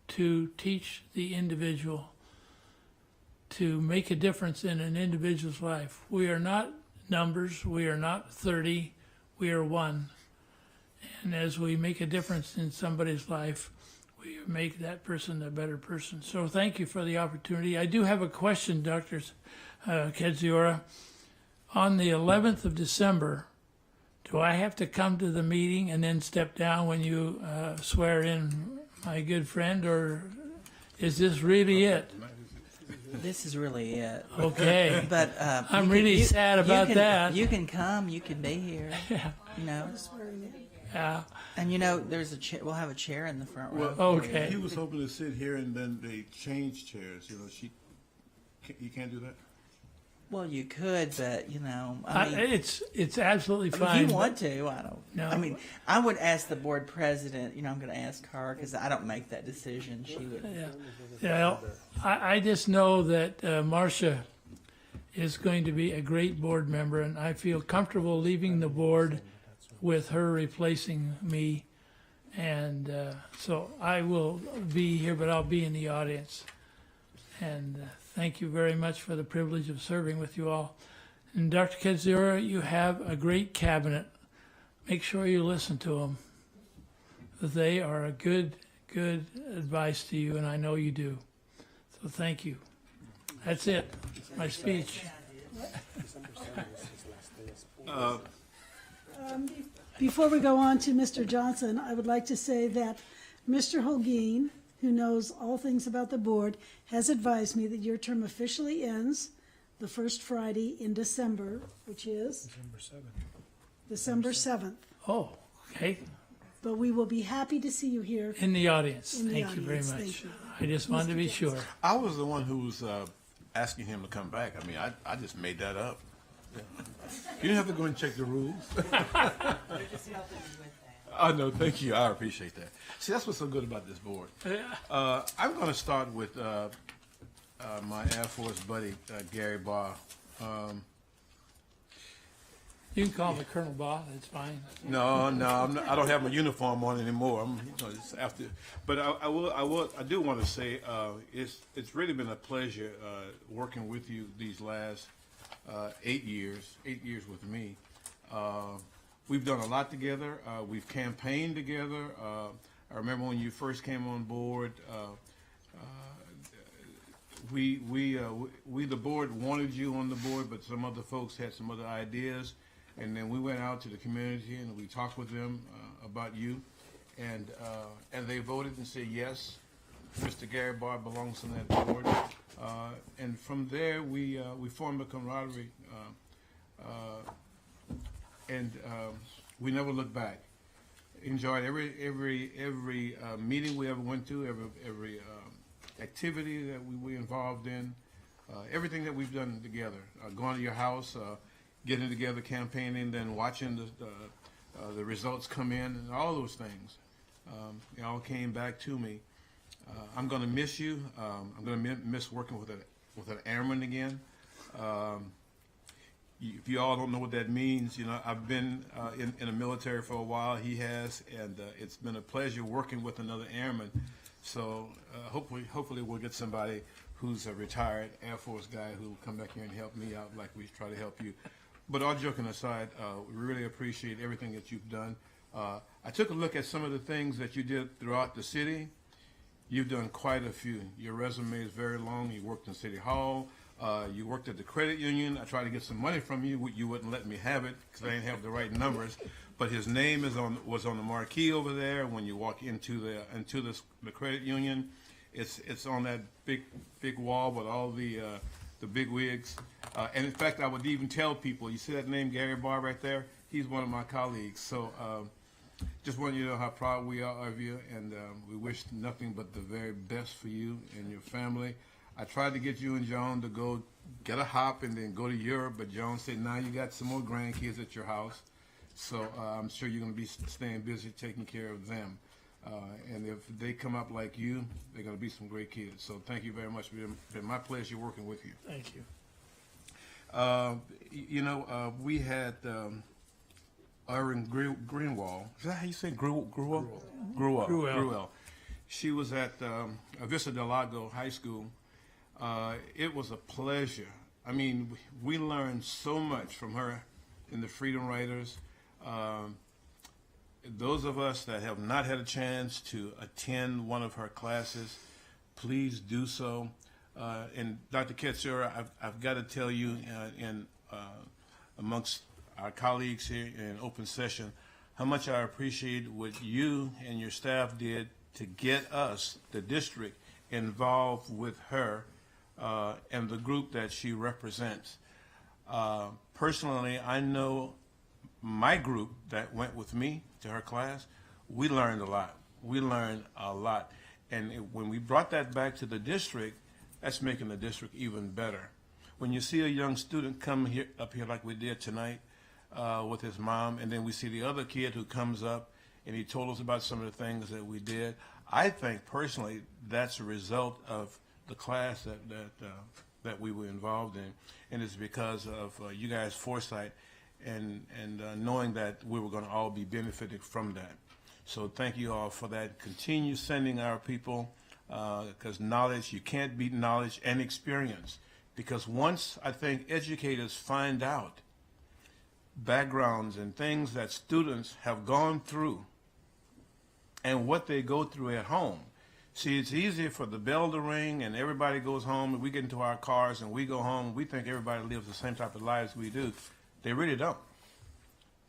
to teach the individual to make a difference in an individual's life. We are not numbers. We are not 30. We are one. And as we make a difference in somebody's life, we make that person a better person. So thank you for the opportunity. I do have a question, Dr. Kedziora. On the 11th of December, do I have to come to the meeting and then step down when you swear in my good friend, or is this really it? This is really it. Okay. But I'm really sad about that. You can come. You can be here. Yeah. You know. Yeah. And you know, there's a chair. We'll have a chair in the front row. Well, Okay. He was hoping to sit here, and then they changed chairs. You know, you can't do that. Well, you could, but you know, I mean, it's absolutely fine. if you want to, I don't. No. I mean, I would ask the board president. You know, I'm going to ask her because I don't make that decision. She would. Yeah. I just know that Marcia is going to be a great board member, and I feel comfortable leaving the board with her replacing me. And so I will be here, but I'll be in the audience. And thank you very much for the privilege of serving with you all. And Dr. Kedziora, you have a great cabinet. Make sure you listen to them. They are a good advice to you, and I know you do. So thank you. That's it, my speech. Before we go on to Mr. Johnson, I would like to say that Mr. Holguin, who knows all things about the board, has advised me that your term officially ends the first Friday in December, which is December 7th. Oh, okay. But we will be happy to see you here. In the audience. In the Thank you very audience. much. Thank you. I just wanted to be sure. I was the one who was asking him to come back. I mean, I just made that up. You didn't have to go and check the rules. Oh, no, thank you. I appreciate that. See, that's what's so good about this board. I'm going to start with my Air Force buddy, Gary Barr. You can call me Colonel Baugh, that's fine. No, I'm not, I don't have my uniform on anymore. It's after, but I do want to say it's really been a pleasure working with you these last 8 years with me. We've done a lot together. We've campaigned together. I remember when you first came on board. We the board wanted you on the board, but some other folks had some other ideas. And then we went out to the community and we talked with them about you, and they voted and said yes, Mr. Gary Barr belongs on that board. And from there we formed a camaraderie, and we never looked back. Enjoyed every meeting we ever went to, every activity that we were involved in, everything that we've done together. Going to your house. Getting together, campaigning, then watching the results come in, and all those things, it all came back to me. I'm going to miss you. I'm going to miss working with an airman again. If you all don't know what that means, you know, I've been in the military for a while. He has, and it's been a pleasure working with another airman. So hopefully we'll get somebody who's a retired Air Force guy who will come back here and help me out like we try to help you. But all joking aside, we really appreciate everything that you've done. I took a look at some of the things that you did throughout the city. You've done quite a few. Your resume is very long. You worked in City Hall. You worked at the credit union. I tried to get some money from you. You wouldn't let me have it because I didn't have the right numbers. But his name was on the marquee over there when you walk into the credit union. It's on that big wall with all the big wigs. And in fact, I would even tell people, you see that name Gary Barr right there? He's one of my colleagues. So just want you to know how proud we are of you, and we wish nothing but the very best for you and your family. I tried to get you and Joan to go get a hop and then go to Europe, but Joan said, now you got some more grandkids at your house. So I'm sure you're going to be staying busy taking care of them. And if they come up like you, they're going to be some great kids. So thank you very much. It's been my pleasure working with you. Thank you. We had Irene Greenwald. Is that how you say Gruel? She was at Vista Del Lago High School. It was a pleasure. I mean, we learned so much from her in the Freedom Riders. Those of us that have not had a chance to attend one of her classes, please do so. And Dr. Katsura, I've got to tell you, amongst our colleagues here in open session, how much I appreciate what you and your staff did to get us, the district, involved with her and the group that she represents. Personally, I know my group that went with me to her class, we learned a lot. And when we brought that back to the district, that's making the district even better. When you see a young student come up here like we did tonight with his mom, and then we see the other kid who comes up and he told us about some of the things that we did, I think personally that's a result of the class that we were involved in, and it's because of you guys' foresight and knowing that we were going to all be benefiting from that. So thank you all for that. Continue sending our people, because knowledge, you can't beat knowledge and experience. Because once I think educators find out backgrounds and things that students have gone through and what they go through at home. See, it's easier for the bell to ring and everybody goes home and we get into our cars and we go home and we think everybody lives the same type of lives we do. They really don't.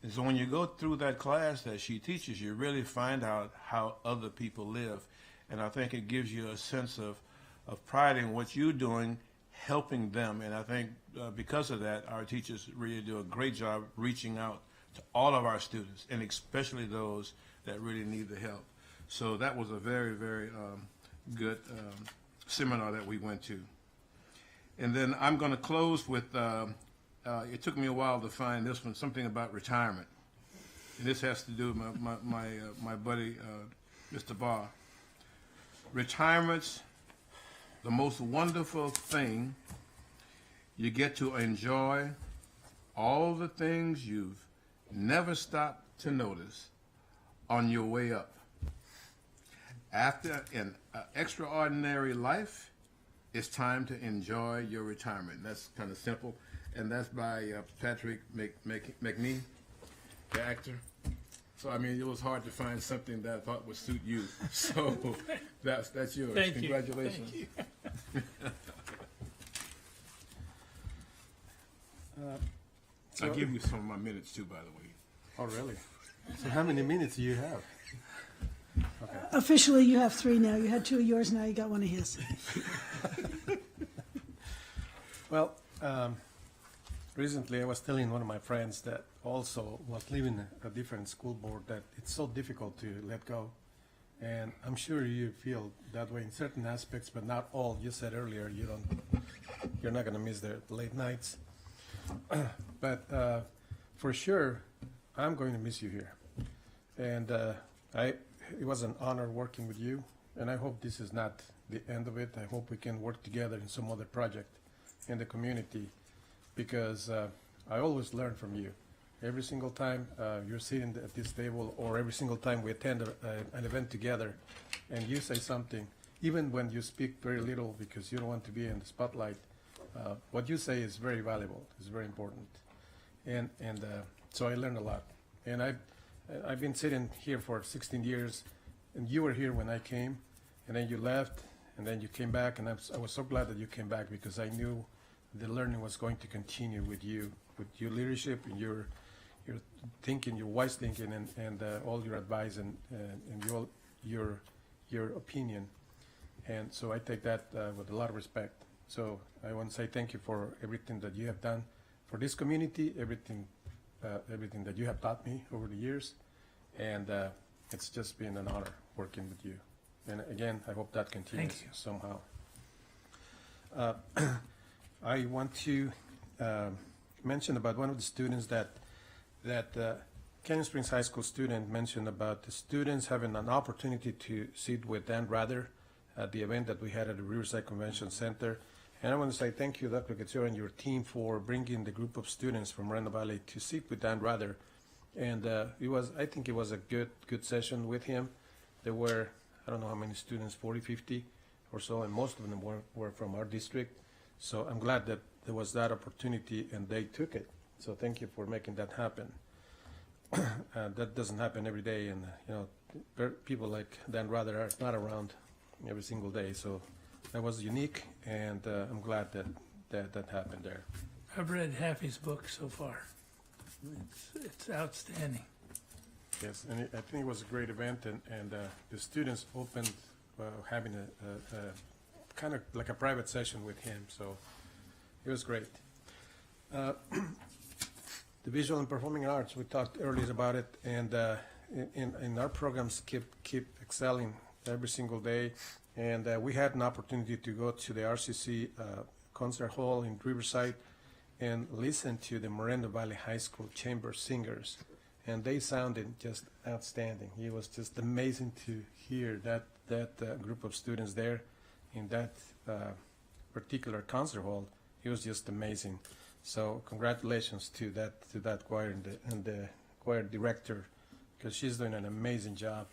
And so when you go through that class that she teaches, you really find out how other people live. And I think it gives you a sense of pride in what you're doing, helping them. And I think because of that, our teachers really do a great job reaching out to all of our students, and especially those that really need the help. So that was a very, very good seminar that we went to. And then I'm going to close with, it took me a while to find this one, something about retirement. And this has to do with my buddy, Mr. Barr. Retirement's the most wonderful thing. You get to enjoy all the things you've never stopped to notice on your way up. After an extraordinary life, it's time to enjoy your retirement. That's kind of simple, and that's by Patrick McNee, the actor. So I mean, it was hard to find something that I thought would suit you. So that's yours. Thank you. Congratulations. Thank you. I'll give you some of my minutes too, by the way. Oh, really? So how many minutes do you have? Okay. Officially, you have 3 now. You had 2 of yours, now you got 1 of his. Well, recently I was telling one of my friends that also was leaving a different school board that it's so difficult to let go. And I'm sure you feel that way in certain aspects, but not all. You said earlier you're not going to miss the late nights. But for sure, I'm going to miss you here. And it was an honor working with you, and I hope this is not the end of it. I hope we can work together in some other project in the community, because I always learn from you. Every single time you're sitting at this table, or every single time we attend an event together, and you say something, even when you speak very little because you don't want to be in the spotlight, what you say is very valuable, is very important. And so I learned a lot. And I've been sitting here for 16 years, and you were here when I came, and then you left, and then you came back, and I was so glad that you came back because I knew the learning was going to continue with your leadership and your thinking, your wise thinking, and all your advice and your opinion. And so I take that with a lot of respect. So I want to say thank you for everything that you have done for this community, everything that you have taught me over the years, and it's just been an honor working with you. And again, I hope that continues somehow. I want to mention about one of the students that Canyon Springs High School student mentioned about the students having an opportunity to sit with Dan Rather at the event that we had at the Riverside Convention Center. And I want to say thank you, Dr. Katsura, and your team for bringing the group of students from Miranda Valley to sit with Dan Rather. And I think it was a good session with him. There were, I don't know how many students, 40, 50 or so, and most of them were from our district. So I'm glad that there was that opportunity and they took it. So thank you for making that happen. That doesn't happen every day, and people like Dan Rather are not around every single day. So that was unique, and I'm glad that happened there. I've read half his book so far. It's outstanding. Yes, and I think it was a great event, and the students opened having a kind of like a private session with him, so it was great. The visual and performing arts, we talked earlier about it, and in our programs keep excelling every single day. And we had an opportunity to go to the RCC concert hall in Riverside and listen to the Miranda Valley High School chamber singers, and they sounded just outstanding. It was just amazing to hear that group of students there in that particular concert hall. It was just amazing. So congratulations to that choir and the choir director, because she's doing an amazing job,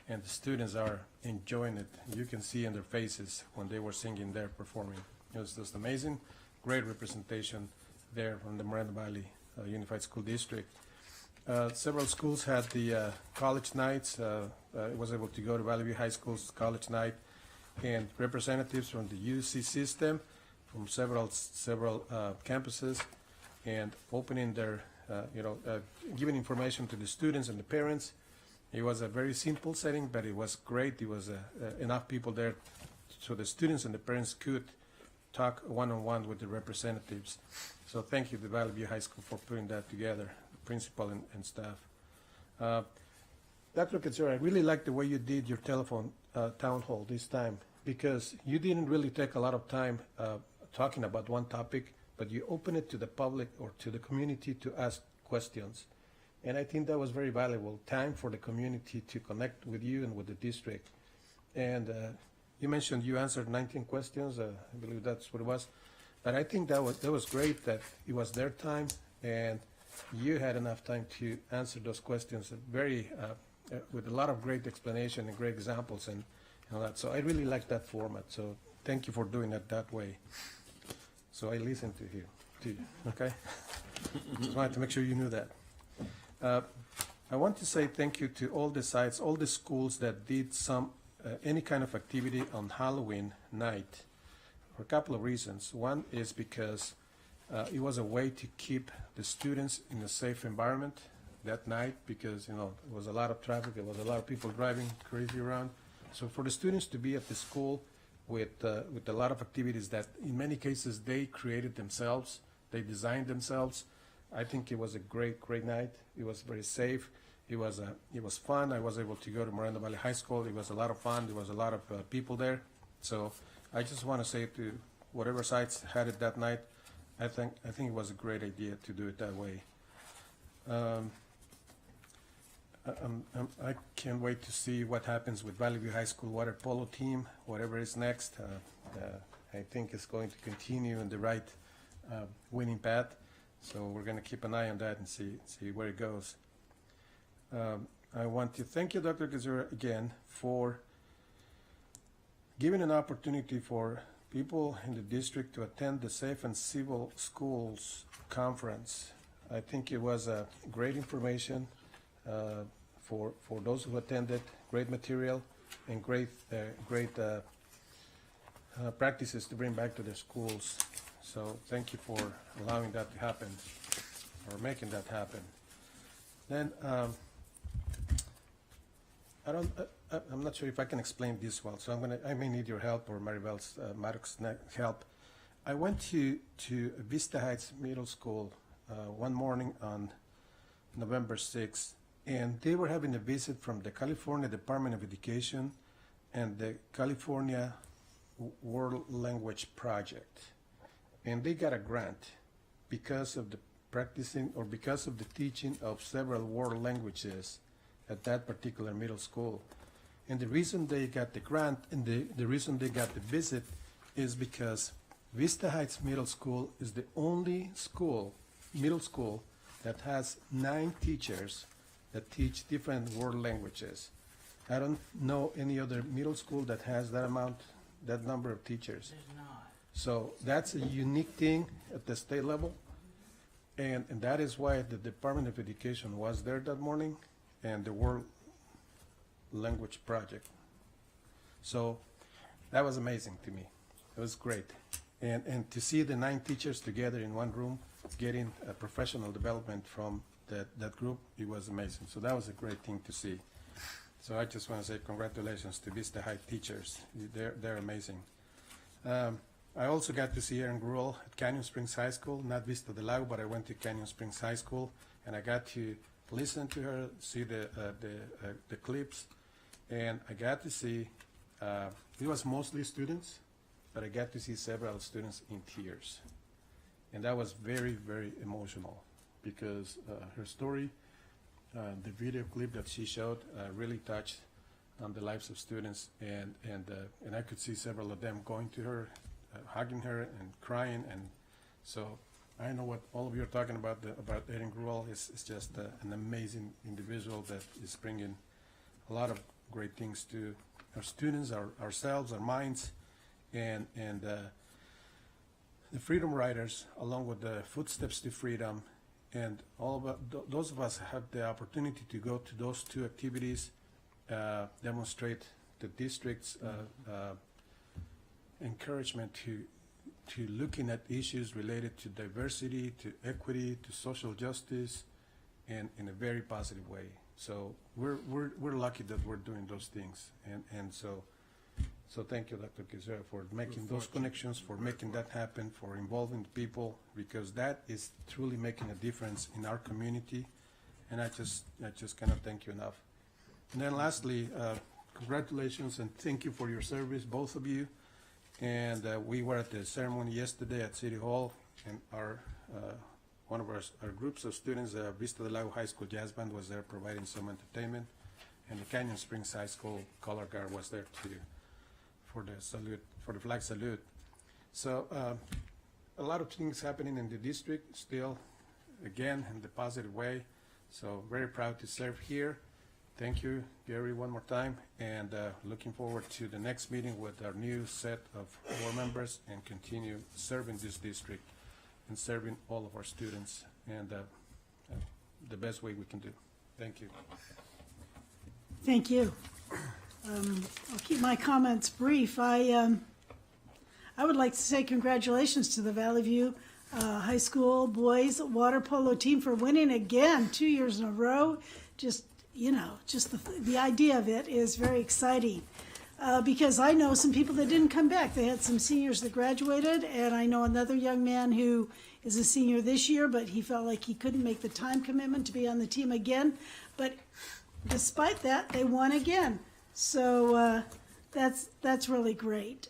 and the students are enjoying it. You can see in their faces when they were singing there, performing. It was just amazing. Great representation there from the Miranda Valley Unified School District. Several schools had the college nights. I was able to go to Valley View High School's college night, and representatives from the UC system, from several campuses, and opening their, giving information to the students and the parents. It was a very simple setting, but it was great. It was enough people there so the students and the parents could talk one-on-one with the representatives. So thank you to Valley View High School for putting that together, the principal and staff. Dr. Katsura, I really like the way you did your telephone town hall this time, because you didn't really take a lot of time talking about one topic, but you open it to the public or to the community to ask questions. And I think that was very valuable time for the community to connect with you and with the district. And you mentioned you answered 19 questions. I believe that's what it was. But I think that was great that it was their time and you had enough time to answer those questions with a lot of great explanation and great examples and all that. So I really like that format. So thank you for doing it that way. So I listened to you, okay? Just wanted to make sure you knew that. I want to say thank you to all the sites, all the schools that did any kind of activity on Halloween night for a couple of reasons. One is because it was a way to keep the students in a safe environment that night, because there was a lot of traffic, there was a lot of people driving crazy around. So for the students to be at the school with a lot of activities that in many cases they created themselves, they designed themselves, I think it was a great night. It was very safe. It was fun. I was able to go to Miranda Valley High School. It was a lot of fun. There was a lot of people there. So I just want to say to whatever sites had it that night, I think it was a great idea to do it that way. I can't wait to see what happens with Valley View High School water polo team, whatever is next. I think it's going to continue in the right winning path. So we're going to keep an eye on that and see where it goes. I want to thank you, Dr. Katsura, again for giving an opportunity for people in the district to attend the Safe and Civil Schools Conference. I think it was great information. for those who attended, great material and great practices to bring back to their schools. So thank you for allowing that to happen, or making that happen. Then I'm not sure if I can explain this well, so I may need your help or Maribel's Maddox's help. I went to Vista Heights Middle School one morning on November 6th, and they were having a visit from the California Department of Education and the California World Language Project. And they got a grant because of the practicing or because of the teaching of several world languages at that particular middle school. And the reason they got the grant and the reason they got the visit is because Vista Heights Middle School is the only middle school that has 9 teachers that teach different world languages. I don't know any other middle school that has that number of teachers. There's not. So that's a unique thing at the state level, and that is why the Department of Education was there that morning, and the World Language Project. So that was amazing to me. It was great. And to see the 9 teachers together in one room getting a professional development from that group, it was amazing. So that was a great thing to see. So I just want to say congratulations to Vista High teachers. They're amazing. I also got to see Erin Gruel at Canyon Springs High School, not Vista del Lago, but I went to Canyon Springs High School, and I got to listen to her, see the clips, and I got to see, it was mostly students, but I got to see several students in tears. And that was very, very emotional because her story, the video clip that she showed really touched the lives of students, and I could see several of them going to her, hugging her and crying, and so I know what all of you are talking about. About Erin Gruel is just an amazing individual that is bringing a lot of great things to our students, ourselves, our minds, and the Freedom Riders, along with the Footsteps to Freedom, and those of us have the opportunity to go to those 2 activities, demonstrate the district's encouragement to looking at issues related to diversity, to equity, to social justice, and in a very positive way. So we're lucky that we're doing those things, and so thank you, Dr. Kizera, for making those connections, for making that happen, for involving people, because that is truly making a difference in our community, and I just cannot thank you enough. And then lastly, congratulations and thank you for your service, both of you. And we were at the ceremony yesterday at City Hall, and one of our groups of students, Vista del Lago High School Jazz Band, was there providing some entertainment, and the Canyon Springs High School Color Guard was there too for the salute, for the flag salute. So a lot of things happening in the district still, again, in the positive way. So very proud to serve here. Thank you, Gary, one more time, and looking forward to the next meeting with our new set of board members and continue serving this district and serving all of our students and the best way we can do. Thank you. Thank you. I'll keep my comments brief. I would like to say congratulations to the Valley View High School boys water polo team for winning again 2 years in a row. Just the idea of it is very exciting because I know some people that didn't come back. They had some seniors that graduated, and I know another young man who is a senior this year, but he felt like he couldn't make the time commitment to be on the team again. But despite that, they won again. So that's really great.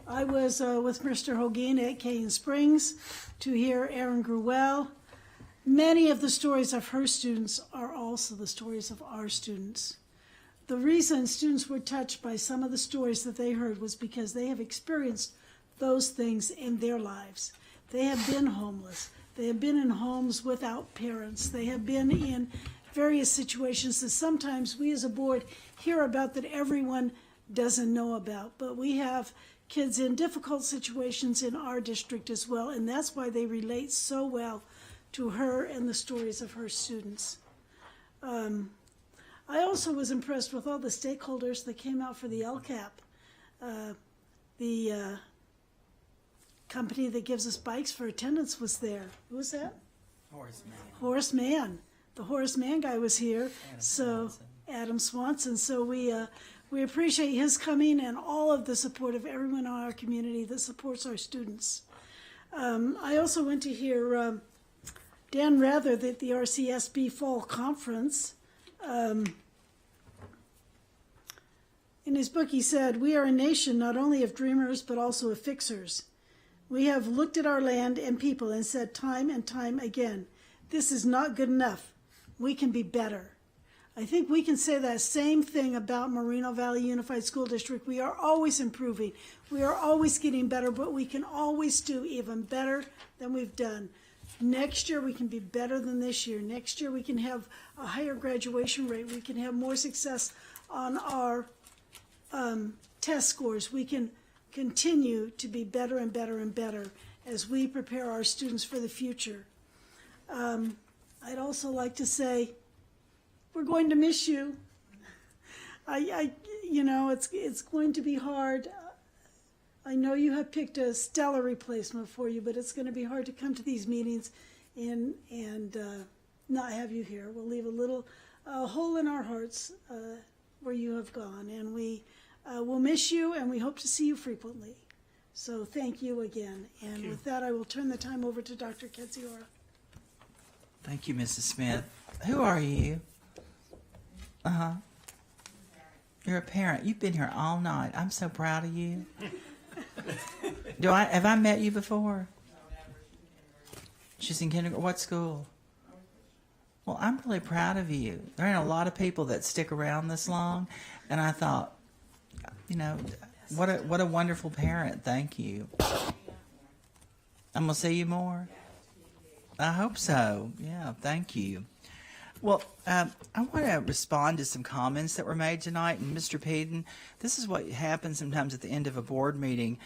I was with Mr. Hogan at Canyon Springs to hear Erin Gruel. Many of the stories of her students are also the stories of our students. The reason students were touched by some of the stories that they heard was because they have experienced those things in their lives. They have been homeless. They have been in homes without parents. They have been in various situations that sometimes we as a board hear about that everyone doesn't know about. But we have kids in difficult situations in our district as well, and that's why they relate so well to her and the stories of her students. I also was impressed with all the stakeholders that came out for the LCAP. The company that gives us bikes for attendance was there. Who was that? Horace Mann. The Horace Mann guy was here. Adam Swanson. So we appreciate his coming and all of the support of everyone in our community that supports our students. I also went to hear Dan Rather at the RCSB Fall Conference. In his book, he said, "We are a nation not only of dreamers, but also of fixers. We have looked at our land and people and said time and time again, this is not good enough. We can be better." I think we can say that same thing about Moreno Valley Unified School District. We are always improving. We are always getting better, but we can always do even better than we've done. Next year, we can be better than this year. Next year, we can have a higher graduation rate. We can have more success on our test scores. We can continue to be better and better and better as we prepare our students for the future. I'd also like to say, we're going to miss you. It's going to be hard. I know you have picked a stellar replacement for you, but it's going to be hard to come to these meetings and not have you here. We'll leave a little hole in our hearts where you have gone, and we will miss you, and we hope to see you frequently. So thank you again. And with that, I will turn the time over to Dr. Ketziora. Thank you, Mrs. Smith. Who are you? You're a parent. You've been here all night. I'm so proud of you. Have I met you before? She's in kindergarten. What school? Well, I'm really proud of you. There ain't a lot of people that stick around this long, and I thought, what a wonderful parent. Thank you. I'm gonna see you more. I hope so. Yeah, thank you. Well, I want to respond to some comments that were made tonight. And Mr. Peden, this is what happens sometimes at the end of a board meeting.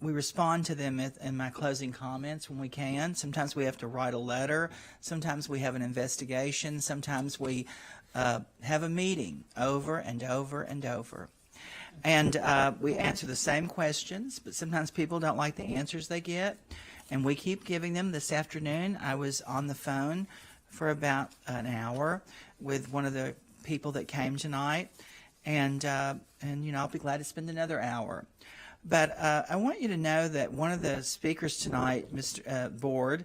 We respond to them in my closing comments when we can. Sometimes we have to write a letter. Sometimes we have an investigation. Sometimes we have a meeting over and over and over. And we answer the same questions, but sometimes people don't like the answers they get. And we keep giving them. This afternoon, I was on the phone for about an hour with one of the people that came tonight, and I'll be glad to spend another hour. But I want you to know that one of the speakers tonight, Mr. Board,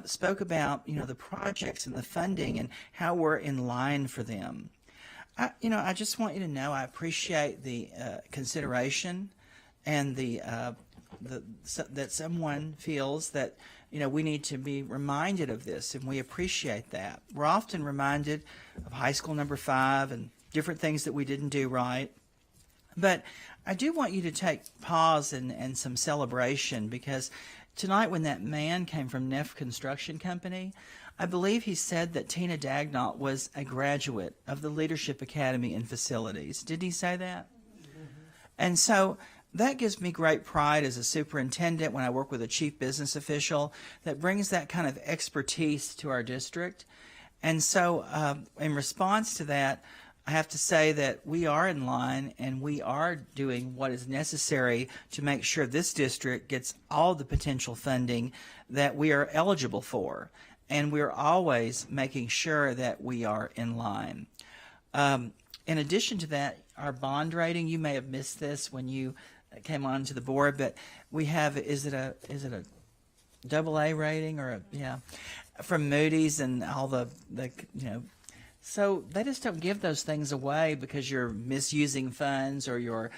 spoke about the projects and the funding and how we're in line for them. I just want you to know I appreciate the consideration and that someone feels that we need to be reminded of this, and we appreciate that. We're often reminded of high school number 5 and different things that we didn't do right. But I do want you to take pause and some celebration, because tonight when that man came from Neff Construction Company, I believe he said that Tina Dagnall was a graduate of the Leadership Academy in Facilities. Did he say that? Mm-hmm. And so that gives me great pride as a superintendent when I work with a chief business official that brings that kind of expertise to our district. And so in response to that, I have to say that we are in line and we are doing what is necessary to make sure this district gets all the potential funding that we are eligible for. And we're always making sure that we are in line. In addition to that, our bond rating, you may have missed this when you came on to the board, but we have, is it a AA rating or from Moody's and all the so they just don't give those things away because you're misusing funds or you're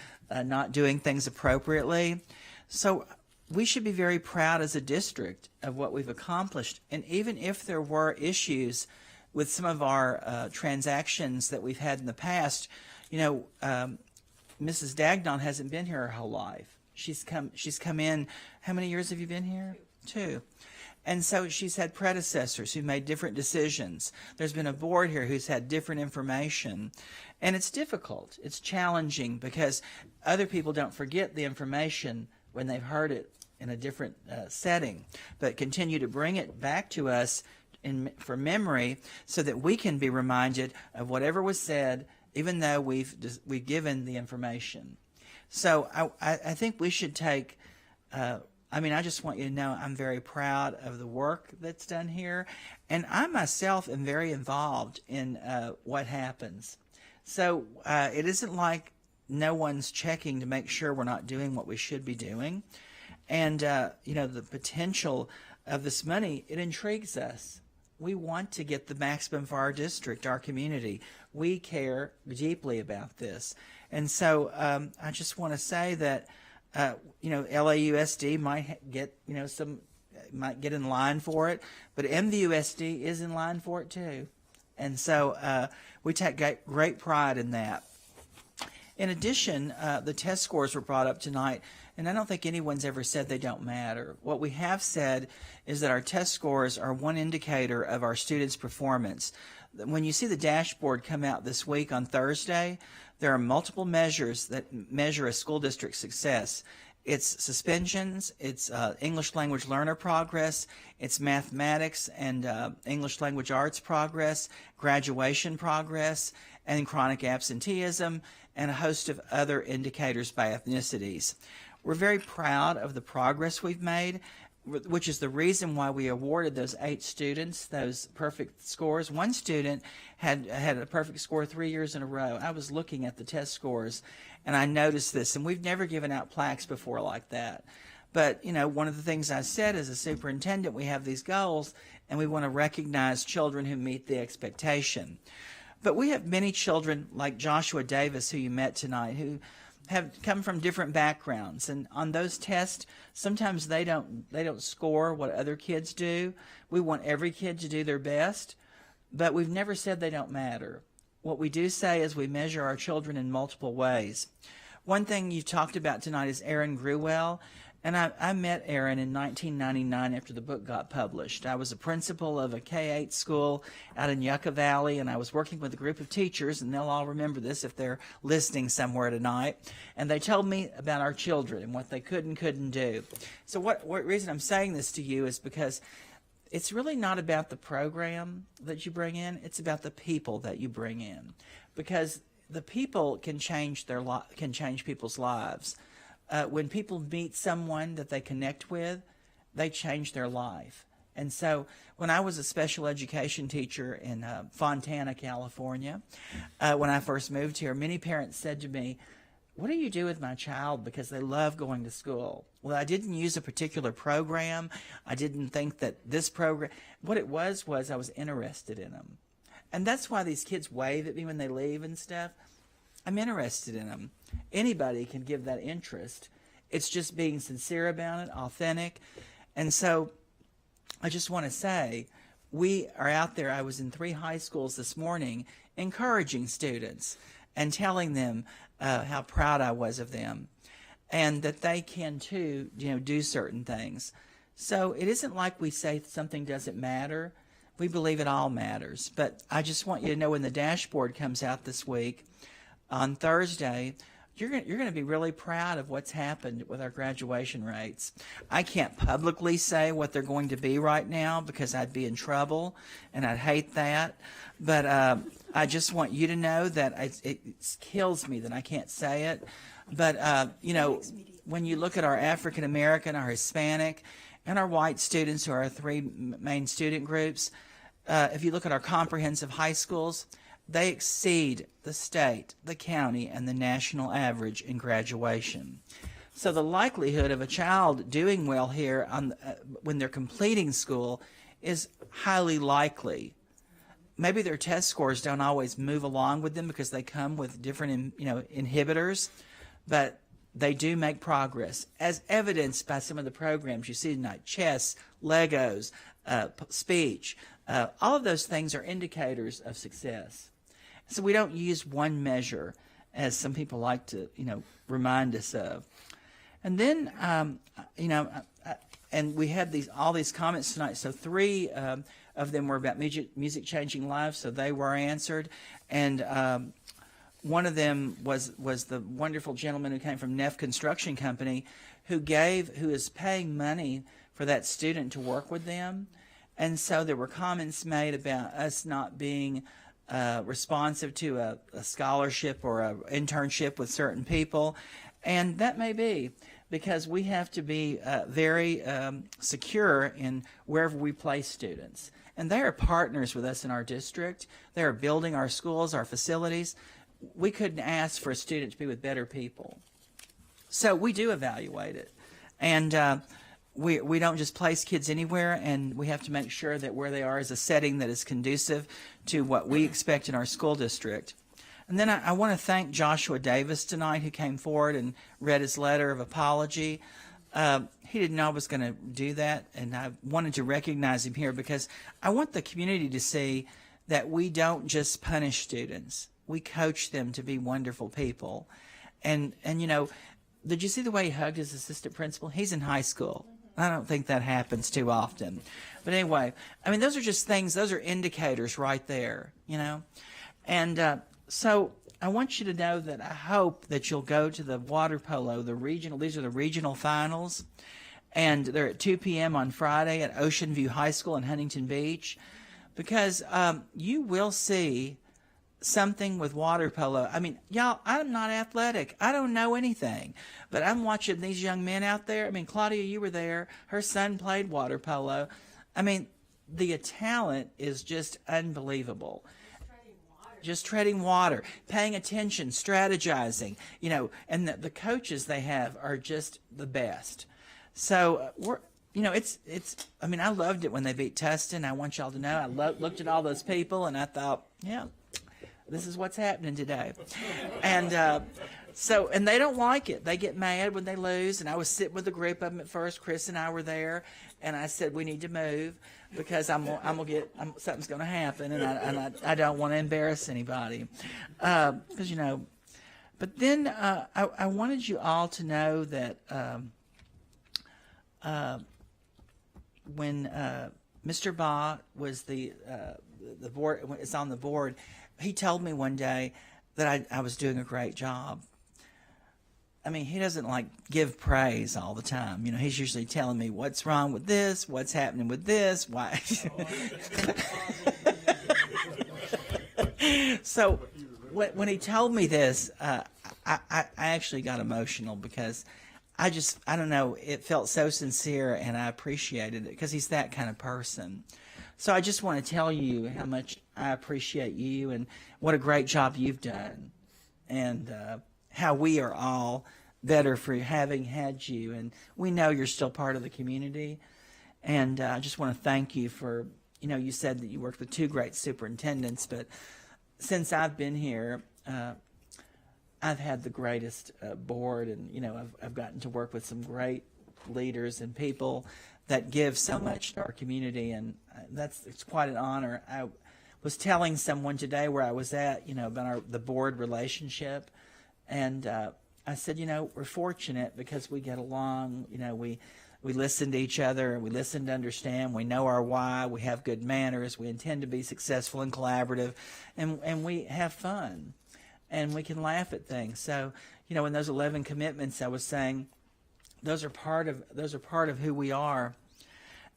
not doing things appropriately. So we should be very proud as a district of what we've accomplished. And even if there were issues with some of our transactions that we've had in the past, Mrs. Dagnall hasn't been here her whole life. She's come in. How many years have you been here? 2. And so she's had predecessors who made different decisions. There's been a board here who's had different information. And it's difficult. It's challenging because other people don't forget the information when they've heard it in a different setting, but continue to bring it back to us for memory, so that we can be reminded of whatever was said, even though we've given the information. So I think we should take. I just want you to know I'm very proud of the work that's done here, and I myself am very involved in what happens. So it isn't like no one's checking to make sure we're not doing what we should be doing. And, the potential of this money, it intrigues us. We want to get the maximum for our district, our community. We care deeply about this. And so I just want to say that, LAUSD might get, might get in line for it, but MVUSD is in line for it too. And so we take great pride in that. In addition, the test scores were brought up tonight, and I don't think anyone's ever said they don't matter. What we have said is that our test scores are one indicator of our students' performance. When you see the dashboard come out this week on Thursday, there are multiple measures that measure a school district's success. It's suspensions, it's English language learner progress, it's mathematics and English language arts progress, graduation progress, and chronic absenteeism, and a host of other indicators by ethnicities. We're very proud of the progress we've made, which is the reason why we awarded those 8 students those perfect scores. One student had a perfect score 3 years in a row. I was looking at the test scores, and I noticed this, and we've never given out plaques before like that. But, one of the things I said as a superintendent, we have these goals, and we want to recognize children who meet the expectation. But we have many children like Joshua Davis, who you met tonight, who have come from different backgrounds, and on those tests, sometimes they don't score what other kids do. We want every kid to do their best, but we've never said they don't matter. What we do say is we measure our children in multiple ways. One thing you talked about tonight is Aaron Gruwell, and I met Aaron in 1999 after the book got published. I was a principal of a K-8 school out in Yucca Valley, and I was working with a group of teachers, and they'll all remember this if they're listening somewhere tonight. And they told me about our children and what they could and couldn't do. So what reason I'm saying this to you is because it's really not about the program that you bring in, it's about the people that you bring in. Because the people can change people's lives. When people meet someone that they connect with, they change their life. And so when I was a special education teacher in Fontana, California, when I first moved here, many parents said to me, "What do you do with my child? Because they love going to school." Well, I didn't use a particular program. I didn't think that this program, what it was I was interested in them. And that's why these kids wave at me when they leave and stuff. I'm interested in them. Anybody can give that interest. It's just being sincere about it, authentic. And so I just want to say, we are out there. I was in 3 high schools this morning encouraging students and telling them how proud I was of them and that they can too, do certain things. So it isn't like we say something doesn't matter. We believe it all matters. But I just want you to know when the dashboard comes out this week, on Thursday, you're going to be really proud of what's happened with our graduation rates. I can't publicly say what they're going to be right now because I'd be in trouble, and I'd hate that. But I just want you to know that it kills me that I can't say it. But, when you look at our African American, our Hispanic, and our white students, who are our 3 main student groups, if you look at our comprehensive high schools, they exceed the state, the county, and the national average in graduation. So the likelihood of a child doing well here when they're completing school is highly likely. Maybe their test scores don't always move along with them because they come with different inhibitors, but they do make progress, as evidenced by some of the programs you see tonight: chess, Legos, speech. All of those things are indicators of success. So we don't use one measure, as some people like to, remind us of. And then, and we had all these comments tonight. So 3 of them were about music changing lives, so they were answered. And one of them was the wonderful gentleman who came from Neff Construction Company, who is paying money for that student to work with them. And so there were comments made about us not being responsive to a scholarship or an internship with certain people. And that may be because we have to be very secure in wherever we place students. And they are partners with us in our district. They are building our schools, our facilities. We couldn't ask for a student to be with better people. So we do evaluate it. And we don't just place kids anywhere, and we have to make sure that where they are is a setting that is conducive to what we expect in our school district. And then I want to thank Joshua Davis tonight, who came forward and read his letter of apology. He didn't know I was going to do that, and I wanted to recognize him here because I want the community to see that we don't just punish students. We coach them to be wonderful people. And you know, did you see the way he hugged his assistant principal? He's in high school. I don't think that happens too often. But anyway, I mean, those are just things, those are indicators right there, you know. And so I want you to know that I hope that you'll go to the water polo, the regional, these are the regional finals. And they're at 2 p.m. on Friday at Ocean View High School in Huntington Beach. Because you will see something with water polo. I mean, y'all, I'm not athletic. I don't know anything. But I'm watching these young men out there. I mean, Claudia, you were there. Her son played water polo. I mean, the talent is just unbelievable. Just treading water, paying attention, strategizing, you know, and the coaches they have are just the best. So you know, it's. I mean, I loved it when they beat Tustin. I want y'all to know. I looked at all those people and I thought, yeah, this is what's happening today. And so, and they don't like it. They get mad when they lose. And I was sitting with a group of them at first. Chris and I were there, and I said we need to move because something's going to happen, and I don't want to embarrass anybody, because you know. But then I wanted you all to know that. When Mr. Ba was the board, is on the board, he told me one day that I was doing a great job. I mean, he doesn't like give praise all the time. You know, he's usually telling me what's wrong with this, what's happening with this, why. So when he told me this, I actually got emotional because I don't know, it felt so sincere, and I appreciated it because he's that kind of person. So I just want to tell you how much I appreciate you and what a great job you've done, and how we are all better for having had you. And we know you're still part of the community. And I just want to thank you for, you know, you said that you worked with 2 great superintendents, but since I've been here, I've had the greatest board, and you know, I've gotten to work with some great leaders and people that give so much to our community, and it's quite an honor. I was telling someone today where I was at, you know, about the board relationship, and I said, you know, we're fortunate because we get along. You know, we listen to each other, we listen to understand, we know our why, we have good manners, we intend to be successful and collaborative, and we have fun. And we can laugh at things. So, you know, in those 11 commitments, I was saying, those are part of who we are.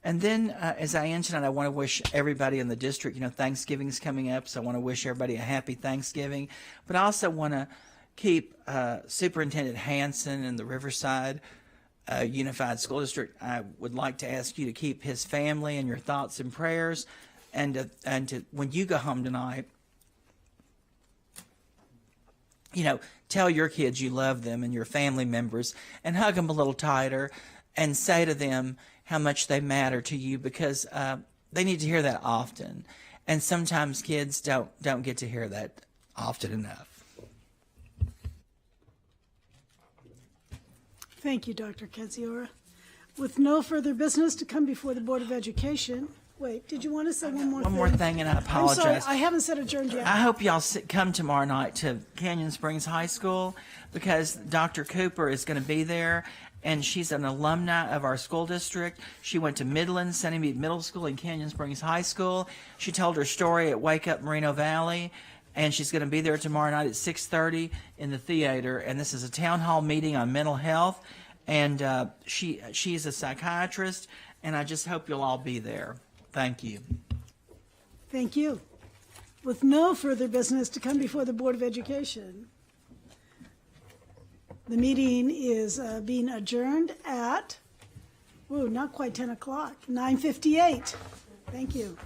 And then, as I mentioned, I want to wish everybody in the district, you know, Thanksgiving's coming up, so I want to wish everybody a happy Thanksgiving. But I also want to keep Superintendent Hanson in the Riverside Unified School District. I would like to ask you to keep his family in your thoughts and prayers, and to when you go home tonight, you know, tell your kids you love them and your family members, and hug them a little tighter, and say to them how much they matter to you, because they need to hear that often, and sometimes kids don't get to hear that often enough. Thank you, Dr. Katsiora. With no further business to come before the Board of Education. Wait, did you want to say one more thing? One more thing, and I apologize. I'm sorry, I haven't said adjourned yet. I hope y'all come tomorrow night to Canyon Springs High School, because Dr. Cooper is going to be there, and she's an alumni of our school district. She went to Midland, Sunnymead Middle School, and Canyon Springs High School. She told her story at Wake Up Moreno Valley, and she's going to be there tomorrow night at 6:30 in the theater. And this is a town hall meeting on mental health, and she's a psychiatrist, and I just hope you'll all be there. Thank you. Thank you. With no further business to come before the Board of Education, the meeting is being adjourned at, not quite 10 o'clock, 9:58. Thank you.